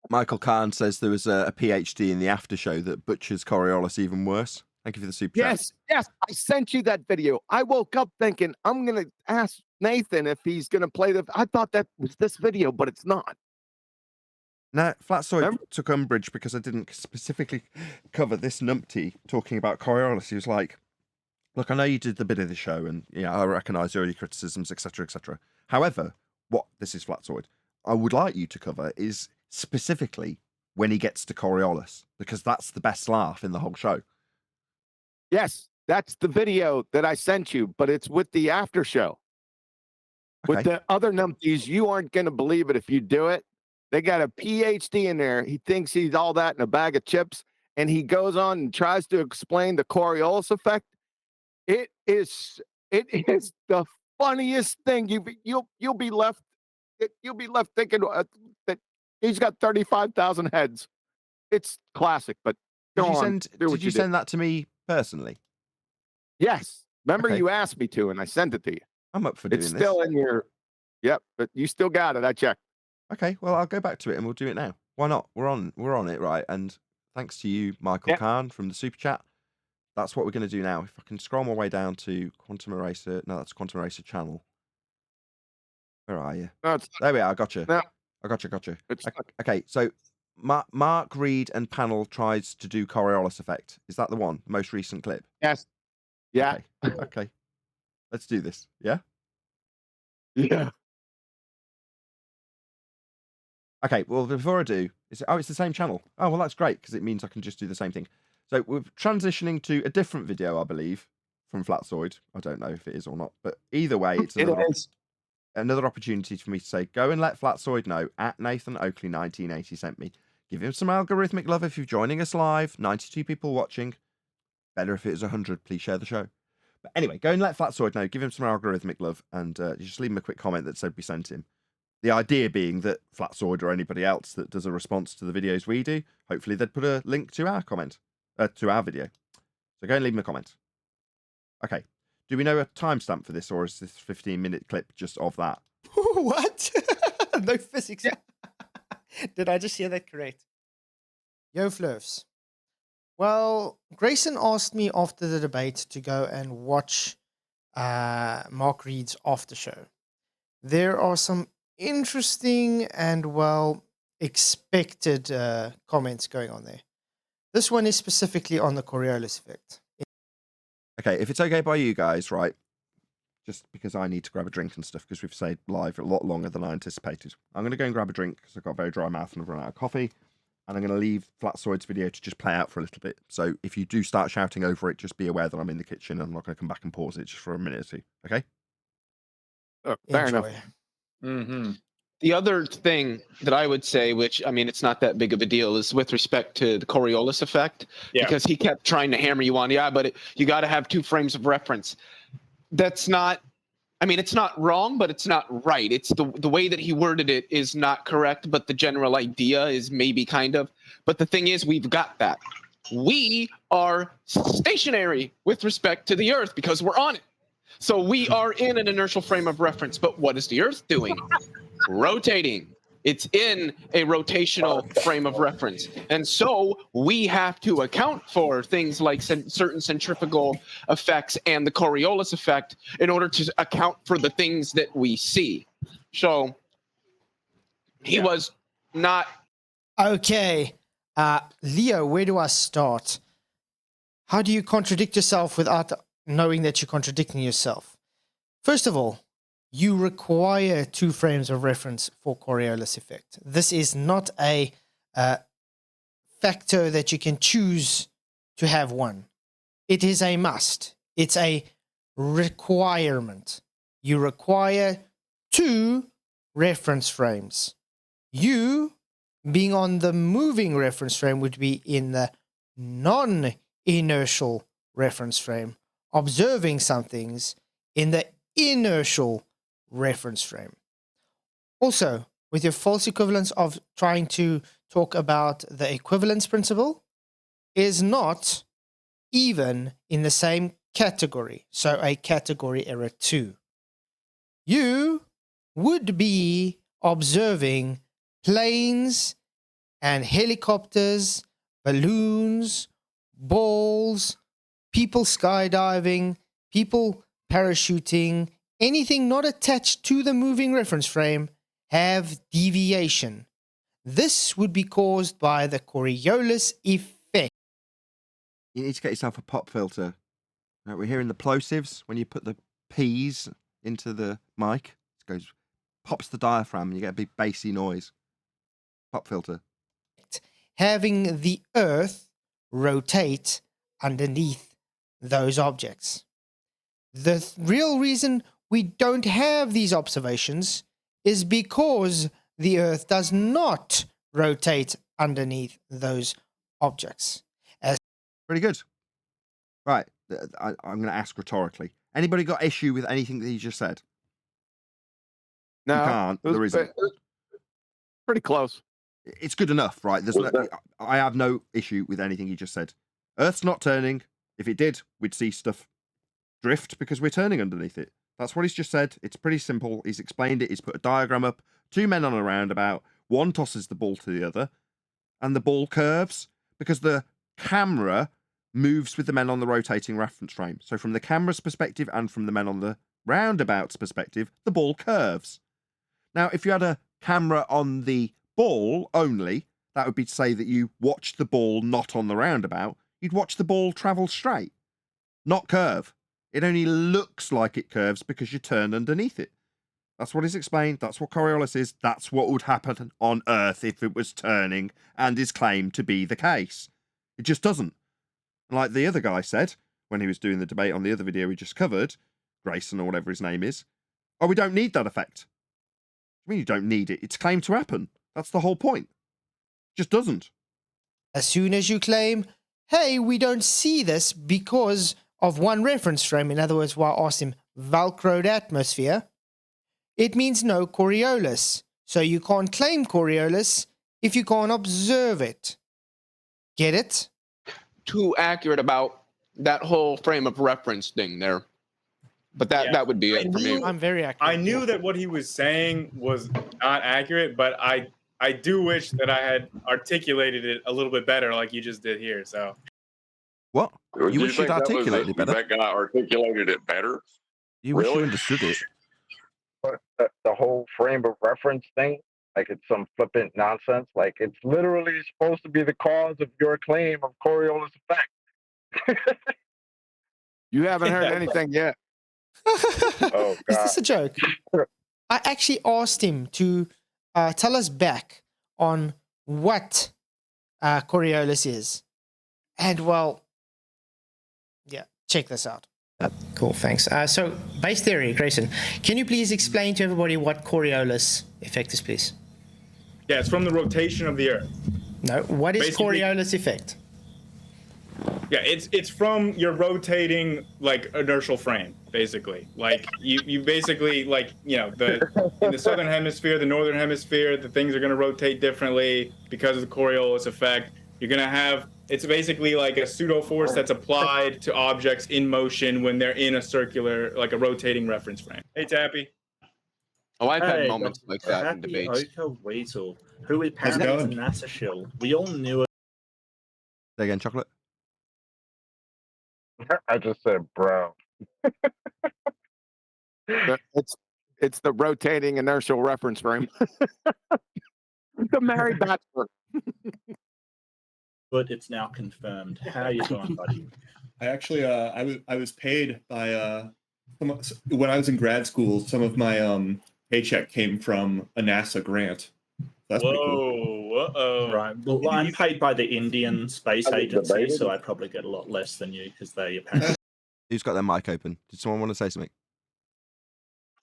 Michael Kahn says there was a PhD in the after show that butchers Coriolis even worse. Thank you for the super chat. Yes, I sent you that video. I woke up thinking, I'm going to ask Nathan if he's going to play the... I thought that was this video, but it's not. Now, Flatzoid took umbrage because I didn't specifically cover this numpty talking about Coriolis. He was like, look, I know you did the bit of the show and I recognise early criticisms, etc., etc. However, this is Flatzoid, I would like you to cover is specifically when he gets to Coriolis, because that's the best laugh in the whole show. Yes, that's the video that I sent you, but it's with the after show. Okay. With the other numpties, you aren't going to believe it if you do it. They got a PhD in there. He thinks he's all that in a bag of chips, and he goes on and tries to explain the Coriolis effect. It is the funniest thing. You'll be left thinking that he's got 35,000 heads. It's classic, but did you send that to me personally? Yes. Remember you asked me to, and I sent it to you. I'm up for doing this. It's still in your... Yep, but you still got it. I checked. Okay, well, I'll go back to it and we'll do it now. Why not? We're on it, right? And thanks to you, Michael Kahn, from the super chat. That's what we're going to do now. If I can scroll my way down to Quantum Eraser. No, that's Quantum Eraser channel. Where are you? No, there we are. I got you. No. I got you. Okay, so Mark, Reed, and panel tries to do Coriolis effect. Is that the one? The most recent clip? Yes. Yeah. Okay. Let's do this. Yeah? Yeah. Okay, well, before I do, it's the same channel. Oh, well, that's great, because it means I can just do the same thing. So we're transitioning to a different video, I believe, from Flatzoid. I don't know if it is or not, but either way, it's another opportunity for me to say, go and let Flatzoid know at Nathan Oakley 1980 sent me. Give him some algorithmic love if you're joining us live. 92 people watching. Better if it was 100. Please share the show. But anyway, go and let Flatzoid know. Give him some algorithmic love, and just leave him a quick comment that said we sent him. The idea being that Flatzoid or anybody else that does a response to the videos we do, hopefully they'd put a link to our comment, to our video. So go and leave him a comment. Okay. Do we know a timestamp for this, or is this 15-minute clip just of that? What? No physics. Did I just hear that correct? Yo, Flurfs. Well, Grayson asked me after the debate to go and watch Mark Reed's after show. There are some interesting and well expected comments going on there. This one is specifically on the Coriolis effect. Okay, if it's okay by you guys, right? Just because I need to grab a drink and stuff because we've stayed live a lot longer than I anticipated. I'm going to go and grab a drink because I've got a very dry mouth and I've run out of coffee. And I'm going to leave Flatsoid's video to just play out for a little bit. So if you do start shouting over it, just be aware that I'm in the kitchen and I'm not going to come back and pause it just for a minute or two. Okay? Oh, fair enough. Mm-hmm. The other thing that I would say, which, I mean, it's not that big of a deal, is with respect to the Coriolis effect. Yeah. Because he kept trying to hammer you on, but you got to have 2 frames of reference. That's not, I mean, it's not wrong, but it's not right. It's the way that he worded it is not correct, but the general idea is maybe kind of. But the thing is, we've got that. We are stationary with respect to the Earth because we're on it. So we are in an inertial frame of reference. But what is the Earth doing? Rotating. It's in a rotational frame of reference. And so we have to account for things like certain centrifugal effects and the Coriolis effect in order to account for the things that we see. So he was not. Okay. Leo, where do I start? How do you contradict yourself without knowing that you're contradicting yourself? First of all, you require 2 frames of reference for Coriolis effect. This is not a factor that you can choose to have one. It is a must. It's a requirement. You require 2 reference frames. You, being on the moving reference frame, would be in the non-inertial reference frame, observing some things in the inertial reference frame. Also, with your false equivalence of trying to talk about the equivalence principle, is not even in the same category. So a category error 2. You would be observing planes and helicopters, balloons, balls, people skydiving, people parachuting, anything not attached to the moving reference frame have deviation. This would be caused by the Coriolis effect. You need to get yourself a pop filter. Now, we're hearing the plosives when you put the P's into the mic. It goes, pops the diaphragm and you get a big bassy noise. Pop filter. Having the Earth rotate underneath those objects. The real reason we don't have these observations is because the Earth does not rotate underneath those objects. Pretty good. Right, I'm going to ask rhetorically. Anybody got issue with anything that he just said? No, you can't. There isn't. Pretty close. It's good enough, right? I have no issue with anything he just said. Earth's not turning. If it did, we'd see stuff drift because we're turning underneath it. That's what he's just said. It's pretty simple. He's explained it. He's put a diagram up. 2 men on a roundabout. One tosses the ball to the other, and the ball curves because the camera moves with the men on the rotating reference frame. So from the camera's perspective and from the men on the roundabout's perspective, the ball curves. Now, if you had a camera on the ball only, that would be to say that you watched the ball not on the roundabout. You'd watch the ball travel straight, not curve. It only looks like it curves because you turn underneath it. That's what is explained. That's what Coriolis is. That's what would happen on Earth if it was turning and is claimed to be the case. It just doesn't. Like the other guy said when he was doing the debate on the other video we just covered, Grayson or whatever his name is, oh, we don't need that effect. I mean, you don't need it. It's claimed to happen. That's the whole point. It just doesn't. As soon as you claim, hey, we don't see this because of one reference frame, in other words, why I asked him Velcroed atmosphere, it means no Coriolis. So you can't claim Coriolis if you can't observe it. Get it? Too accurate about that whole frame of reference thing there. But that would be I it for me. knew- I'm very accurate. I knew that what he was saying was not accurate, but I do wish that I had articulated it a little bit better, like you just did here. So What? Do You wish you'd think that was articulated it better? That guy articulated it better. You wish you Really? understood it. But the whole frame of reference thing, like it's some flippant nonsense. Like it's literally supposed to be the cause of your claim of Coriolis effect. You haven't heard anything yet. Oh, Is God. this a joke? I actually asked him to tell us back on what Coriolis is. And well, yeah, check this out. Cool, thanks. So, base theory, Grayson, can you please explain to everybody what Coriolis effect is, please? yeah, it's from the rotation of the Earth. No, what is Basically- Coriolis effect? Yeah, it's from your rotating like inertial frame, basically. Like you basically like in the southern hemisphere, the northern hemisphere, the things are gonna rotate differently because of the Coriolis effect. You're gonna have it's basically like a pseudo force that's applied to objects in motion when they're in a circular, like a rotating reference frame. Hey Tappy. Oh, I've had Hey, moments like that in Happy debates. Oka Weasel, who How's it apparently is a going? NASA shill. We all knew it. Say again, chocolate. I just said, bro. It's the rotating inertial reference frame. The Mary Bachelor. But it's now confirmed. How are you doing, buddy? I actually, I was paid by when I was in grad school. Some of my paycheck came from a NASA grant. That's pretty cool. Whoa, Right. Well, I'm paid by the Indian Space Agency, so I probably get a lot less than you because they apparently. Who's got their mic open? Did someone want to say something?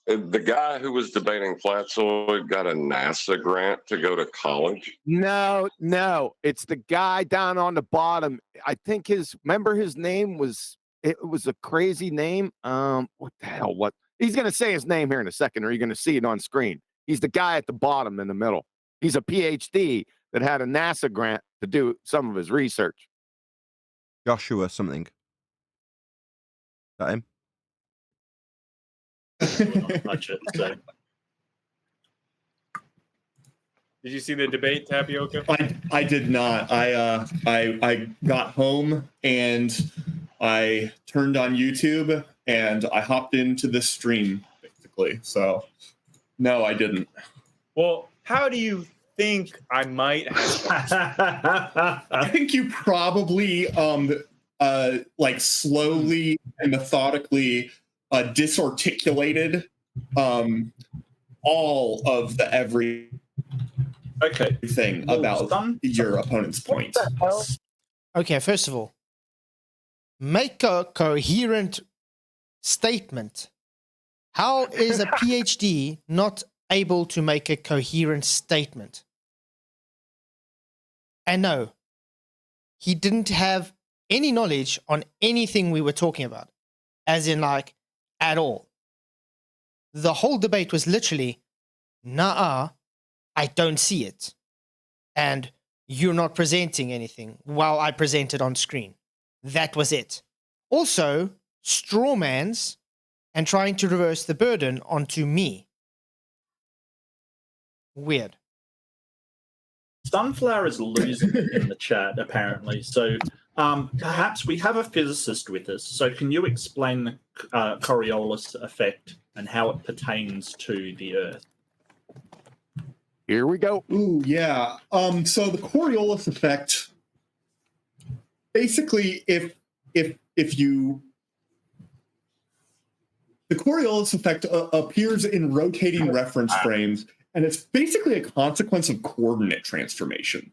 The guy who was debating Flatzoid got a NASA grant to go to college. No, it's the guy down on the bottom. I think remember his name was, it was a crazy name. What the hell? What? He's going to say his name here in a second, or you're going to see it on screen. He's the guy at the bottom in the middle. He's a PhD that had a NASA grant to do some of his research. Joshua something. Is that him? Touch it, so. Did you see the debate, Tapioca? I did not. I got home and I turned on YouTube and I hopped into this stream basically. So no, I didn't. Well, how do you think I might have? I think you probably like slowly and methodically disarticulated all of the everything about your opponent's point. Okay, first of all, make a coherent statement. How is a PhD not able to make a coherent statement? And no, he didn't have any knowledge on anything we were talking about, as in like at all. The whole debate was literally, nah, I don't see it. And you're not presenting anything while I present it on screen. That was it. Also, strawmans and trying to reverse the burden onto me. Weird. Sunflower is losing it in the chat, apparently. So perhaps we have a physicist with us. So can you explain the Coriolis effect and how it pertains to the Earth? Here we go. Ooh, yeah. So the Coriolis effect, basically, if you, the Coriolis effect appears in rotating reference frames, and it's basically a consequence of coordinate transformation.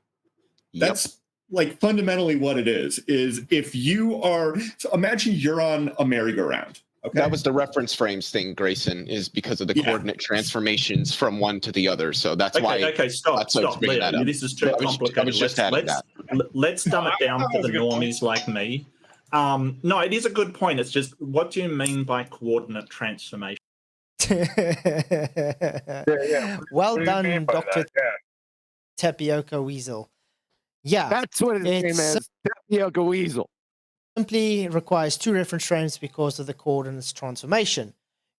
That's like fundamentally what it is if you are, so imagine you're on a merry-go-round. Okay. That was the reference frames thing, Grayson, is because of the coordinate transformations from one to the other. So that's why. Okay, stop. Leo, this is too complicated. I was just adding that. Let's dumb it down for the normies like me. No, it is a good point. It's just, what do you mean by coordinate transformation? Well done, Dr. Tapioca Weasel. Yeah. That's what his name is. Tapioca Weasel. simply requires 2 reference frames because of the coordinates transformation.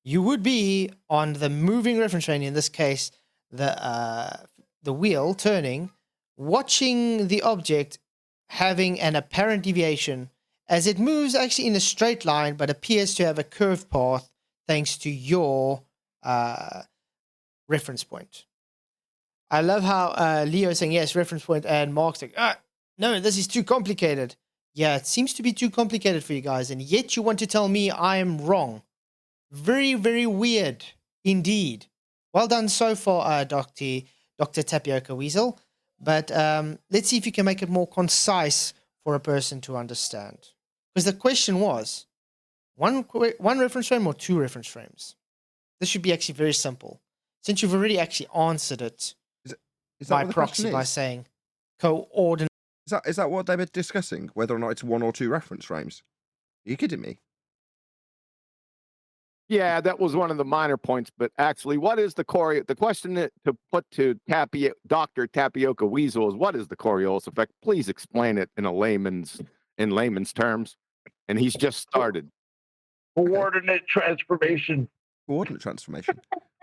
You would be on the moving reference frame, in this case, the wheel turning, watching the object having an apparent deviation as it moves actually in a straight line but appears to have a curved path thanks to your reference point. I love how Leo is saying yes, reference point, and Mark's like, no, this is too complicated. Yeah, it seems to be too complicated for you guys, and yet you want to tell me I am wrong. Very, very weird indeed. Well done so far, Dr. Tapioca Weasel. But let's see if you can make it more concise for a person to understand. Because the question was, one reference frame or 2 reference frames? This should be actually very simple. Since you've already actually answered it is by proxy by saying coordinate. Is that what they were discussing? Whether or not it's 1 or 2 reference frames? Are you kidding me? Yeah, that was one of the minor points. But actually, what is the Coriolis? The question to put to Dr. Tapioca Weasel is, what is the Coriolis effect? Please explain it in layman's terms. And he's just started. Coordinate transformation. Coordinate transformation.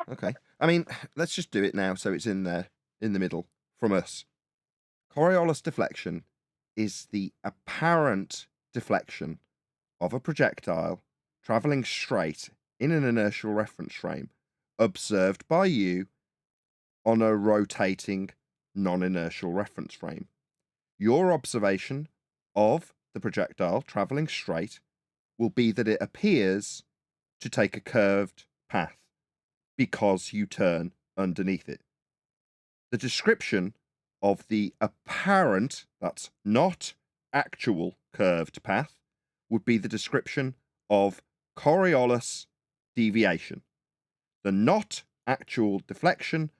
Okay. I mean, let's just do it now so it's in there, in the middle, from us. Coriolis deflection is the apparent deflection of a projectile traveling straight in an inertial reference frame observed by you on a rotating non-inertial reference frame. Your observation of the projectile traveling straight will be that it appears to take a curved path because you turn underneath it. The description of the apparent, that's not actual curved path, would be the description of Coriolis deviation, the not actual deflection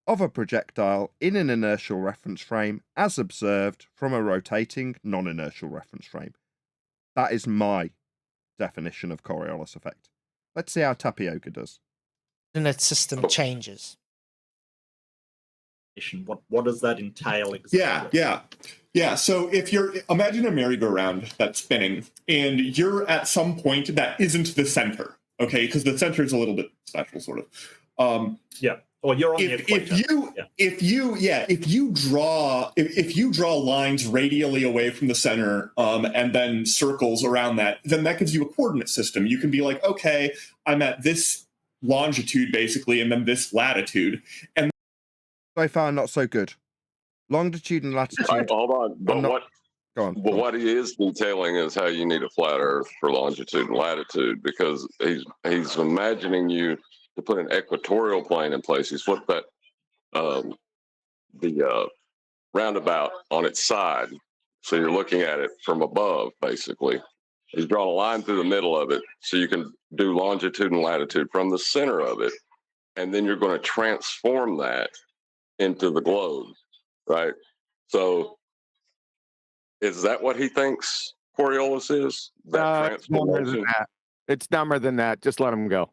of a projectile in an inertial reference frame as observed from a rotating non-inertial reference frame. That is my definition of Coriolis effect. Let's see how Tapioca does. Coordinate system changes. What does that entail exactly? Yeah. So if imagine a merry-go-round that's spinning, and you're at some point that isn't the center, okay? Because the center is a little bit special, sort of. Yeah. Or you're on the equator. If you draw lines radially away from the center, and then circles around that, then that gives you a coordinate system. You can be like, okay, I'm at this longitude basically, and then this latitude, and so far not so good. Longitude and latitude. Hold on, but Go on. But what he is detailing is how you need a flat Earth for longitude and latitude, because he's imagining you to put an equatorial plane in place. He's flipped that the roundabout on its side, so you're looking at it from above. Basically, he's drawn a line through the middle of it, so you can do longitude and latitude from the center of it, and then you're going to transform that into the globe, right? So is that what he thinks Coriolis is? It's dumber than that. It's dumber than that. Just let him go.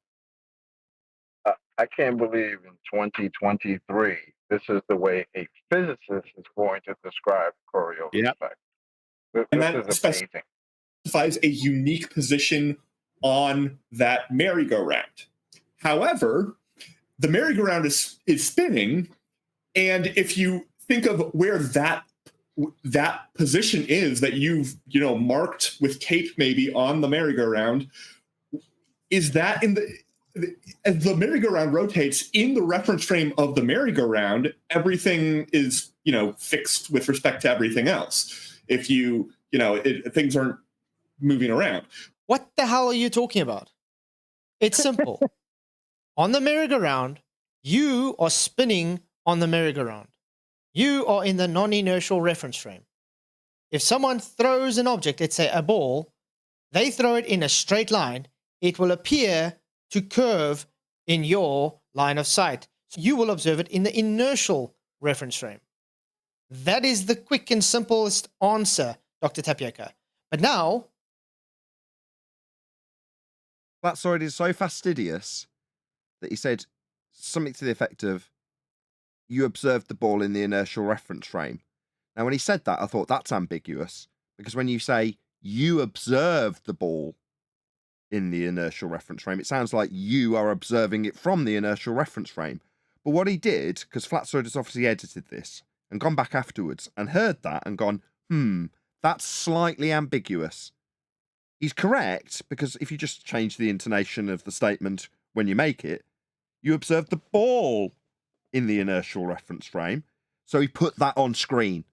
I can't believe in 2023 this is the way a physicist is going to describe Coriolis effect. And that specifies a unique position on that merry-go-round. However, the merry-go-round is spinning, and if you think of where that position is that you've marked with tape maybe on the merry-go-round, is that as the merry-go-round rotates in the reference frame of the merry-go-round, everything is fixed with respect to everything else. If things aren't moving around. What the hell are you talking about? It's simple. On the merry-go-round, you are spinning on the merry-go-round. You are in the non-inertial reference frame. If someone throws an object, let's say a ball, they throw it in a straight line, it will appear to curve in your line of sight. So you will observe it in the inertial reference frame. That is the quick and simplest answer, Dr. Tapioca. But now... That sword is so fastidious that he said something to the effect of, you observed the ball in the inertial reference frame. Now, when he said that, I thought that's ambiguous, because when you say you observed the ball in the inertial reference frame. It sounds like you are observing it from the inertial reference frame. But what he did, because Flatstoid has obviously edited this and gone back afterwards and heard that and gone, that's slightly ambiguous. He's correct, because if you just change the intonation of the statement when you make it, you observe the ball in the inertial reference frame. So he put that on screen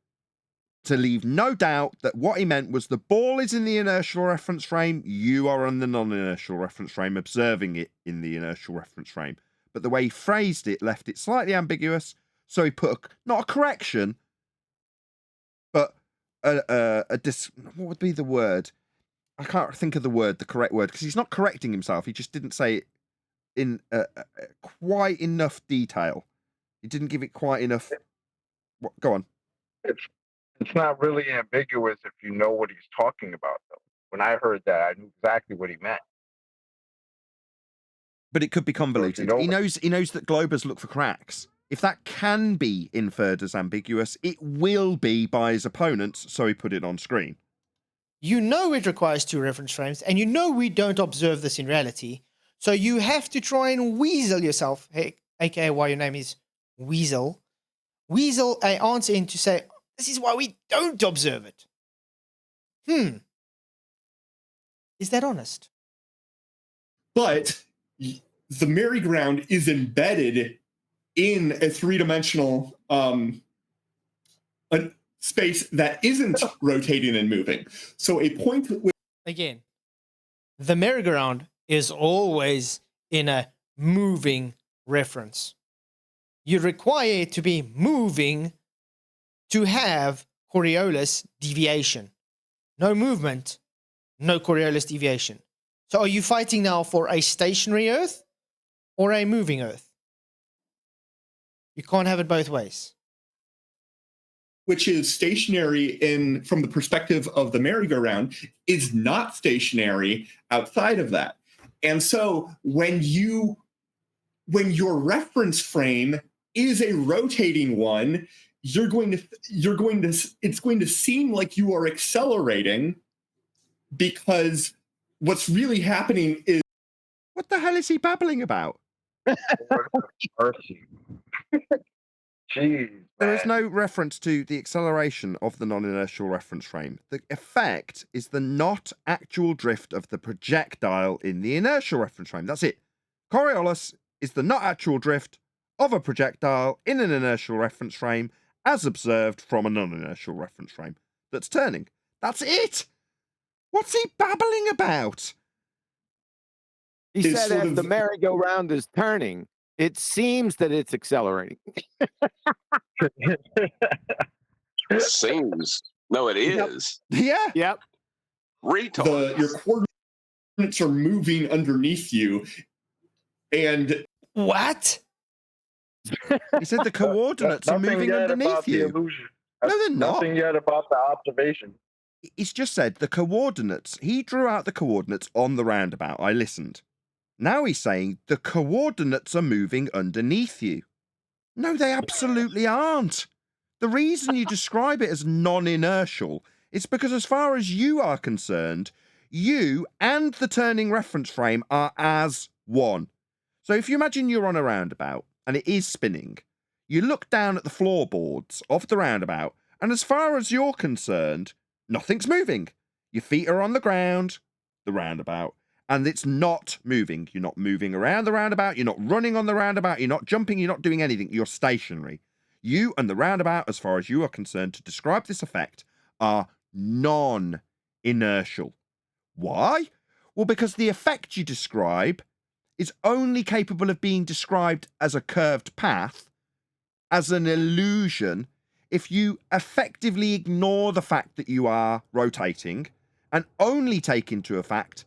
to leave no doubt that what he meant was the ball is in the inertial reference frame, you are on the non-inertial reference frame, observing it in the inertial reference frame. But the way he phrased it left it slightly ambiguous, so he put not a correction, but what would be the word? I can't think of the correct word, because he's not correcting himself. He just didn't say it in quite enough detail. He didn't give it quite enough. Go on. It's not really ambiguous if you know what he's talking about, though. When I heard that, I knew exactly what he meant. But it could be convoluted. So he knows that globers look for cracks. If that can be inferred as ambiguous, it will be by his opponents, so he put it on screen. You know it requires 2 reference frames, and you know we don't observe this in reality, so you have to try and weasel yourself, hey, aka why your name is Weasel, an answer in to say, this is why we don't observe it. Is that honest? But the merry-go-round is embedded in a 3-dimensional space that isn't rotating and moving. So a point Again, the merry-go-round is always in a moving reference. You require it to be moving to have Coriolis deviation. No movement, no Coriolis deviation. So are you fighting now for a stationary Earth or a moving Earth? You can't have it both ways. which is stationary from the perspective of the merry-go-round, is not stationary outside of that. And so when your reference frame is a rotating one, it's going to seem like you are accelerating, because what's really happening is, what the hell is he babbling about? Mercy. Jeez, there is no reference to the acceleration of the non-inertial reference frame. The effect is the not actual drift of the projectile in the inertial reference frame. That's it. Coriolis is the not actual drift of a projectile in an inertial reference frame as observed from a non-inertial reference frame that's turning. That's it. What's he babbling about? He said as the merry-go-round is turning, it seems that it's accelerating. Seems. No, it is. Yeah. Yep. Retard. Your coordinates are moving underneath you. And what? He said the coordinates are moving underneath you. No, they're not. Nothing yet about the observation. He's just said the coordinates. He drew out the coordinates on the roundabout. I listened. Now he's saying the coordinates are moving underneath you. No, they absolutely aren't. The reason you describe it as non-inertial is because as far as you are concerned, you and the turning reference frame are as one. So if you imagine you're on a roundabout and it is spinning, you look down at the floorboards of the roundabout, and as far as you're concerned, nothing's moving. Your feet are on the ground, the roundabout, and it's not moving. You're not moving around the roundabout. You're not running on the roundabout. You're not jumping. You're not doing anything. You're stationary. You and the roundabout, as far as you are concerned, to describe this effect, are non-inertial. Why? Well, because the effect you describe is only capable of being described as a curved path, as an illusion, if you effectively ignore the fact that you are rotating and only take into effect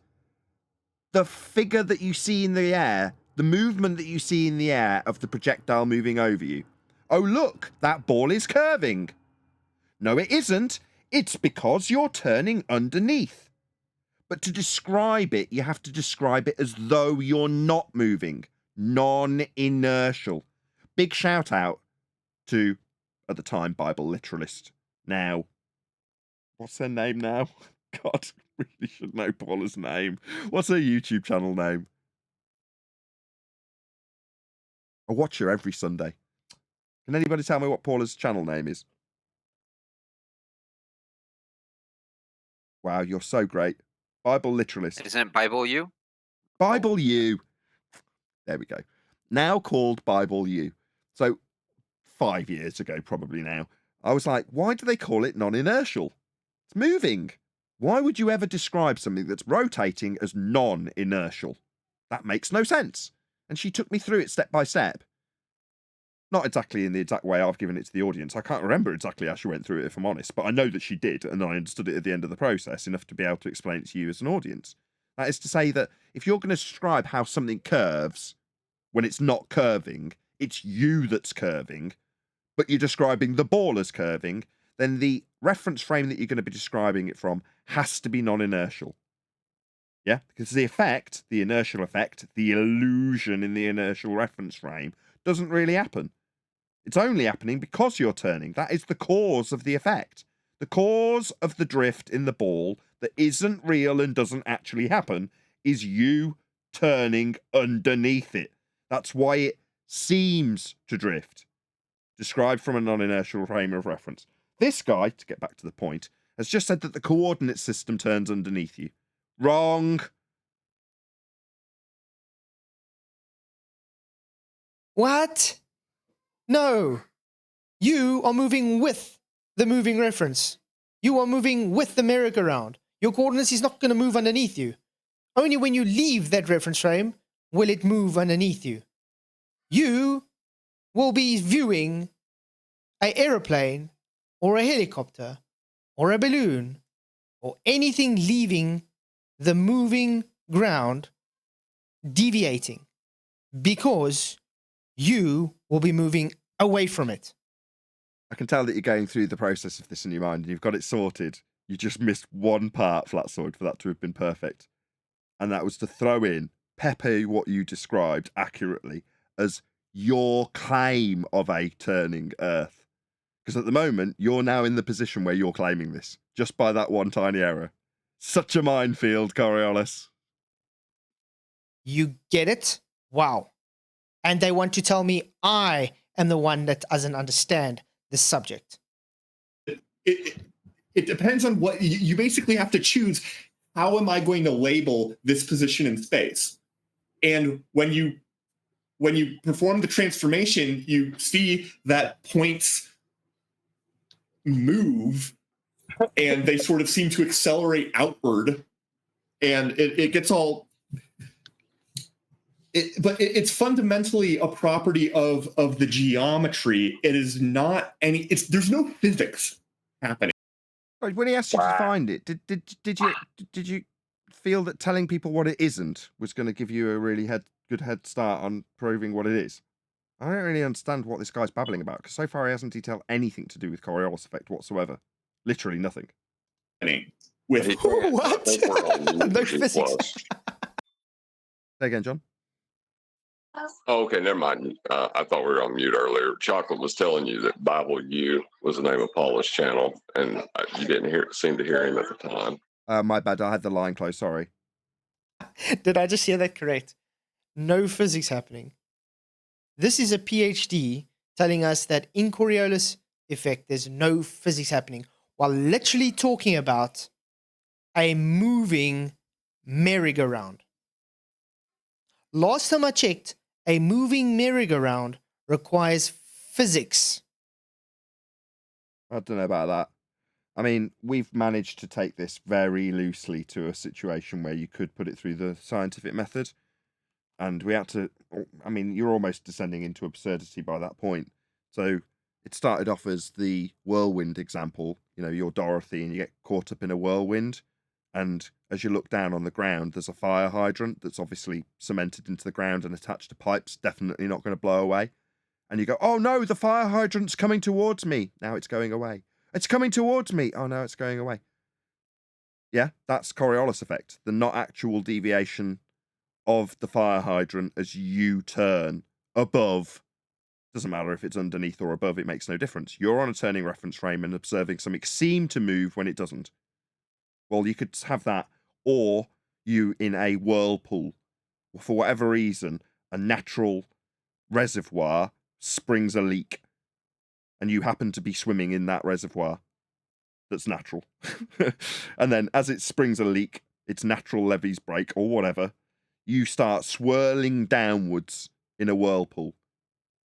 the figure that you see in the air, the movement that you see in the air of the projectile moving over you. Oh, look, that ball is curving. No, it isn't. It's because you're turning underneath. But to describe it, you have to describe it as though you're not moving. Non-inertial. Big shout out to, at the time, Bible literalist. Now, what's her name now? God, really should know Paula's name. What's her YouTube channel name? I watch her every Sunday. Can anybody tell me what Paula's channel name is? Wow, you're so great. Bible literalist. Isn't it Bible U? Bible U. There we go. Now called Bible U. So 5 years ago, probably now, I was like, why do they call it non-inertial? It's moving. Why would you ever describe something that's rotating as non-inertial? That makes no sense. And she took me through it step by step. Not exactly in the exact way I've given it to the audience. I can't remember exactly how she went through it, if I'm honest, but I know that she did, and I understood it at the end of the process enough to be able to explain it to you as an audience. That is to say that if you're going to describe how something curves when it's not curving, it's you that's curving, but you're describing the ball as curving, then the reference frame that you're going to be describing it from has to be non-inertial. Yeah, because the effect, the inertial effect, the illusion in the inertial reference frame doesn't really happen. It's only happening because you're turning. That is the cause of the effect. The cause of the drift in the ball that isn't real and doesn't actually happen is you turning underneath it. That's why it seems to drift. Described from a non-inertial frame of reference. This guy, to get back to the point, has just said that the coordinate system turns underneath you. Wrong. What? No. You are moving with the moving reference. You are moving with the merry-go-round. Your coordinates is not going to move underneath you. Only when you leave that reference frame will it move underneath you. You will be viewing an aeroplane or a helicopter or a balloon or anything leaving the moving ground deviating because you will be moving away from it. I can tell that you're going through the process of this in your mind and you've got it sorted. You just missed one part, Flatsoid, for that to have been perfect. And that was to throw in, pepper what you described accurately as your claim of a turning Earth. Because at the moment, you're now in the position where you're claiming this, just by that one tiny error. Such a minefield, Coriolis. You get it? Wow. And they want to tell me I am the one that doesn't understand this subject. It depends on what you basically have to choose. How am I going to label this position in space? And when you perform the transformation, you see that points move and they sort of seem to accelerate outward, and it gets all but it's fundamentally a property of the geometry. It is not any there's no physics happening. When he asked you to find it, did you feel that telling people what it isn't was going to give you a really good head start on proving what it is? I don't really understand what this guy's babbling about, because so far he hasn't detailed anything to do with Coriolis effect whatsoever. Literally nothing. With what? No physics. Say again, John. Oh, okay, never mind. I thought we were on mute earlier. Chocolate was telling you that Bible U was the name of Paula's channel, and you didn't seem to hear him at the time. My bad. I had the line closed. Sorry. Did I just hear that correct? No physics happening. This is a PhD telling us that in Coriolis effect, there's no physics happening, while literally talking about a moving merry-go-round. Last time I checked, a moving merry-go-round requires physics. I don't know about that. I mean, we've managed to take this very loosely to a situation where you could put it through the scientific method. And we had to, I mean, you're almost descending into absurdity by that point. So it started off as the whirlwind example. You know, you're Dorothy and you get caught up in a whirlwind. And as you look down on the ground, there's a fire hydrant that's obviously cemented into the ground and attached to pipes, definitely not going to blow away. And you go, oh no, the fire hydrant's coming towards me. Now it's going away. It's coming towards me. Oh no, it's going away. Yeah, that's Coriolis effect. The not actual deviation of the fire hydrant as you turn above. Doesn't matter if it's underneath or above, it makes no difference. You're on a turning reference frame and observing something seem to move when it doesn't. Well, you could have that, or you in a whirlpool. For whatever reason, a natural reservoir springs a leak, and you happen to be swimming in that reservoir that's natural. And then as it springs a leak, its natural levees break or whatever, you start swirling downwards in a whirlpool.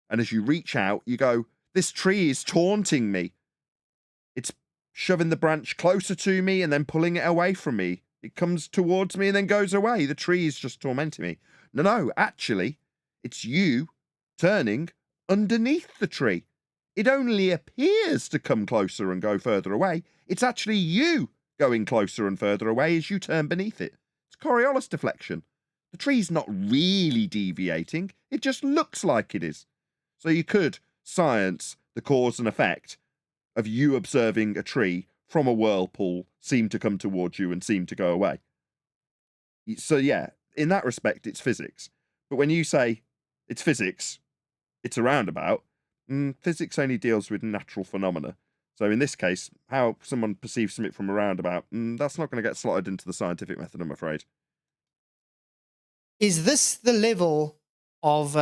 And as you reach out, you go, this tree is taunting me. It's shoving the branch closer to me and then pulling it away from me. It comes towards me and then goes away. The tree is just tormenting me. No, actually, it's you turning underneath the tree. It only appears to come closer and go further away. It's actually you going closer and further away as you turn beneath it. It's Coriolis deflection. The tree's not really deviating. It just looks like it is. So you could science the cause and effect of you observing a tree from a whirlpool seem to come towards you and seem to go away. So yeah, in that respect, it's physics. But when you say it's physics, it's a roundabout, physics only deals with natural phenomena. So in this case, how someone perceives something from a roundabout, that's not going to get slotted into the scientific method, I'm afraid. Is this the level of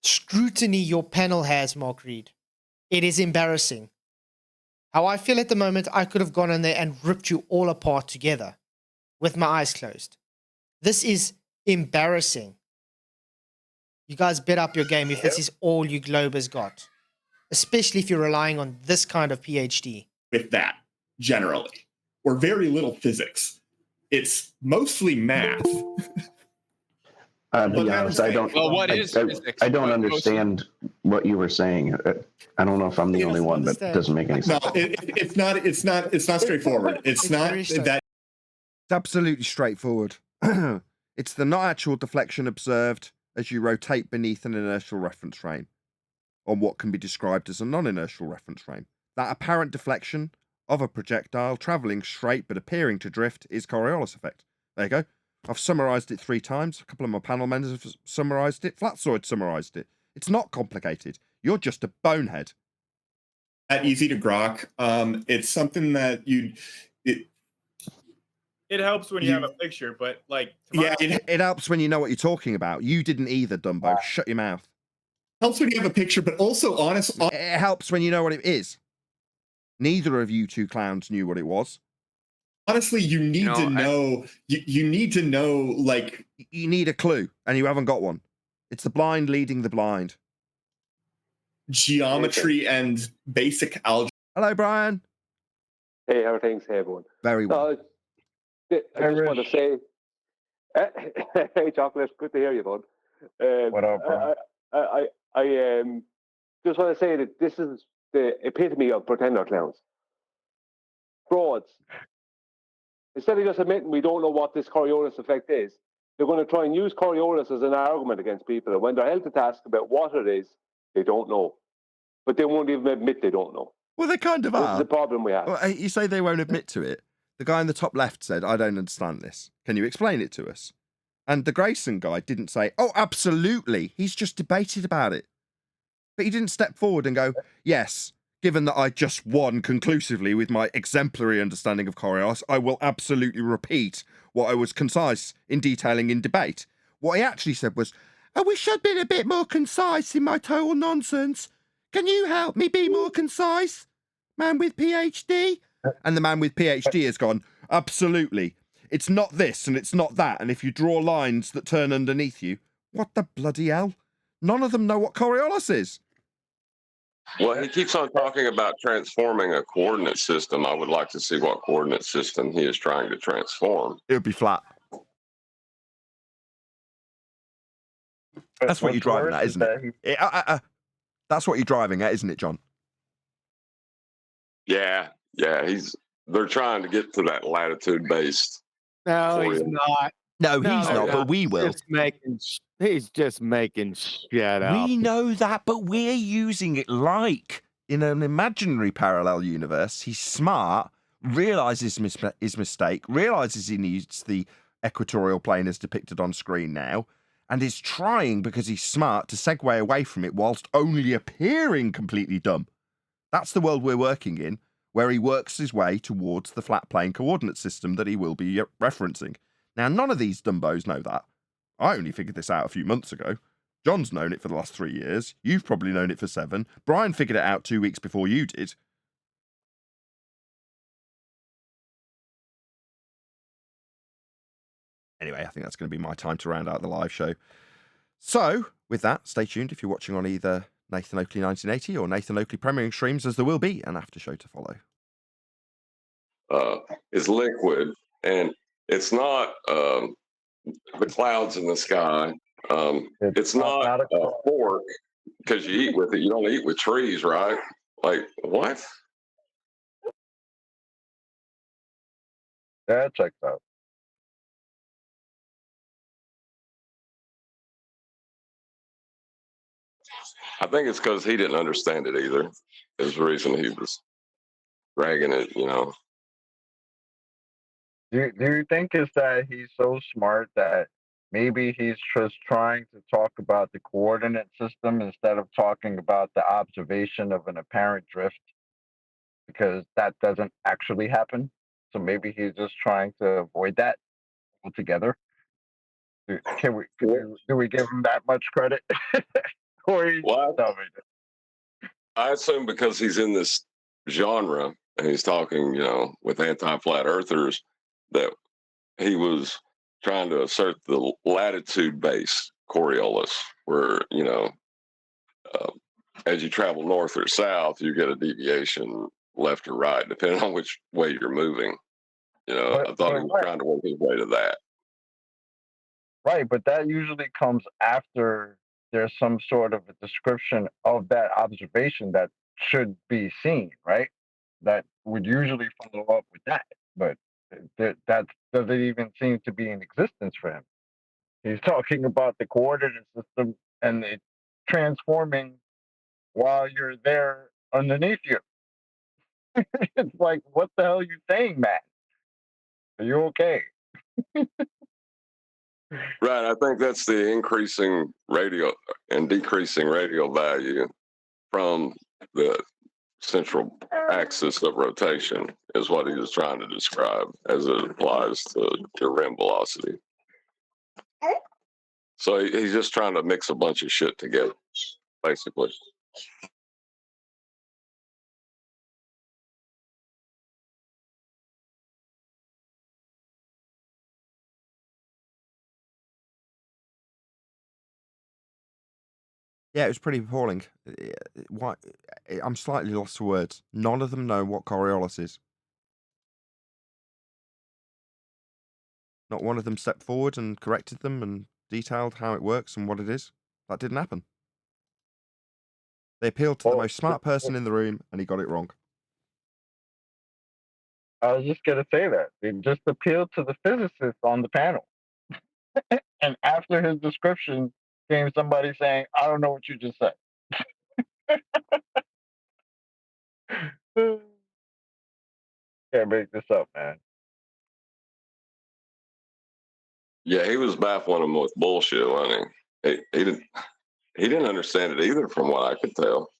scrutiny your panel has, Mark Reed? It is embarrassing. How I feel at the moment, I could have gone in there and ripped you all apart together with my eyes closed. This is embarrassing. You guys bet up your game if this is all you Globers got, especially if you're relying on this kind of PhD. With that, generally, or very little physics. It's mostly math. To be honest, I don't. Well, what is physics? I don't understand what you were saying. I don't know if I'm the only one, but it doesn't make any sense. No, it's not straightforward. It's not that. It's absolutely straightforward. It's the not actual deflection observed as you rotate beneath an inertial reference frame on what can be described as a non-inertial reference frame. That apparent deflection of a projectile traveling straight but appearing to drift is Coriolis effect. There you go. I've summarized it 3 times. A couple of my panel members have summarized it. Flatsword summarized it. It's not complicated. You're just a bonehead. That easy to grok. It's something that it helps when you have a picture, but like, yeah, it helps when you know what you're talking about. You didn't either, Dumbo. Shut your mouth. Helps when you have a picture, but also it helps when you know what it is. Neither of you two clowns knew what it was. Honestly, you need to know. You need to know, like, you need a clue, and you haven't got one. It's the blind leading the blind. Geometry and basic algebra. Hello, Brian. Hey, how are things? Hey, everyone. Very well. I just want to say, hey, Chocolate, good to hear you, bud. What up, bro? I just want to say that this is the epitome of pretender clowns. Frauds. Instead of just admitting we don't know what this Coriolis effect is, they're going to try and use Coriolis as an argument against people. And when they're held to task about what it is, they don't know. But they won't even admit they don't know. Well, they kind of are. This is the problem we have. Well, you say they won't admit to it. The guy in the top left said, I don't understand this. Can you explain it to us? And the Grayson guy didn't say, oh, absolutely. He's just debated about it. But he didn't step forward and go, yes, given that I just won conclusively with my exemplary understanding of Coriolis, I will absolutely repeat what I was concise in detailing in debate. What he actually said was, I wish I'd been a bit more concise in my total nonsense. Can you help me be more concise? Man with PhD? And the man with PhD has gone, absolutely. It's not this and it's not that. And if you draw lines that turn underneath you, what the bloody hell? None of them know what Coriolis is. Well, he keeps on talking about transforming a coordinate system. I would like to see what coordinate system he is trying to transform. It would be flat. That's what you're driving at, isn't it? That's what you're driving at, isn't it, John? Yeah. They're trying to get to that latitude-based. No, he's not. No, he's not, but we will. He's just making shit up. We know that, but we're using it like in an imaginary parallel universe. He's smart, realizes his mistake, realizes he needs the equatorial plane as depicted on screen now, and is trying, because he's smart, to segue away from it whilst only appearing completely dumb. That's the world we're working in. where he works his way towards the flat plane coordinate system that he will be referencing. Now, none of these dumbos know that. I only figured this out a few months ago. John's known it for the last 3 years. You've probably known it for 7. Brian figured it out 2 weeks before you did. Anyway, I think that's going to be my time to round out the live show. So, with that, stay tuned if you're watching on either Nathan Oakley 1980 or Nathan Oakley Premiering Streams, as there will be an after show to follow. Is liquid, and it's not the clouds in the sky. It's not a fork, because you eat with it. You don't eat with trees, right? Like, what? That checks out. I think it's because he didn't understand it either. Is the reason he was dragging it, you know. Do you think it's that he's so smart that maybe he's just trying to talk about the coordinate system instead of talking about the observation of an apparent drift? Because that doesn't actually happen. So maybe he's just trying to avoid that altogether. Do we give him that much credit? Or he's I assume because he's in this genre and he's talking, you know, with anti-flat earthers, that he was trying to assert the latitude-based Coriolis, where, you know, as you travel north or south, you get a deviation left or right, depending on which way you're moving. You know, I thought he was trying to work his way to that. Right, but that usually comes after there's some sort of a description of that observation that should be seen, right? That would usually follow up with that, but that doesn't even seem to be in existence for him. He's talking about the coordinate system and it transforming while you're there underneath you. It's like, what the hell are you saying, Matt? Are you okay? Right. I think that's the increasing radial and decreasing radial value from the central axis of rotation is what he was trying to describe as it applies to your rim velocity. So he's just trying to mix a bunch of shit together, basically. Yeah, it was pretty appalling. Why? I'm slightly lost for words. None of them know what Coriolis is. Not one of them stepped forward and corrected them and detailed how it works and what it is. That didn't happen. They appealed to the most smart person in the room, and he got it wrong. I was just going to say that. They just appealed to the physicist on the panel. And after his description came somebody saying, I don't know what you just said. Can't make this up, man. Yeah, he was baffling him with bullshit, wasn't he? He didn't understand it either, from what I could tell.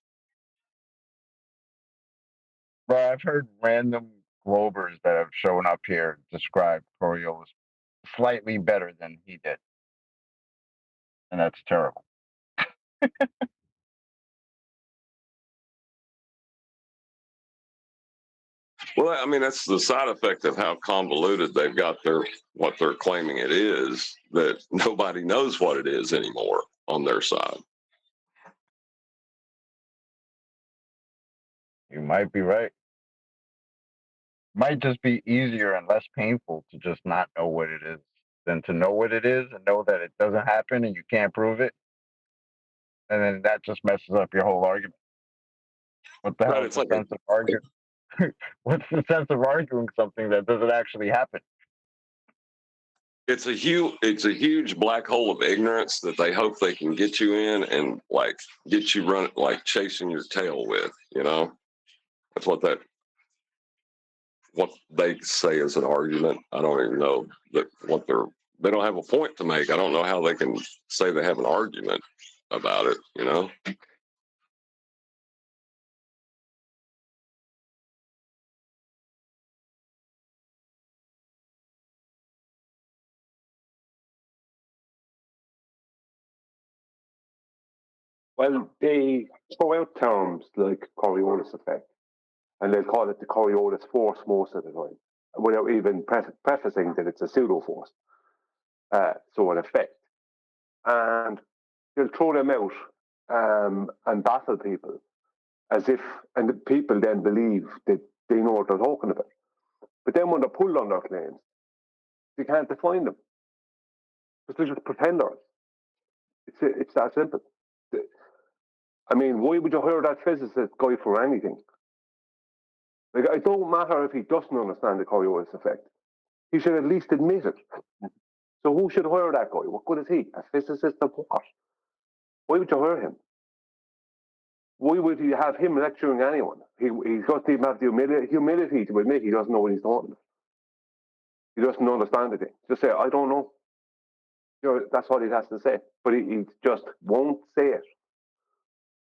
Bro, I've heard random Globers that have shown up here describe Coriolis slightly better than he did. And that's terrible. Well, I mean, that's the side effect of how convoluted they've got what they're claiming it is, that nobody knows what it is anymore on their side. You might be right. Might just be easier and less painful to just not know what it is than to know what it is and know that it doesn't happen and you can't prove it. And then that just messes up your whole argument. What the hell is the sense of arguing? What's the sense of arguing something that doesn't actually happen? It's a huge black hole of ignorance that they hope they can get you in and like get you running, like chasing your tail with, you know? That's what they say is an argument. I don't even know they don't have a point to make. I don't know how they can say they have an argument about it, you know? Well, they throw out terms like Coriolis effect, and they'll call it the Coriolis force most of the time, without even prefacing that it's a pseudo force, so an effect. And they'll throw them out and baffle people, as if, and the people then believe that they know what they're talking about. But then when they're pulled on their claims, they can't define them, because they're just pretenders. It's that simple. I mean, why would you hire that physicist guy for anything? Like, it don't matter if he doesn't understand the Coriolis effect. He should at least admit it. So who should hire that guy? What good is he? A physicist of what? Why would you hire him? Why would you have him lecturing anyone? He's got to even have the humility to admit he doesn't know what he's talking about. He doesn't understand the thing. Just say, I don't know. You know, that's what he has to say. But he just won't say it.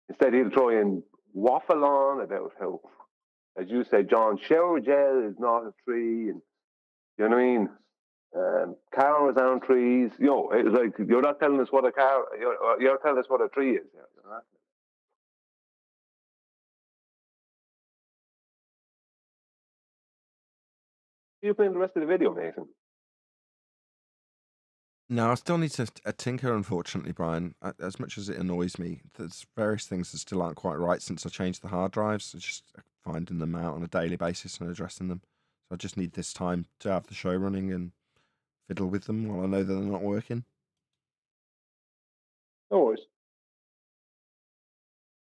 Instead, he'll try and waffle on about how, as you say, John, shower gel is not a tree, and you know what I mean. Cars aren't trees. You know, it's like you're not telling us what a car. You're telling us what a tree is. You know? You playing the rest of the video, Nathan? No, I still need to tinker, unfortunately, Brian. As much as it annoys me, there's various things that still aren't quite right since I changed the hard drives. It's just finding them out on a daily basis and addressing them. So I just need this time to have the show running and fiddle with them while I know that they're not working. No worries.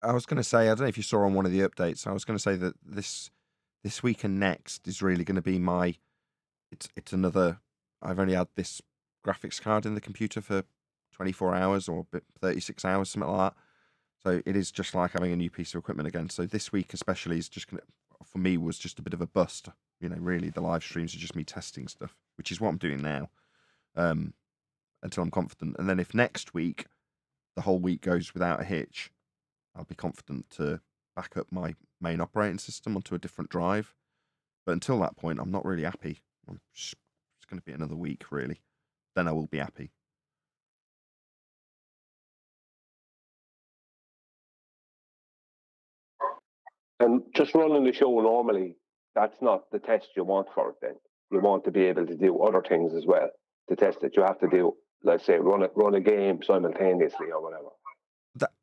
I was going to say, I don't know if you saw on one of the updates, I was going to say that this week and next is really going to be my... It's another... I've only had this graphics card in the computer for 24 hours or 36 hours, something like that. So it is just like having a new piece of equipment again. So this week especially is just going to, for me, was just a bit of a bust. You know, really, the live streams are just me testing stuff, which is what I'm doing now, until I'm confident. And then if next week, the whole week goes without a hitch, I'll be confident to back up my main operating system onto a different drive. But until that point, I'm not really happy. It's going to be another week, really. Then I will be happy. And just running the show normally, that's not the test you want for it then. You want to be able to do other things as well to test it. You have to do, let's say, run a game simultaneously or whatever.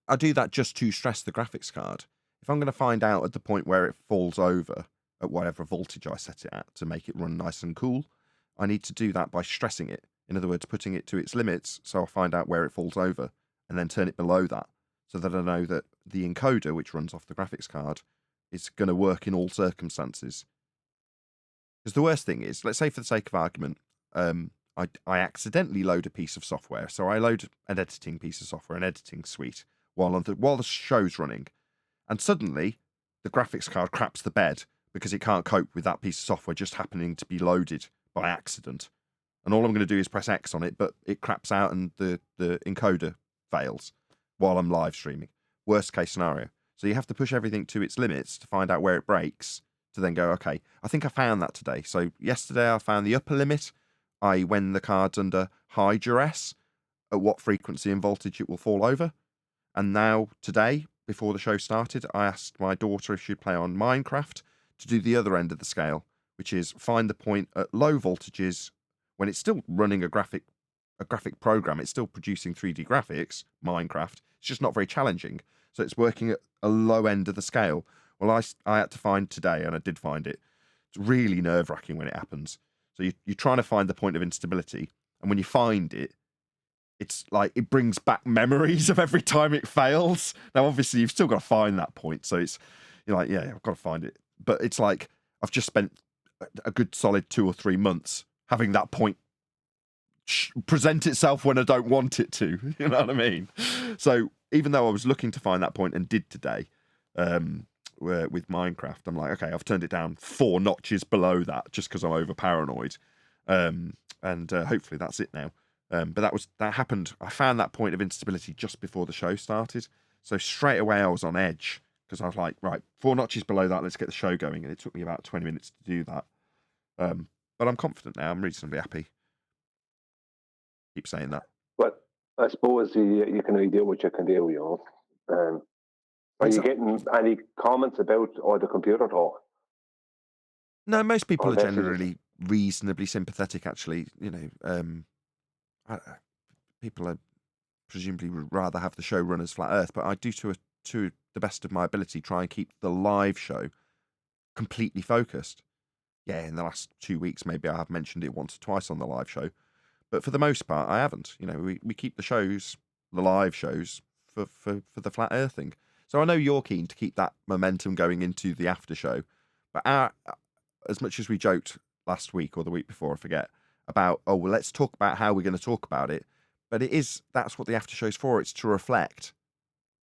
I do that just to stress the graphics card. If I'm going to find out at the point where it falls over at whatever voltage I set it at to make it run nice and cool, I need to do that by stressing it. In other words, putting it to its limits, so I'll find out where it falls over and then turn it below that, so that I know that the encoder, which runs off the graphics card, is going to work in all circumstances. Because the worst thing is, let's say for the sake of argument, I accidentally load a piece of software. So I load an editing piece of software, an editing suite, while the show's running, and suddenly the graphics card craps the bed because it can't cope with that piece of software just happening to be loaded by accident. And all I'm going to do is press X on it, but it craps out and the encoder fails while I'm live streaming. Worst case scenario. So you have to push everything to its limits to find out where it breaks, to then go, okay, I think I found that today. So yesterday I found the upper limit, i.e. when the card's under high duress, at what frequency and voltage it will fall over. And now today, before the show started, I asked my daughter if she'd play on Minecraft to do the other end of the scale, which is find the point at low voltages when it's still running a graphic program, it's still producing 3D graphics, Minecraft. It's just not very challenging. So it's working at a low end of the scale. Well, I had to find today, and I did find it. It's really nerve-wracking when it happens. So you're trying to find the point of instability, and when you find it, it's like it brings back memories of every time it fails. Now, obviously, you've still got to find that point. So you're like, yeah, I've got to find it. But it's like I've just spent a good solid 2 or 3 months having that point present itself when I don't want it to. You know what I mean? So even though I was looking to find that point and did today with Minecraft, I'm like, okay, I've turned it down 4 notches below that just because I'm over paranoid. And hopefully that's it now. But that happened. I found that point of instability just before the show started. So straight away I was on edge because I was like, right, 4 notches below that, let's get the show going. And it took me about 20 minutes to do that. But I'm confident now. I'm reasonably happy. Keep saying that. But I suppose you can only do what you can do, you know. Are you getting any comments about all the computer talk? No, most people Or are messages? generally reasonably sympathetic. Actually, people are presumably would rather have the show run as Flat Earth, but I do, to the best of my ability, try and keep the live show completely focused. Yeah, in the last 2 weeks, maybe I have mentioned it once or twice on the live show, but for the most part, I haven't. We keep the live shows for the Flat Earthing. So I know you're keen to keep that momentum going into the after show, but as much as we joked last week or the week before, I forget, about, oh, well, let's talk about how we're going to talk about it. But that's what the after show's for. It's to reflect.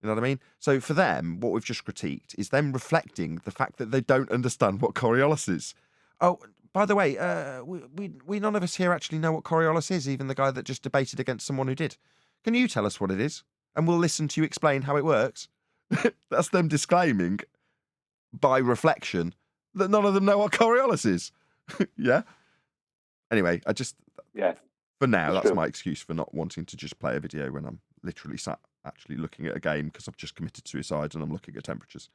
You know what I mean? So for them, what we've just critiqued is them reflecting the fact that they don't understand what Coriolis is. Oh, by the way, we none of us here actually know what Coriolis is, even the guy that just debated against someone who did. Can you tell us what it is? And we'll listen to you explain how it works. That's them disclaiming, by reflection, that none of them know what Coriolis is. Yeah? Anyway, for now, that's my excuse for not wanting to just play a video when I'm literally sat actually looking at a game, because I've just committed suicide and I'm looking at temperatures.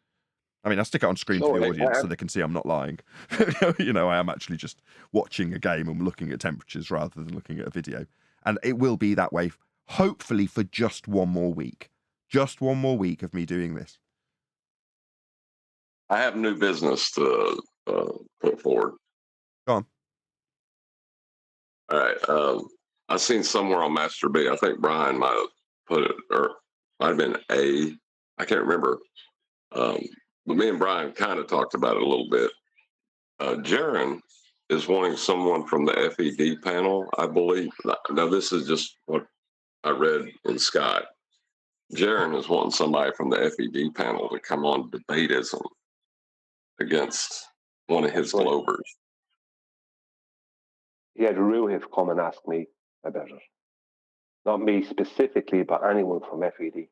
I mean, I stick it on screen for the audience so they can see I'm not lying. I am actually just watching a game and looking at temperatures rather than looking at a video. And it will be that way, hopefully, for just one more week. Just one more week of me doing this. I have new business to put forward. Go on. All right. I seen somewhere on Master B, I think Brian might have put it, or might have been A. I can't remember. But me and Brian kind of talked about it a little bit. Jaron is wanting someone from the FED panel, I believe. Now, this is just what I read in Scott. Jaron is wanting somebody from the FED panel to come on Debateism against one of his Globers. He had Ruhif come and ask me about it. Not me specifically, but anyone from FED.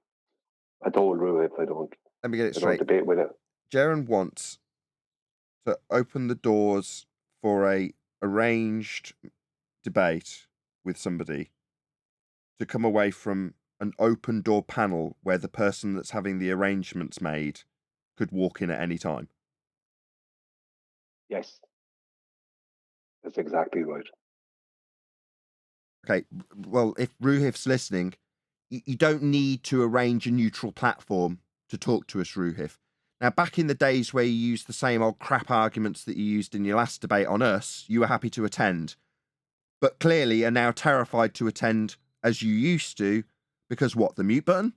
I told Ruhif I don't. Let me get it straight. Don't debate with it. Jaron wants to open the doors for a arranged debate with somebody to come away from an open door panel where the person that's having the arrangements made could walk in at any time. Yes. That's exactly right. Okay, well, if Ruhif's listening, you don't need to arrange a neutral platform to talk to us, Ruhif. Now, back in the days where you used the same old crap arguments that you used in your last debate on us, you were happy to attend, but clearly are now terrified to attend as you used to, because what, the mute button?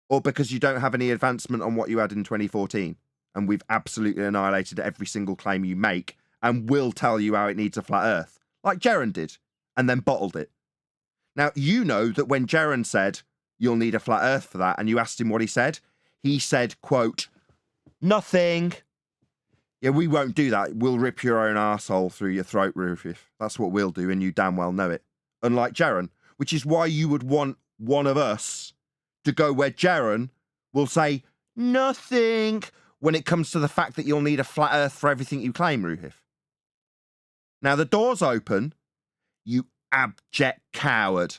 Or because you don't have any advancement on what you had in 2014, and we've absolutely annihilated every single claim you make, and will tell you how it needs a flat earth, like Jaron did, and then bottled it. Now, you know that when Jaron said, you'll need a flat earth for that, and you asked him what he said, quote, nothing. Yeah, we won't do that. We'll rip your own arsehole through your throat, Rufus. That's what we'll do, and you damn well know it. Unlike Jaron, which is why you would want one of us to go where Jaron will say nothing when it comes to the fact that you'll need a flat earth for everything you claim, Rufus. Now, the door's open, you abject coward.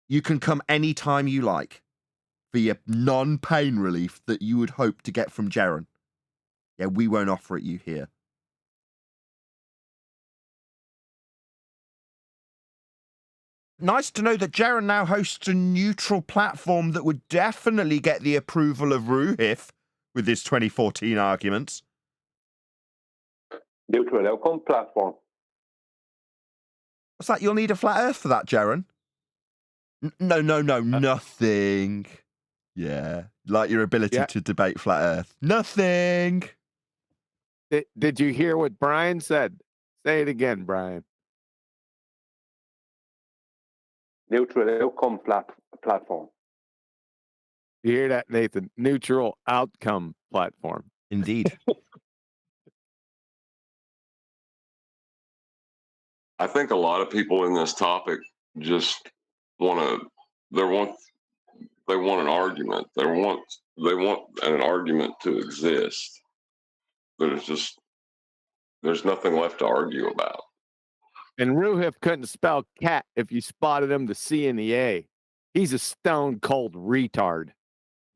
You can come any time you like for your non-pain relief that you would hope to get from Jaron. Yeah, we won't offer it you here. Nice to know that Jaron now hosts a neutral platform that would definitely get the approval of Ruhif with his 2014 arguments. Neutral outcome platform. What's that? You'll need a flat earth for that, Jaron? No, nothing. Yeah, like your ability to debate flat earth. Nothing. Did you hear what Brian said? Say it again, Brian. Neutral outcome platform. You hear that, Nathan? Neutral outcome platform. Indeed. I think a lot of people in this topic just want an argument. They want an argument to exist. There's nothing left to argue about. And Ruhif couldn't spell cat if you spotted him the C and the A. He's a stone cold retard.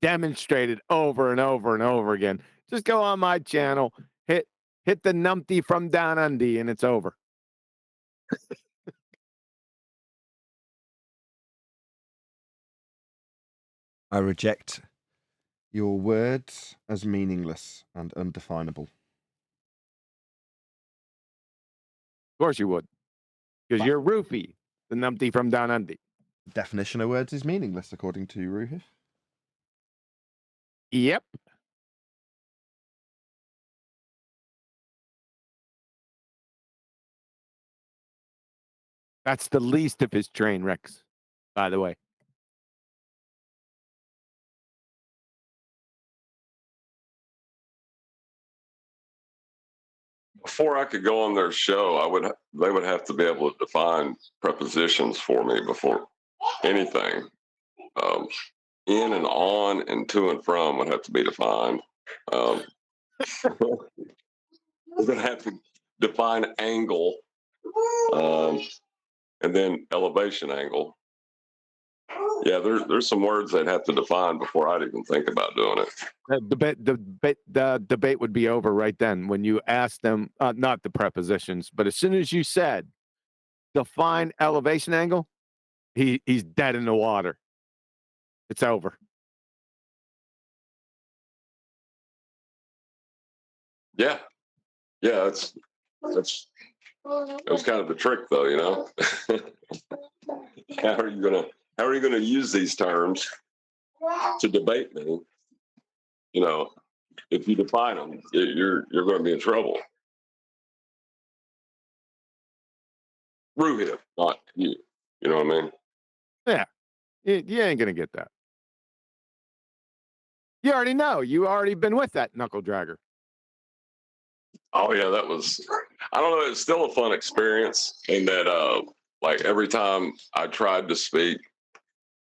demonstrated over and over and over again. Just go on my channel, hit the numpty from down under, and it's over. I reject your words as meaningless and undefinable. Of course you would. Because you're Rufy, the numpty from down under. Definition of words is meaningless, according to Ruhif. Yep. That's the least of his train wrecks, by the way. Before I could go on their show, they would have to be able to define prepositions for me before anything. In and on and to and from would have to be defined. We're going to have to define angle, and then elevation angle. Yeah, there's some words they'd have to define before I'd even think about doing it. The debate would be over right then when you asked them, not the prepositions, but as soon as you said define elevation angle, he's dead in the water. It's over. Yeah, that's that was kind of the trick, though, you know. How are you gonna use these terms to debate me? You know, if you define them, you're going to be in trouble. Ruhif, not you. You know what I mean? Yeah, you ain't gonna get that. You already know. You already been with that knuckle dragger. Oh yeah, that was. I don't know. It's still a fun experience in that, like every time I tried to speak,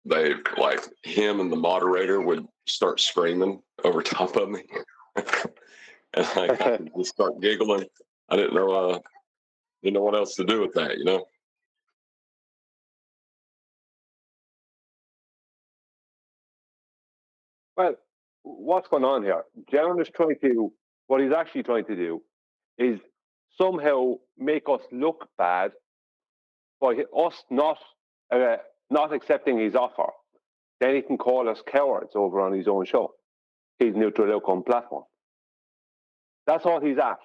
they like him and the moderator would start screaming over top of me, and I would just start giggling. I didn't know what else to do with that, you know. Well, what's going on here? Jaron is trying to. What he's actually trying to do is somehow make us look bad by us not accepting his offer. Then he can call us cowards over on his own show, his neutral outcome platform. That's all he's at.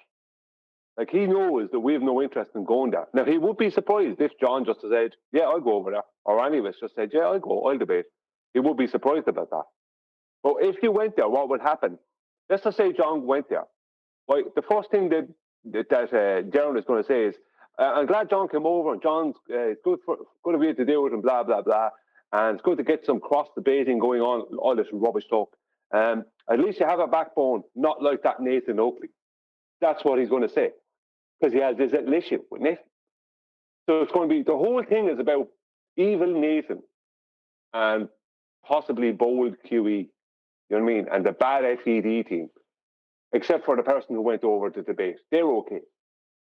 Like, he knows that we have no interest in going there. Now, he would be surprised if John just said, yeah, I'll go over there. Or any of us just said, yeah, I'll go, I'll debate. He would be surprised about that. But if you went there, what would happen? Let's just say John went there. Like, the first thing that Jaron is going to say is, I'm glad John came over, and John's good of you to do it, and blah, blah, blah. And it's good to get some cross-debating going on, all this rubbish talk. At least you have a backbone, not like that Nathan Oakley. That's what he's going to say, because he has this little issue with Nathan. So it's going to be, the whole thing is about evil Nathan and possibly bold QE, you know what I mean, and the bad FED team, except for the person who went over to debate. They're okay.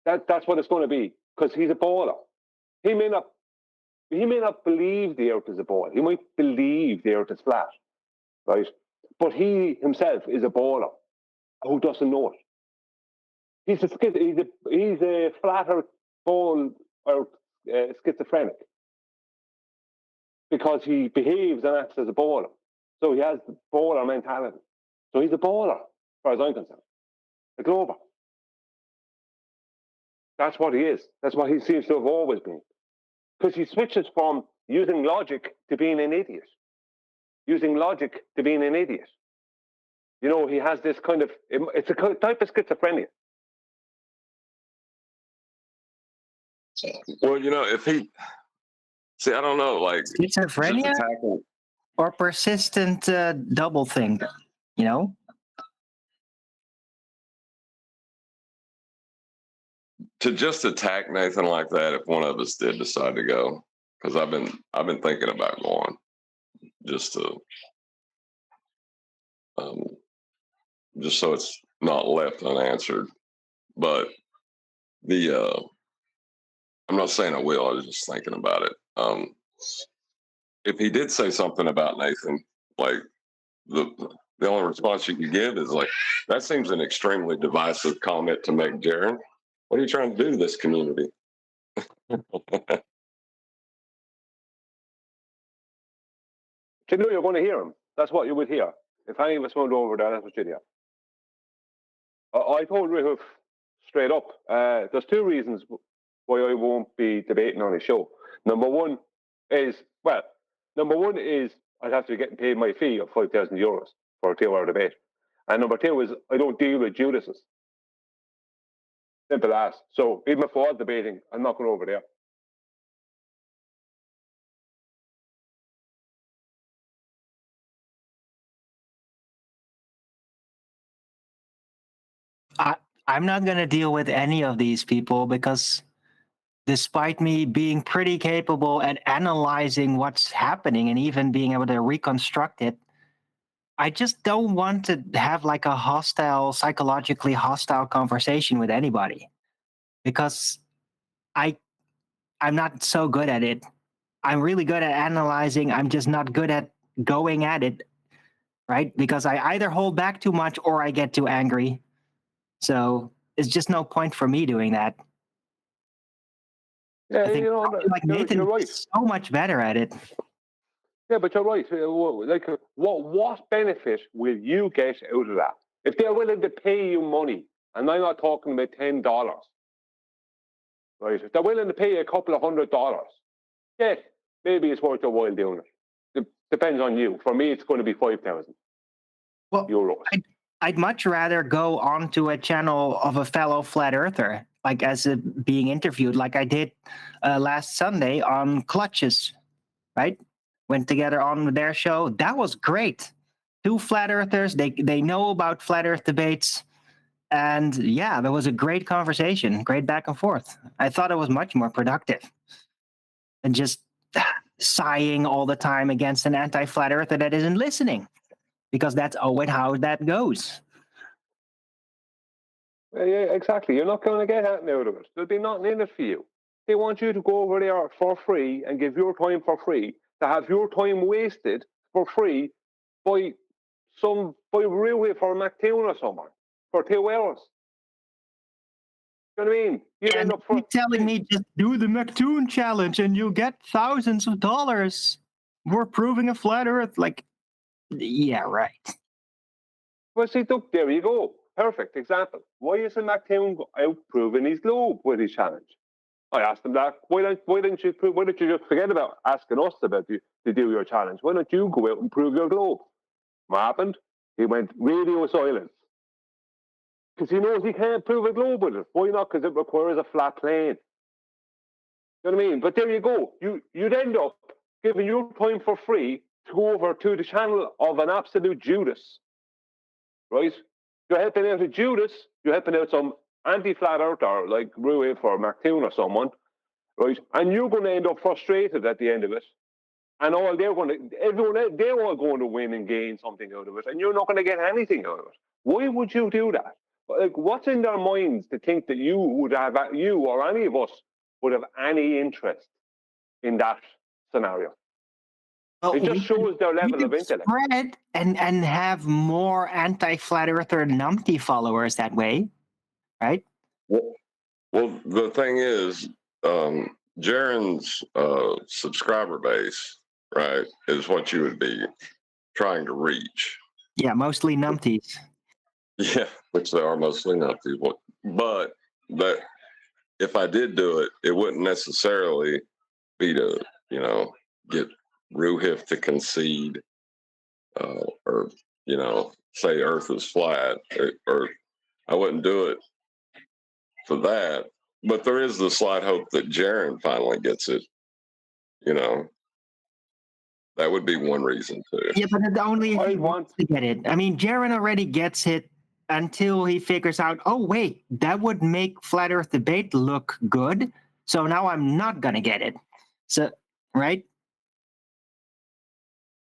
That's what it's going to be, because he's a baller. He may not believe the earth is a ball. He might believe the earth is flat, right? But he himself is a baller who doesn't know it. He's a flat earth ball or schizophrenic, because he behaves and acts as a baller. So he has the baller mentality. So he's a baller, as far as I'm concerned. A Glover. That's what he is. That's what he seems to have always been. Because he switches from using logic to being an idiot. Using logic to being an idiot. You know, he has this kind of, it's a type of schizophrenia. Well, you know, if he, see, I don't know, like, schizophrenia or persistent double think, you know? To just attack Nathan like that, if one of us did decide to go, because I've been thinking about going, just to, just so it's not left unanswered. But I'm not saying I will. I was just thinking about it. If he did say something about Nathan, like the only response you can give is like, that seems an extremely divisive comment to make, Jaron. What are you trying to do to this community? You know you're going to hear him. That's what you would hear. If any of us went over there, that's what you'd hear. I told Ruhuf straight up, there's two reasons why I won't be debating on his show. Number one is I'd have to be getting paid my fee of €5,000 for a 2-hour debate. And number two is I don't deal with Judases. Simple as. So even if I was debating, I'm not going over there. I'm not going to deal with any of these people because despite me being pretty capable at analyzing what's happening and even being able to reconstruct it, I just don't want to have like a psychologically hostile conversation with anybody because I'm not so good at it. I'm really good at analyzing. I'm just not good at going at it, right? Because I either hold back too much or I get too angry. So it's just no point for me doing that. Yeah, I think like Nathan you're right. is so much better at it. Yeah, but you're right. Like, what benefit will you get out of that? If they're willing to pay you money, and I'm not talking about $10, right? If they're willing to pay you a couple of $100, yeah, maybe it's worth your while doing it. Depends on you. For me, it's going to be 5,000 euros. I'd much rather go onto a channel of a fellow flat earther, like as being interviewed, like I did last Sunday on Clutches, right? Went together on their show. That was great. 2 flat earthers. They know about flat earth debates. And yeah, there was a great conversation, great back and forth. I thought it was much more productive than just sighing all the time against an anti-flat earther that isn't listening. Because that's always how that goes. Yeah, exactly. You're not going to get anything out of it. There'll be nothing in it for you. They want you to go over there for free and give your time for free, to have your time wasted for free by really for McToon or someone for 2 hours. You know what I mean? You end up telling me just do the McToon challenge and you'll get thousands of dollars. We're proving a flat earth. Like, yeah, right. Well, see, look, there you go. Perfect example. Why isn't McTown out proving his globe with his challenge? I asked him that. Why don't you just forget about asking us about to do your challenge? Why don't you go out and prove your globe? What happened? He went radio silence. Because he knows he can't prove a globe with it. Why not? Because it requires a flat plane. You know what I mean? But there you go. You'd end up giving your time for free to go over to the channel of an absolute Judas. Right? You're helping out a Judas, you're helping out some anti-flat earther like Ruif or McToon or someone, right? And you're going to end up frustrated at the end of it. And they're all going to win and gain something out of it, and you're not going to get anything out of it. Why would you do that? Like, what's in their minds to think that you or any of us would have any interest in that scenario? Well, it just shows their level of intellect. Spread and have more anti-flat earther numpty followers that way, right? Well, the thing is, Jaron's subscriber base, right, is what you would be trying to reach. Yeah, mostly numpties. Yeah, which they are mostly numpties. But if I did do it, it wouldn't necessarily be to, get Ruhif to concede or, say Earth is flat, or I wouldn't do it for that. But there is the slight hope that Jaron finally gets it. That would be one reason too. Yeah, but only if he wants to get it. I mean, Jaron already gets it until he figures out, oh, wait, that would make Flat Earth debate look good. So now I'm not going to get it. So, right?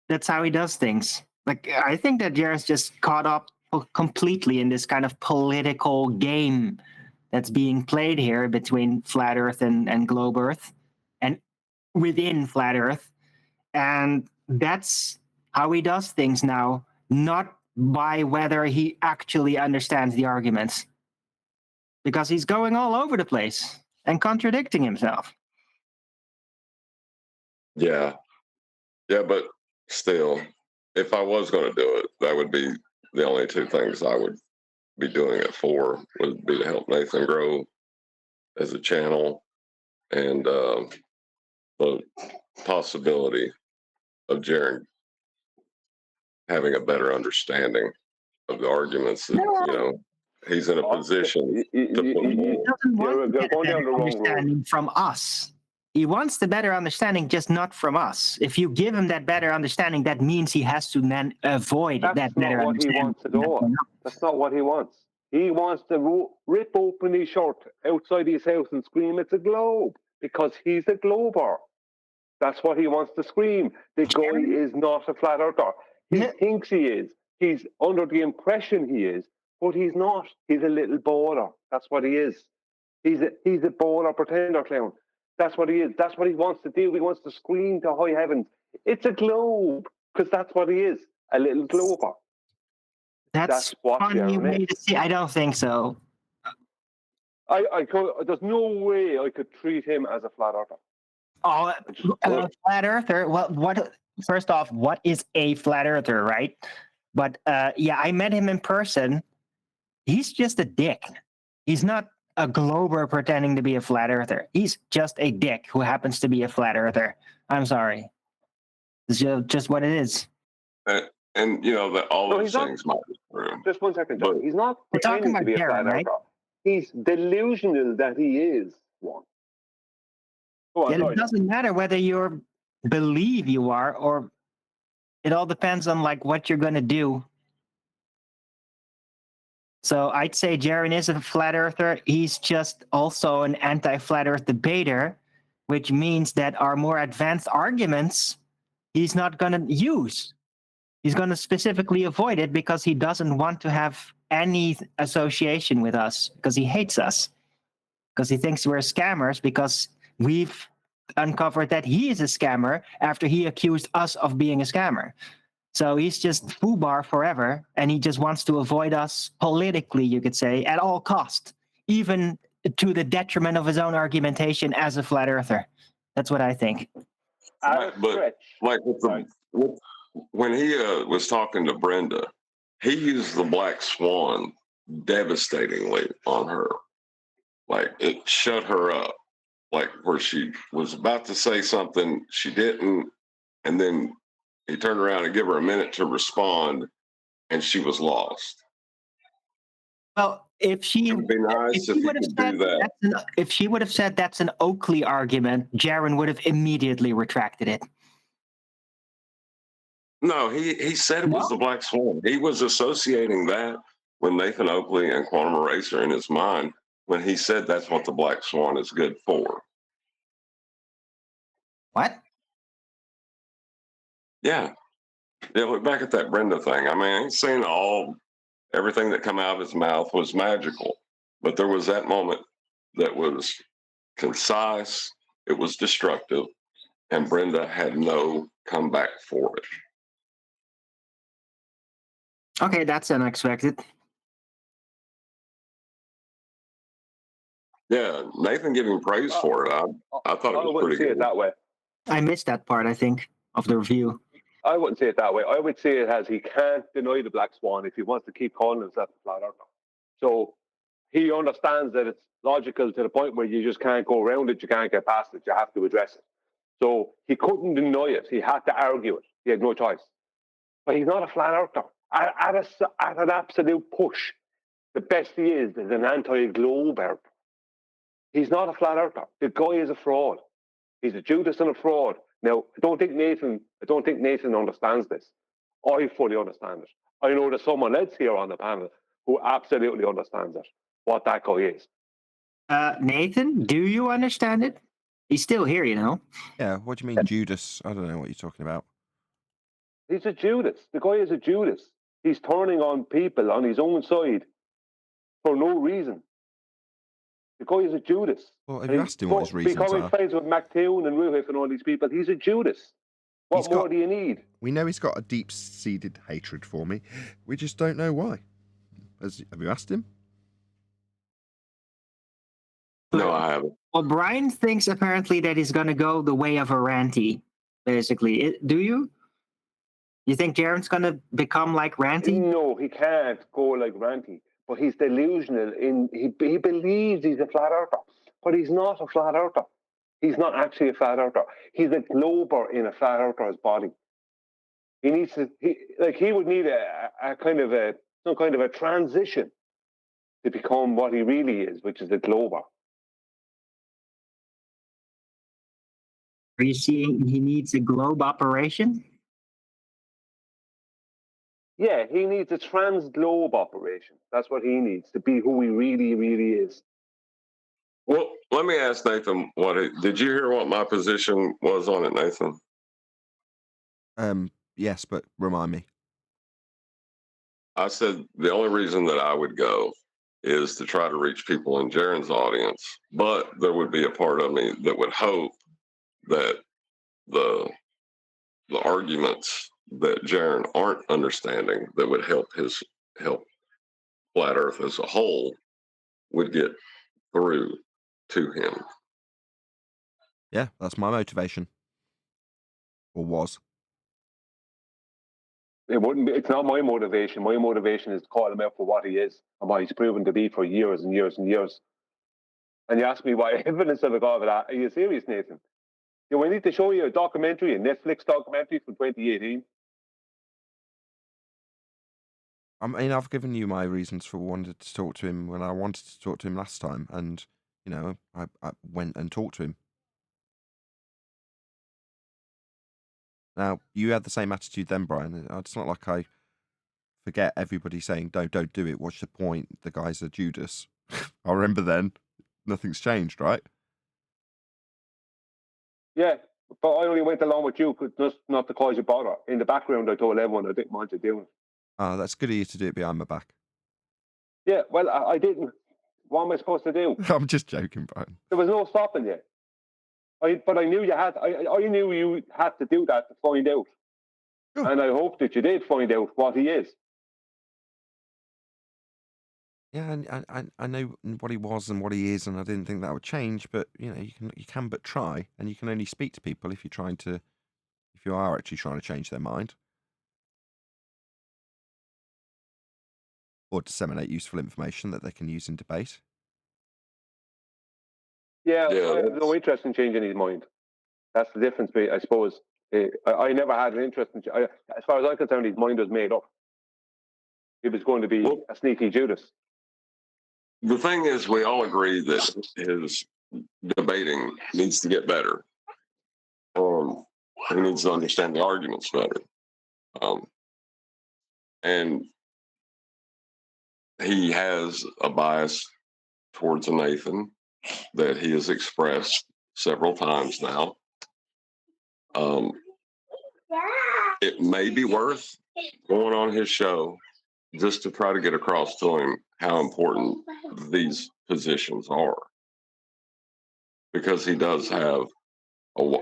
That's how he does things. Like, I think that Jaron's just caught up completely in this kind of political game that's being played here between Flat Earth and Globe Earth and within Flat Earth. And that's how he does things now. not by whether he actually understands the arguments. Because he's going all over the place and contradicting himself. Yeah. Yeah, but still, if I was going to do it, that would be the only two things I would be doing it for, would be to help Nathan grow as a channel, and the possibility of Jaron having a better understanding of the arguments that, he's in a position to put He doesn't want to get a going down better the wrong road. understanding from us. He wants the better understanding, just not from us. If you give him that better understanding, that means he has to then avoid that better That's not what he understanding. wants at all. That's not what he wants. He wants to rip open his shirt outside his house and scream, "It's a globe," because he's a glober. That's what he wants to scream. The guy is not a flat earther. He thinks he is. He's under the impression he is, but he's not. He's a little baller. That's what he is. He's a baller pretender clown. That's what he is. That's what he wants to do. He wants to scream to high heavens, "It's a globe," because that's what he is, a little glober. That's what funny Jaron way is. to see. I don't think so. There's no way I could treat him as a flat earther. Oh, flat earther. Well, what? First off, what is a flat earther, right? But yeah, I met him in person. He's just a dick. He's not a glober pretending to be a flat earther. He's just a dick who happens to be a flat earther. I'm sorry. It's just what it is. And that all those things might be true. Just 1 second, John. He's not We're talking pretending to be a about flat Jaron, right? earther. He's delusional that he is one. Go on, Yeah, sorry, it doesn't matter whether you believe you are, or it all depends on what you're going to do. So I'd say Jaron is a flat earther. He's just also an anti-flat earth debater, which means that our more advanced arguments, he's not going to use. He's going to specifically avoid it because he doesn't want to have any association with us, because he hates us, because he thinks we're scammers, because we've uncovered that he is a scammer after he accused us of being a scammer. So he's just foobar forever, and he just wants to avoid us politically, you could say, at all cost, even to the detriment of his own argumentation as a flat earther. That's what I think. But when he was talking to Brenda, he used the black swan devastatingly on her. Like, it shut her up. Like, where she was about to say something, she didn't, and then he turned around and gave her a minute to respond, and she was lost. Well, if she would be nice if he could do that. If she would have said that's an Oakley argument, Jaron would have immediately retracted it. No, he said it was the black swan. He was associating that with Nathan Oakley and quantum eraser in his mind when he said that's what the black swan is good for. What? Yeah. Yeah, look back at that Brenda thing. I mean, I ain't saying everything that come out of his mouth was magical, but there was that moment that was concise, it was destructive, and Brenda had no comeback for it. Okay, that's unexpected. Yeah, Nathan giving praise for it. I thought it was pretty good. I wouldn't see it that way. I missed that part, I think, of the review. I wouldn't say it that way. I would say it as he can't deny the black swan if he wants to keep calling himself a flat earther. So he understands that it's logical to the point where you just can't go around it, you can't get past it, you have to address it. So he couldn't deny it. He had to argue it. He had no choice. But he's not a flat earther. At an absolute push, the best he is an anti-globe earther. He's not a flat earther. The guy is a fraud. He's a Judas and a fraud. Now, I don't think Nathan understands this. I fully understand it. I know there's someone else here on the panel who absolutely understands it, what that guy is. Nathan, do you understand it? He's still here, you know. Yeah, what do you mean, Judas? I don't know what you're talking about. He's a Judas. The guy is a Judas. He's turning on people on his own side for no reason. The guy is a Judas. Well, have you asked him what his reasons becoming are? friends with McTown and Ruhiff and all these people, he's a Judas. What more do you need? We know he's got a deep-seated hatred for me. We just don't know why. Have you asked him? No, I haven't. Well, Brian thinks apparently that he's gonna go the way of a Ranty, basically. Do you? You think Jaren's gonna become like Ranty? No, he can't go like Ranty. But he's delusional. He believes he's a flat earther, but he's not a flat earther. He's not actually a flat earther. He's a glober in a flat earther's body. He needs to. He would need a kind of some kind of a transition to become what he really is, which is a glober. Are you seeing he needs a globe operation? Yeah, he needs a trans-globe operation. That's what he needs to be who he really, really is. Well, let me ask Nathan. Did you hear what my position was on it, Nathan? Yes, but remind me. I said the only reason that I would go is to try to reach people in Jaren's audience, but there would be a part of me that would hope that the arguments that Jaren aren't understanding that would help Flat Earth as a whole would get through to him. Yeah, that's my motivation. Or was. It wouldn't be. It's not my motivation. My motivation is to call him out for what he is and what he's proven to be for years and years and years. And you ask me why evidence of a god of that? Are you serious, Nathan? We need to show you a documentary, a Netflix documentary from 2018. I mean, I've given you my reasons for wanting to talk to him when I wanted to talk to him last time, and I went and talked to him. Now, you had the same attitude then, Brian. It's not like I forget everybody saying, don't do it. What's the point? The guy's a Judas. I remember then. Nothing's changed, right? Yeah, but I only went along with you just not to cause you bother. In the background, I told everyone I didn't want to do it. Oh, that's good of you to do it behind my back. Yeah, well, I didn't. What am I supposed to do? I'm just joking, Brian. There was no stopping you. But I knew you had. I knew you had to do that to find out, and I hope that you did find out what he is. Yeah, and I know what he was and what he is, and I didn't think that would change. But you can but try, and you can only speak to people if you are actually trying to change their mind or disseminate useful information that they can use in debate. Yeah, I have no interest in changing his mind. That's the difference, I suppose. I never had an interest in. As far as I'm concerned, his mind was made up. He was going to be a sneaky Judas. The thing is, we all agree that his debating needs to get better. He needs to understand the arguments better. And he has a bias towards a Nathan that he has expressed several times now. It may be worth going on his show just to try to get across to him how important these positions are, because he does have a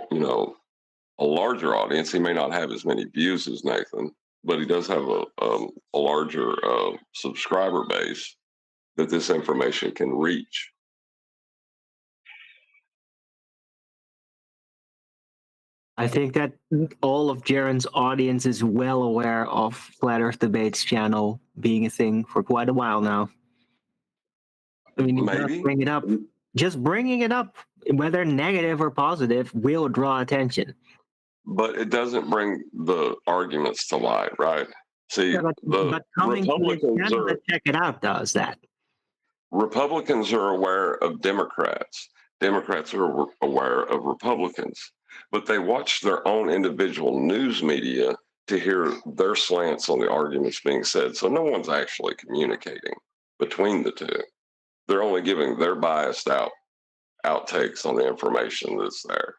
larger audience. He may not have as many views as Nathan, but he does have a larger subscriber base that this information can reach. I think that all of Jaren's audience is well aware of Flat Earth Debates channel being a thing for quite a while now. I mean, just bring it up. Just bringing it up, whether negative or positive, will draw attention. But it doesn't bring the arguments to light, right? See, but coming Republicans to check it out does that. Republicans are aware of Democrats. Democrats are aware of Republicans. But they watch their own individual news media to hear their slants on the arguments being said. So no one's actually communicating between the two. They're only giving their biased outtakes on the information that's there.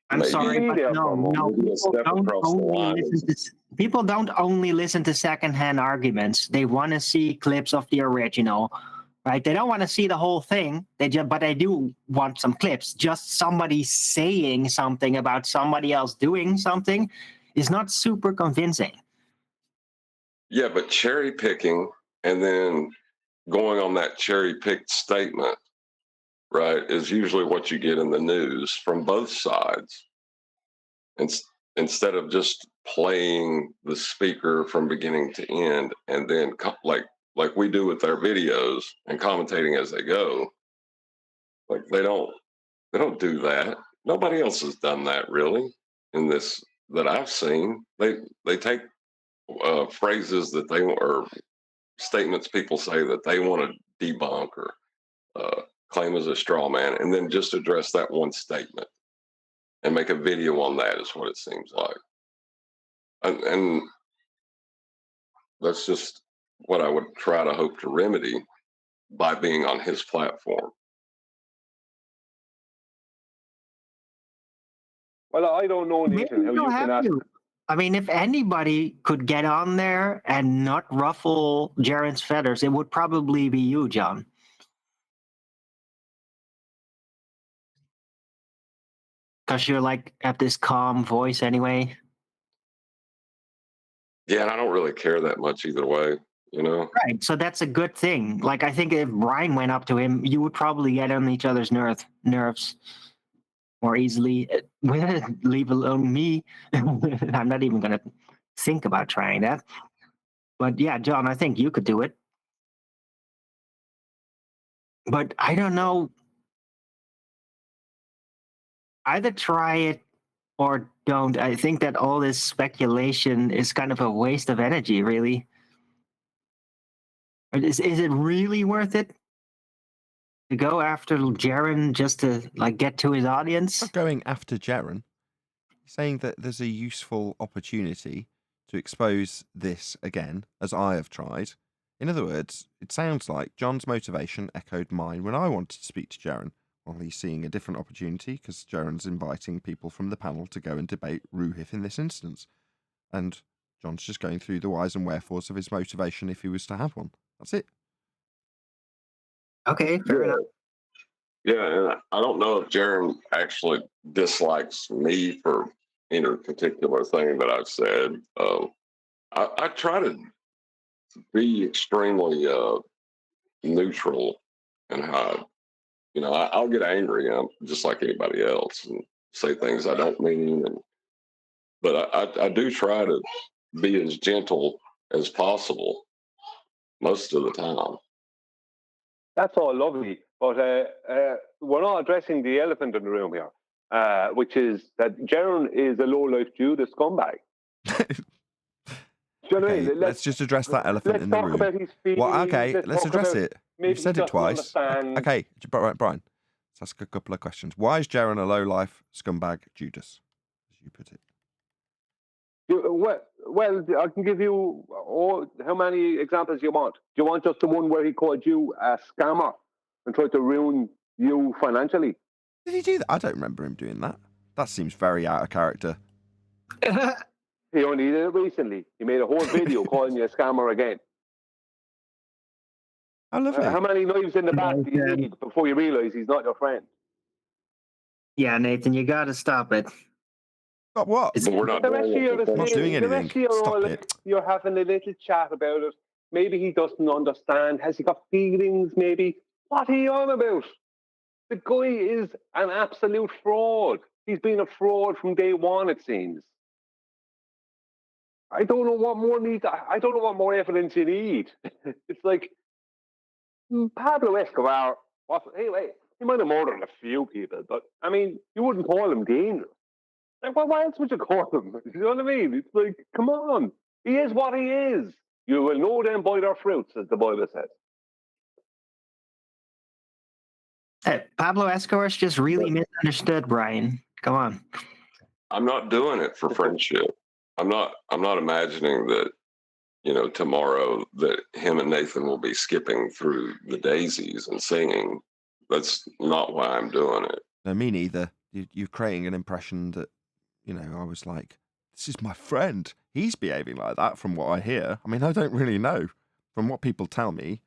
I'm sorry, but no. People don't only listen to secondhand arguments. They want to see clips of the original. right? They don't want to see the whole thing. But they do want some clips. Just somebody saying something about somebody else doing something is not super convincing. Yeah, but cherry picking and then going on that cherry picked statement, right, is usually what you get in the news from both sides. Instead of just playing the speaker from beginning to end and then like we do with their videos and commentating as they go, like they don't do that. Nobody else has done that really in this that I've seen. They take phrases that they or statements people say that they want to debunk or claim as a straw man, and then just address that one statement and make a video on that is what it seems like. And that's just what I would try to hope to remedy by being on his platform. Well, I don't know, Nathan, how you can ask. I mean, if anybody could get on there and not ruffle Jaren's feathers, it would probably be you, John. Because you're like have this calm voice anyway. Yeah, and I don't really care that much either way, you know? Right, so that's a good thing. Like, I think if Brian went up to him, you would probably get on each other's nerves more easily. Leave alone me. I'm not even going to think about trying that. But yeah, John, I think you could do it. But I don't know. Either try it or don't. I think that all this speculation is kind of a waste of energy, really. Is it really worth it to go after Jaren just to like get to his audience? Not going after Jaren. Saying that there's a useful opportunity to expose this again, as I have tried. In other words, it sounds like John's motivation echoed mine when I wanted to speak to Jaren. Well, he's seeing a different opportunity because Jaren's inviting people from the panel to go and debate Ruhif in this instance. And John's just going through the whys and wherefores of his motivation if he was to have one. That's it. Okay, fair enough. Yeah, and I don't know if Jaren actually dislikes me for any particular thing that I've said. I try to be extremely neutral in how, you know, I'll get angry, just like anybody else, and say things I don't mean. But I do try to be as gentle as possible most of the time. That's all lovely, but we're not addressing the elephant in the room here, which is that Jaren is a low-life Jew, the scumbag. Do you know what I mean? Let's just address that elephant in the room. Let's talk about his feelings. Well, okay, let's address about it. maybe You've said he it twice. doesn't understand. Okay, Brian, let's ask a couple of questions. Why is Jaren a low-life scumbag Judas, as you put it? Well, I can give you how many examples you want. Do you want just the one where he called you a scammer and tried to ruin you financially? Did he do that? I don't remember him doing that. That seems very out of character. He only did it recently. He made a whole video calling you a scammer again. How lovely. How many knives in the back do you need before you realise he's not your friend? Yeah, Nathan, you got to stop it. Stop what? We're not doing anything. Stop it. You're having a little chat about it. Maybe he doesn't understand. Has he got feelings? Maybe. What are you on about? The guy is an absolute fraud. He's been a fraud from day one, it seems. I don't know what more I don't know what more evidence you need. It's like Pablo Escobar. He might have murdered a few people, but I mean, you wouldn't call him dangerous. Like, why else would you call him? You know what I mean? It's like, come on. He is what he is. You will know them by their fruits, as the Bible says. Hey, Pablo Escobar's just really misunderstood, Brian. Come on. I'm not doing it for friendship. I'm not imagining that, you know, tomorrow that him and Nathan will be skipping through the daisies and singing. That's not why I'm doing it. No, me neither. You're creating an impression that, you know, I was like, this is my friend. He's behaving like that from what I hear. I mean, I don't really know. From what people tell me,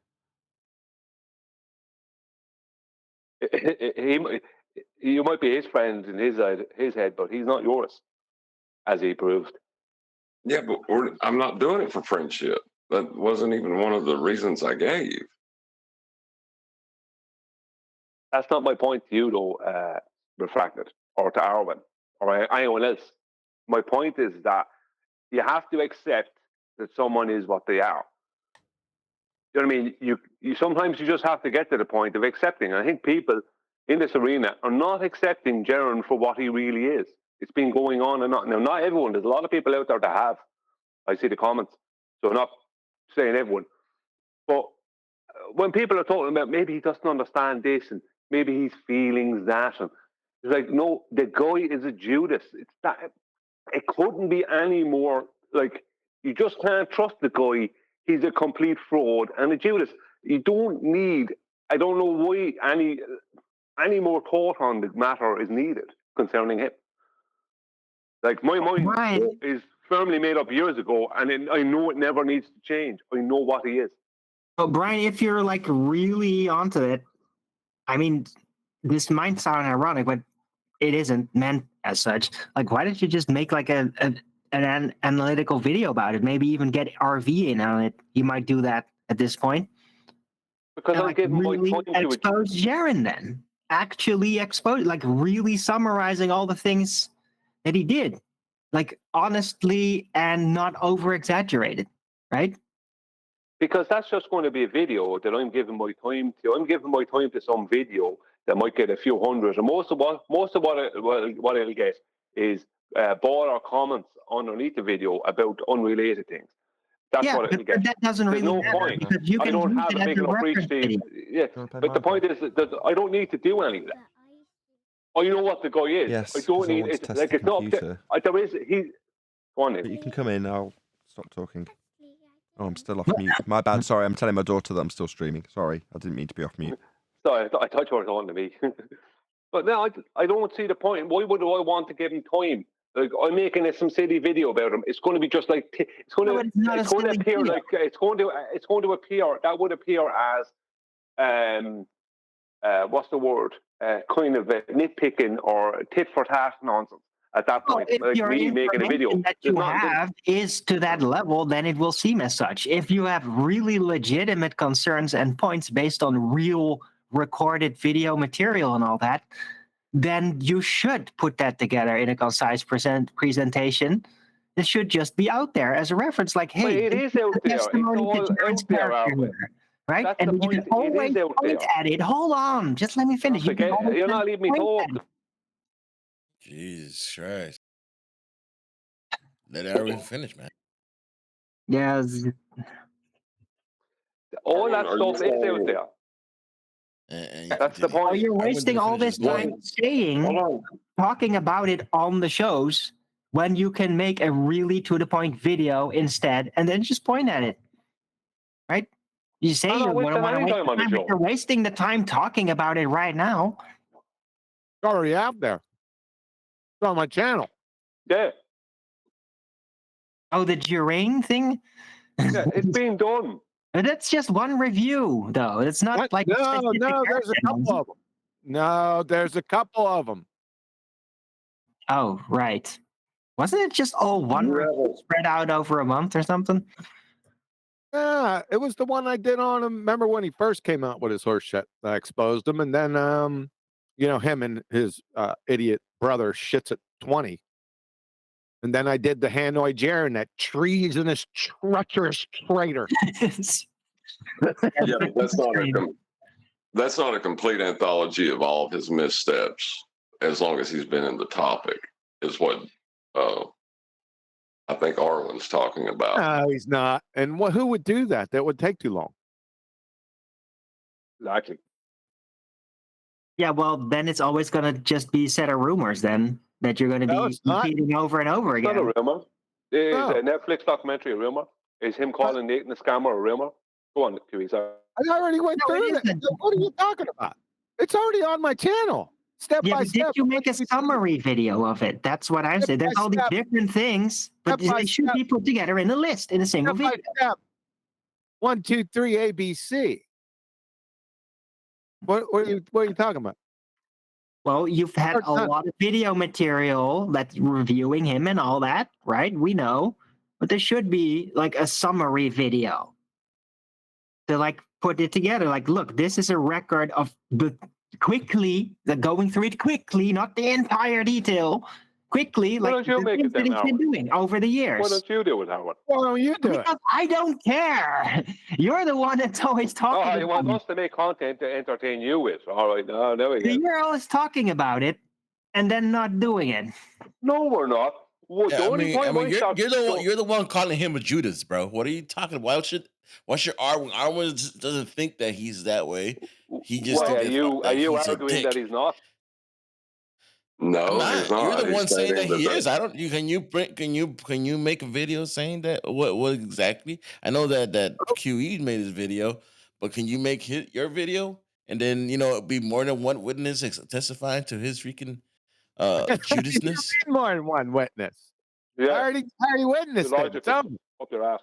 You might be his friend in his head, but he's not yours, as he proved. Yeah, but I'm not doing it for friendship. That wasn't even one of the reasons I gave. That's not my point to you, though, Refracted, or to Arwen, or anyone else. My point is that you have to accept that someone is what they are. You know what I mean? You sometimes you just have to get to the point of accepting. And I think people in this arena are not accepting Jaron for what he really is. It's been going on and on. Now, not everyone. There's a lot of people out there that have. I see the comments. So I'm not saying everyone. But when people are talking about maybe he doesn't understand this and maybe he's feeling that, and it's like, no, the guy is a Judas. It's that. It couldn't be any more like, you just can't trust the guy. He's a complete fraud and a Judas. You don't need. I don't know why any more thought on the matter is needed concerning him. Like, my mind is firmly made up years ago, and I know it never needs to change. I know what he is. But Brian, if you're like really onto it, I mean, this might sound ironic, but it isn't meant as such. Like, why don't you just make like an analytical video about it? Maybe even get RV in on it. You might do that at this point. Because I'm giving really my time to expose Jaron then. Actually expose, like really summarizing all the things that he did. Like honestly and not over exaggerated, right? Because that's just going to be a video that I'm giving my time to. I'm giving my time to some video that might get a few hundred, and most of what it'll get is ball or comments underneath the video about unrelated things. That's what it'll get. That doesn't There's really no matter point. because you I can don't use have it a as big a enough reach reference to. video. Yeah, but the point is that I don't need to do any of that. I know what the guy is. Yes, I don't need it. it. Like, it's not. There is. Go on, But you can come in. I'll stop talking. Oh, I'm still off mute. My bad. Sorry, I'm telling my daughter that I'm still streaming. Sorry, I didn't mean to be off mute. Sorry, I thought you were talking to me. But no, I don't see the point. Why would I want to give him time? Like, I'm making some silly video about him. It's going to be just like it's going to appear video. like it's going to appear that would appear as what's the word? Kind of nitpicking or tit for tat nonsense. At that point, If like your me making a video information that you have is to that level, then it will seem as such. If you have really legitimate concerns and points based on real recorded video material and all that, then you should put that together in a concise presentation. It should just be out there as a reference, like, hey, it is out there. It's all out there, Albert. Right? That's and the you point. can always it is out point there. at it. Hold on, just let me finish. You're not leaving me talk. Jesus Christ. Let Aaron finish, man. Yes. All that stuff is out there. That's the point. Oh, you're wasting all this time talking about it on the shows when you can make a really to-the-point video instead and then just point at it. Right? You say you're you're wasting the time talking about it right now. It's already out there. It's on my channel. Yeah. Oh, the Jurain thing? Yeah, it's being done. That's just one review, though. It's not like no. There's a couple of them. No, there's a couple of them. Oh, right. Wasn't it just all one review spread out over a month or something? Yeah, it was the one I did on him. Remember when he first came out with his horse shit? I exposed him, and then him and his idiot brother shits at 20. And then I did the Hanoi Jaron, that treasonous, treacherous traitor. Yeah, that's not a complete anthology of all of his missteps, as long as he's been in the topic, is what I think Arlen's talking about. No, he's not. And who would do that? That would take too long. Exactly. Yeah, well, then it's always going to just be a set of rumors then that you're going to be repeating over and over again. It's not a rumor. Is a Netflix documentary a rumor? Is him calling Nathan a scammer a rumor? Go on, QE, sorry. I already went through that. What are you talking about? It's already on my channel. Step by step. Did you make a summary video of it? That's what I'm saying. There's all these different things, but they should be put together in a list, in a single video. Step. 1, 2, 3, ABC. What are you talking about? Well, you've had a lot of video material that's reviewing him and all that, right? We know, but there should be like a summary video to like put it together. Like, look, this is a record of the going through it quickly, not the entire detail. Quickly, Why like don't you the make things it that then, he's been Howard? doing over the years. Why don't you do it, Howard? Why don't you do it? Because I don't care. You're the one that's always talking Oh, you about want us to make content to entertain you with. All right, now there we go. You're always talking about it and then not doing it. No, we're not. Well, Yeah, you're the one calling him a Judas, bro. What are you talking about? What's your Arwen? Arwen doesn't think that he's that way. He just Why, thinks are you he's a arguing dick. that he's not? No, I'm he's not. not. You're the He's one saying that stating he is. I don't. Can you make a video saying that? What exactly? I know that QE made his video, but can you make your video and then be more than one witness testifying to his freaking Judasness? More than one witness. Yeah. I already witnessed it. Tell me. Up your ass.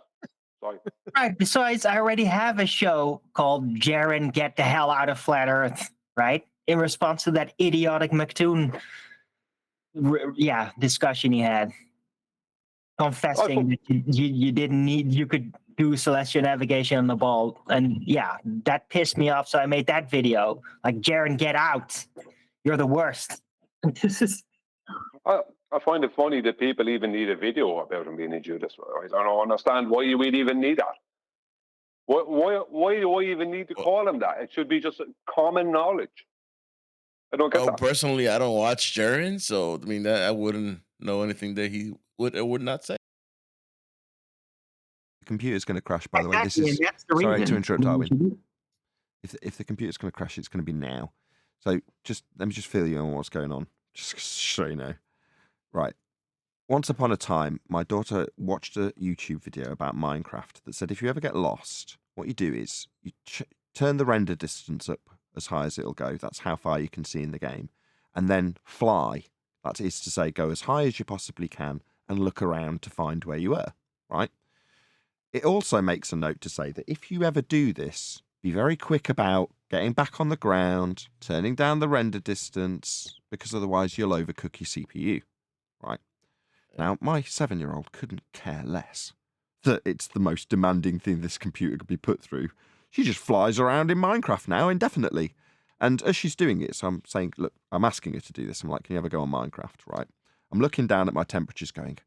Sorry. Right. Besides, I already have a show called Jaren Get the Hell Out of Flat Earth, right? In response to that idiotic McToon discussion he had. Confessing that you didn't need, you could do celestial navigation on the ball. And yeah, that pissed me off. So I made that video. Like, Jaren, get out. You're the worst. I find it funny that people even need a video about him being a Judas. I don't understand why you would even need that. Why do I even need to call him that? It should be just common knowledge. I don't get that. Personally, I don't watch Jaren, so I mean, I wouldn't know anything that he would or would not say. The computer's going to crash, by the way. This is sorry to interrupt, Arwen. If the computer's going to crash, it's going to be now. So let me just fill you on what's going on, just so you know. Right. Once upon a time, my daughter watched a YouTube video about Minecraft that said if you ever get lost, what you do is you turn the render distance up as high as it'll go. That's how far you can see in the game. And then fly. That is to say, go as high as you possibly can and look around to find where you were. Right? It also makes a note to say that if you ever do this, be very quick about getting back on the ground, turning down the render distance, because otherwise you'll overcook your CPU. Right? Now, my 7-year-old couldn't care less that it's the most demanding thing this computer could be put through. She just flies around in Minecraft now indefinitely. And as she's doing it, so I'm saying, look, I'm asking her to do this. I'm like, can you ever go on Minecraft? Right? I'm looking down at my temperatures going,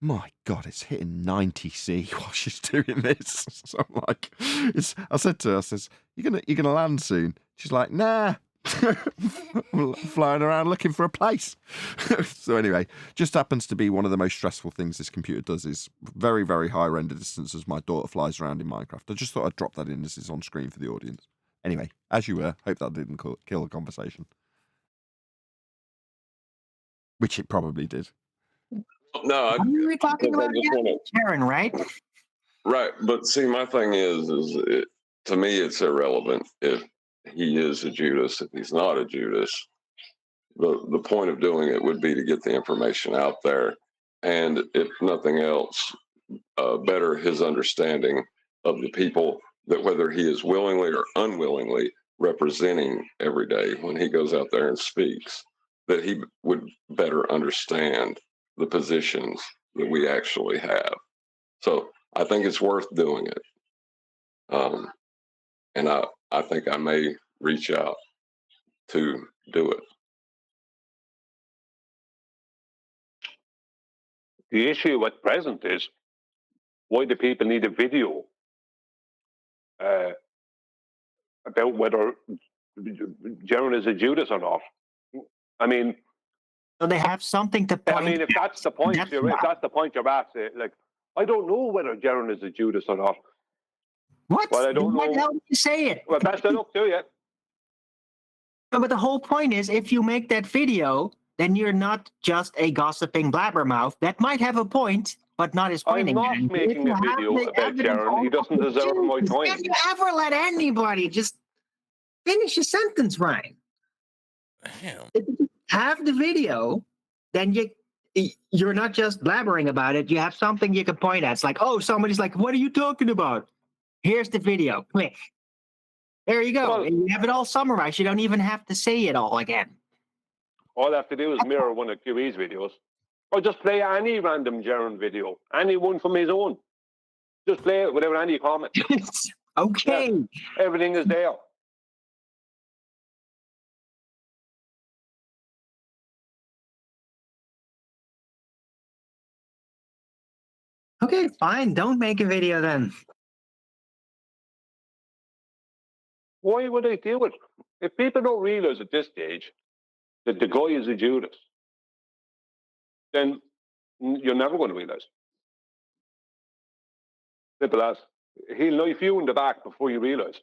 my God, it's hitting 90°C while she's doing this. So I'm like, I said to her, I says, you're gonna land soon. She's like, nah. I'm flying around looking for a place. So anyway, just happens to be one of the most stressful things this computer does is very, very high render distance as my daughter flies around in Minecraft. I just thought I'd drop that in as it's on screen for the audience. Anyway, as you were, hope that didn't kill the conversation. Which it probably did. No, we were talking about Jaren, right? Right, but see, my thing is to me, it's irrelevant if he is a Judas, if he's not a Judas. The point of doing it would be to get the information out there, and if nothing else, better his understanding of the people that whether he is willingly or unwillingly representing every day when he goes out there and speaks, that he would better understand the positions that we actually have. So I think it's worth doing it. And I think I may reach out to do it. The issue at present is why do people need a video about whether Jaren is a Judas or not? I mean, so they have something to point. I mean, if that's the point, if that's the point you're at, like, I don't know whether Jaren is a Judas or not. What? Well, I don't know. Why the hell did you say it? Well, that's up to you. But the whole point is, if you make that video, then you're not just a gossiping blabbermouth. That might have a point, but not his pointing. I'm not making a video about Jaren. He doesn't deserve my time. Can you ever let anybody just finish a sentence right? Damn. If you have the video, then you're not just blabbering about it. You have something you can point at. It's like, oh, somebody's like, what are you talking about? Here's the video. Click. There you go. You have it all summarized. You don't even have to say it all again. All I have to do is mirror one of QE's videos. Or just play any random Jaren video. Any one from his own. Just play it without any comment. Okay. Yeah, everything is there. Okay, fine. Don't make a video then. Why would I do it? If people don't realize at this stage that the guy is a Judas, then you're never going to realize. Simple as. He'll knife you in the back before you realize.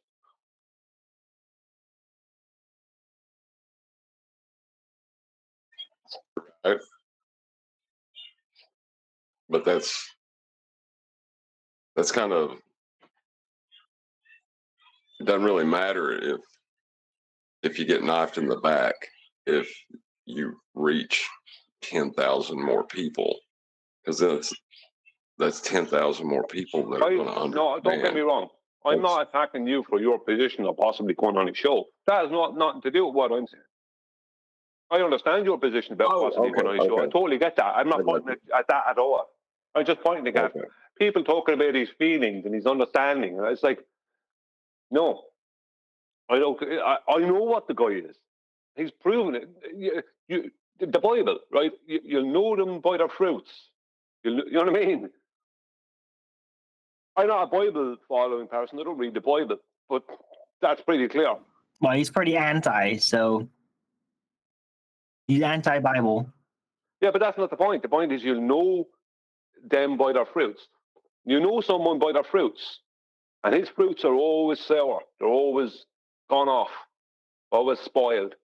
Right? But that's kind of, it doesn't really matter if you get knifed in the back, if you reach 10,000 more people, because that's 10,000 more people that are going to understand. No, don't get me wrong. I'm not attacking you for your position or possibly going on a show. That has nothing to do with what I'm saying. I understand your position about possibly going on a show. I totally get that. I'm not pointing at that at all. I'm just pointing at people talking about his feelings and his understanding. It's like, no, I don't. I know what the guy is. He's proven it. The Bible, right? You'll know them by their fruits. You know what I mean? I'm not a Bible following person. I don't read the Bible, but that's pretty clear. Well, he's pretty anti, so he's anti-Bible. Yeah, but that's not the point. The point is you'll know them by their fruits. You know someone by their fruits, and his fruits are always sour. They're always gone off, always spoiled.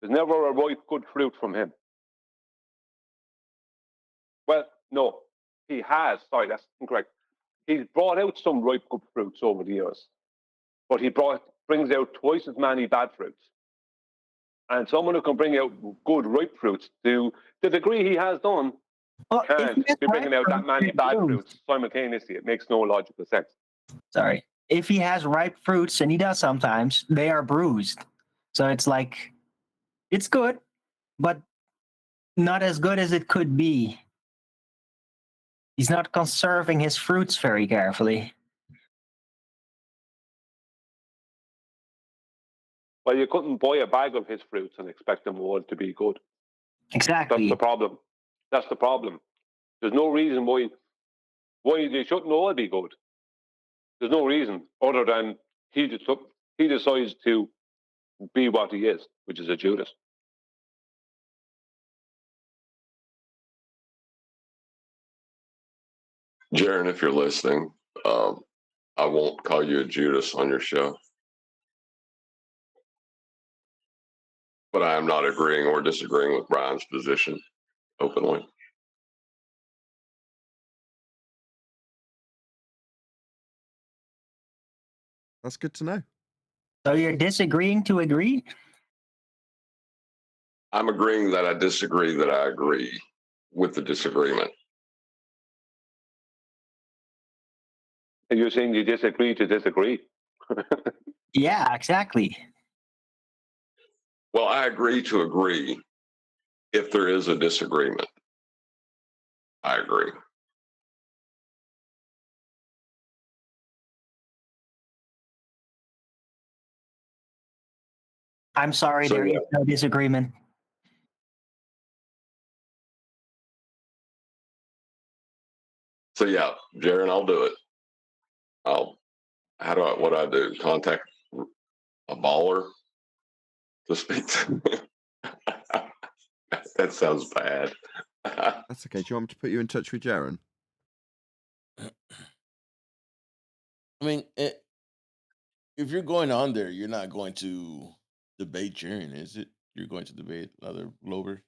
There's never a ripe, good fruit from him. Well, no, he has. Sorry, that's incorrect. He's brought out some ripe, good fruits over the years, but he brings out twice as many bad fruits. And someone who can bring out good, ripe fruits to the degree he has done can't be bringing out that many bad fruits simultaneously. It makes no logical sense. Sorry. If he has ripe fruits, and he does sometimes, they are bruised. So it's like, it's good, but not as good as it could be. He's not conserving his fruits very carefully. Well, you couldn't buy a bag of his fruits and expect them all to be good. Exactly. That's the problem. That's the problem. There's no reason why they shouldn't all be good. There's no reason other than he decides to be what he is, which is a Judas. Jaren, if you're listening, I won't call you a Judas on your show. But I am not agreeing or disagreeing with Brian's position openly. That's good to know. So you're disagreeing to agree? I'm agreeing that I disagree that I agree with the disagreement. And you're saying you disagree to disagree? Yeah, exactly. Well, I agree to agree if there is a disagreement. I agree. I'm sorry, there is no disagreement. So yeah, Jaren, I'll do it. What do I do? Contact a baller to speak to? That sounds bad. That's okay. Do you want me to put you in touch with Jaren? I mean, if you're going on there, you're not going to debate Jaren, is it? You're going to debate other Lobers?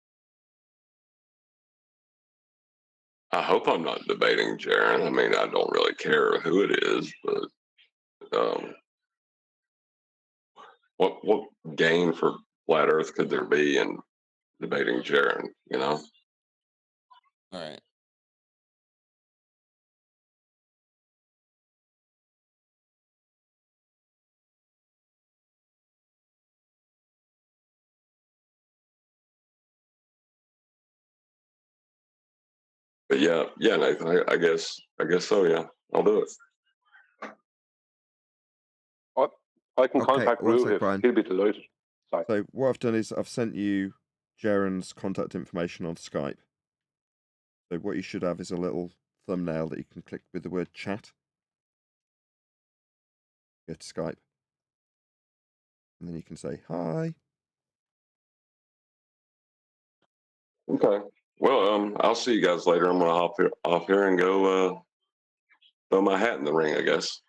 I hope I'm not debating Jaren. I mean, I don't really care who it is, but what gain for Flat Earth could there be in debating Jaren? You know. All right. But yeah, Nathan, I guess so. Yeah, I'll do it. I can contact Rue. Brian. He'll be delighted. Sorry. So what I've done is I've sent you Jaren's contact information on Skype. So what you should have is a little thumbnail that you can click with the word chat. Go to Skype. And then you can say hi. Okay. Well, I'll see you guys later. I'm gonna hop off here and go throw my hat in the ring, I guess.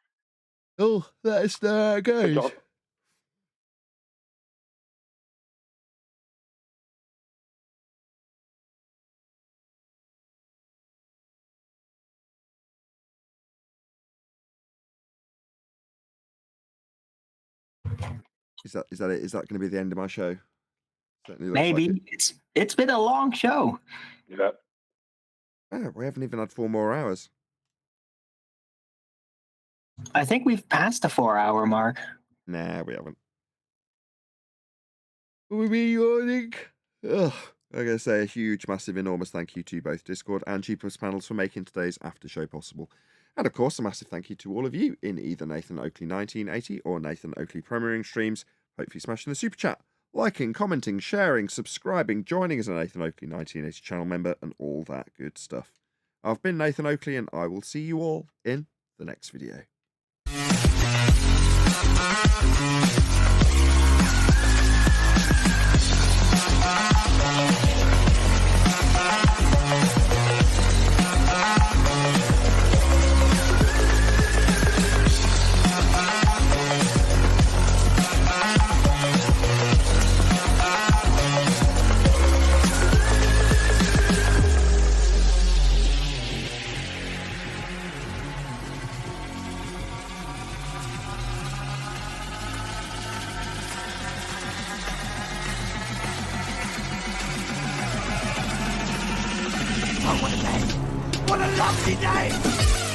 Oh, that's how it goes. Is that it? Is that going to be the end of my show? Maybe like it's been a long show. Yeah. Oh, we haven't even had 4 more hours. I think we've passed the 4-hour mark. Nah, we haven't. We'll be yawning. Ugh. I gotta say a huge, massive, enormous thank you to both Discord and GPlus panels for making today's after show possible. And of course, a massive thank you to all of you in either Nathan Oakley 1980 or Nathan Oakley premiering streams. Hopefully smashing the super chat, liking, commenting, sharing, subscribing, joining as a Nathan Oakley 1980 channel member, and all that good stuff. I've been Nathan Oakley, and I will see you all in the next video. What a lovely day!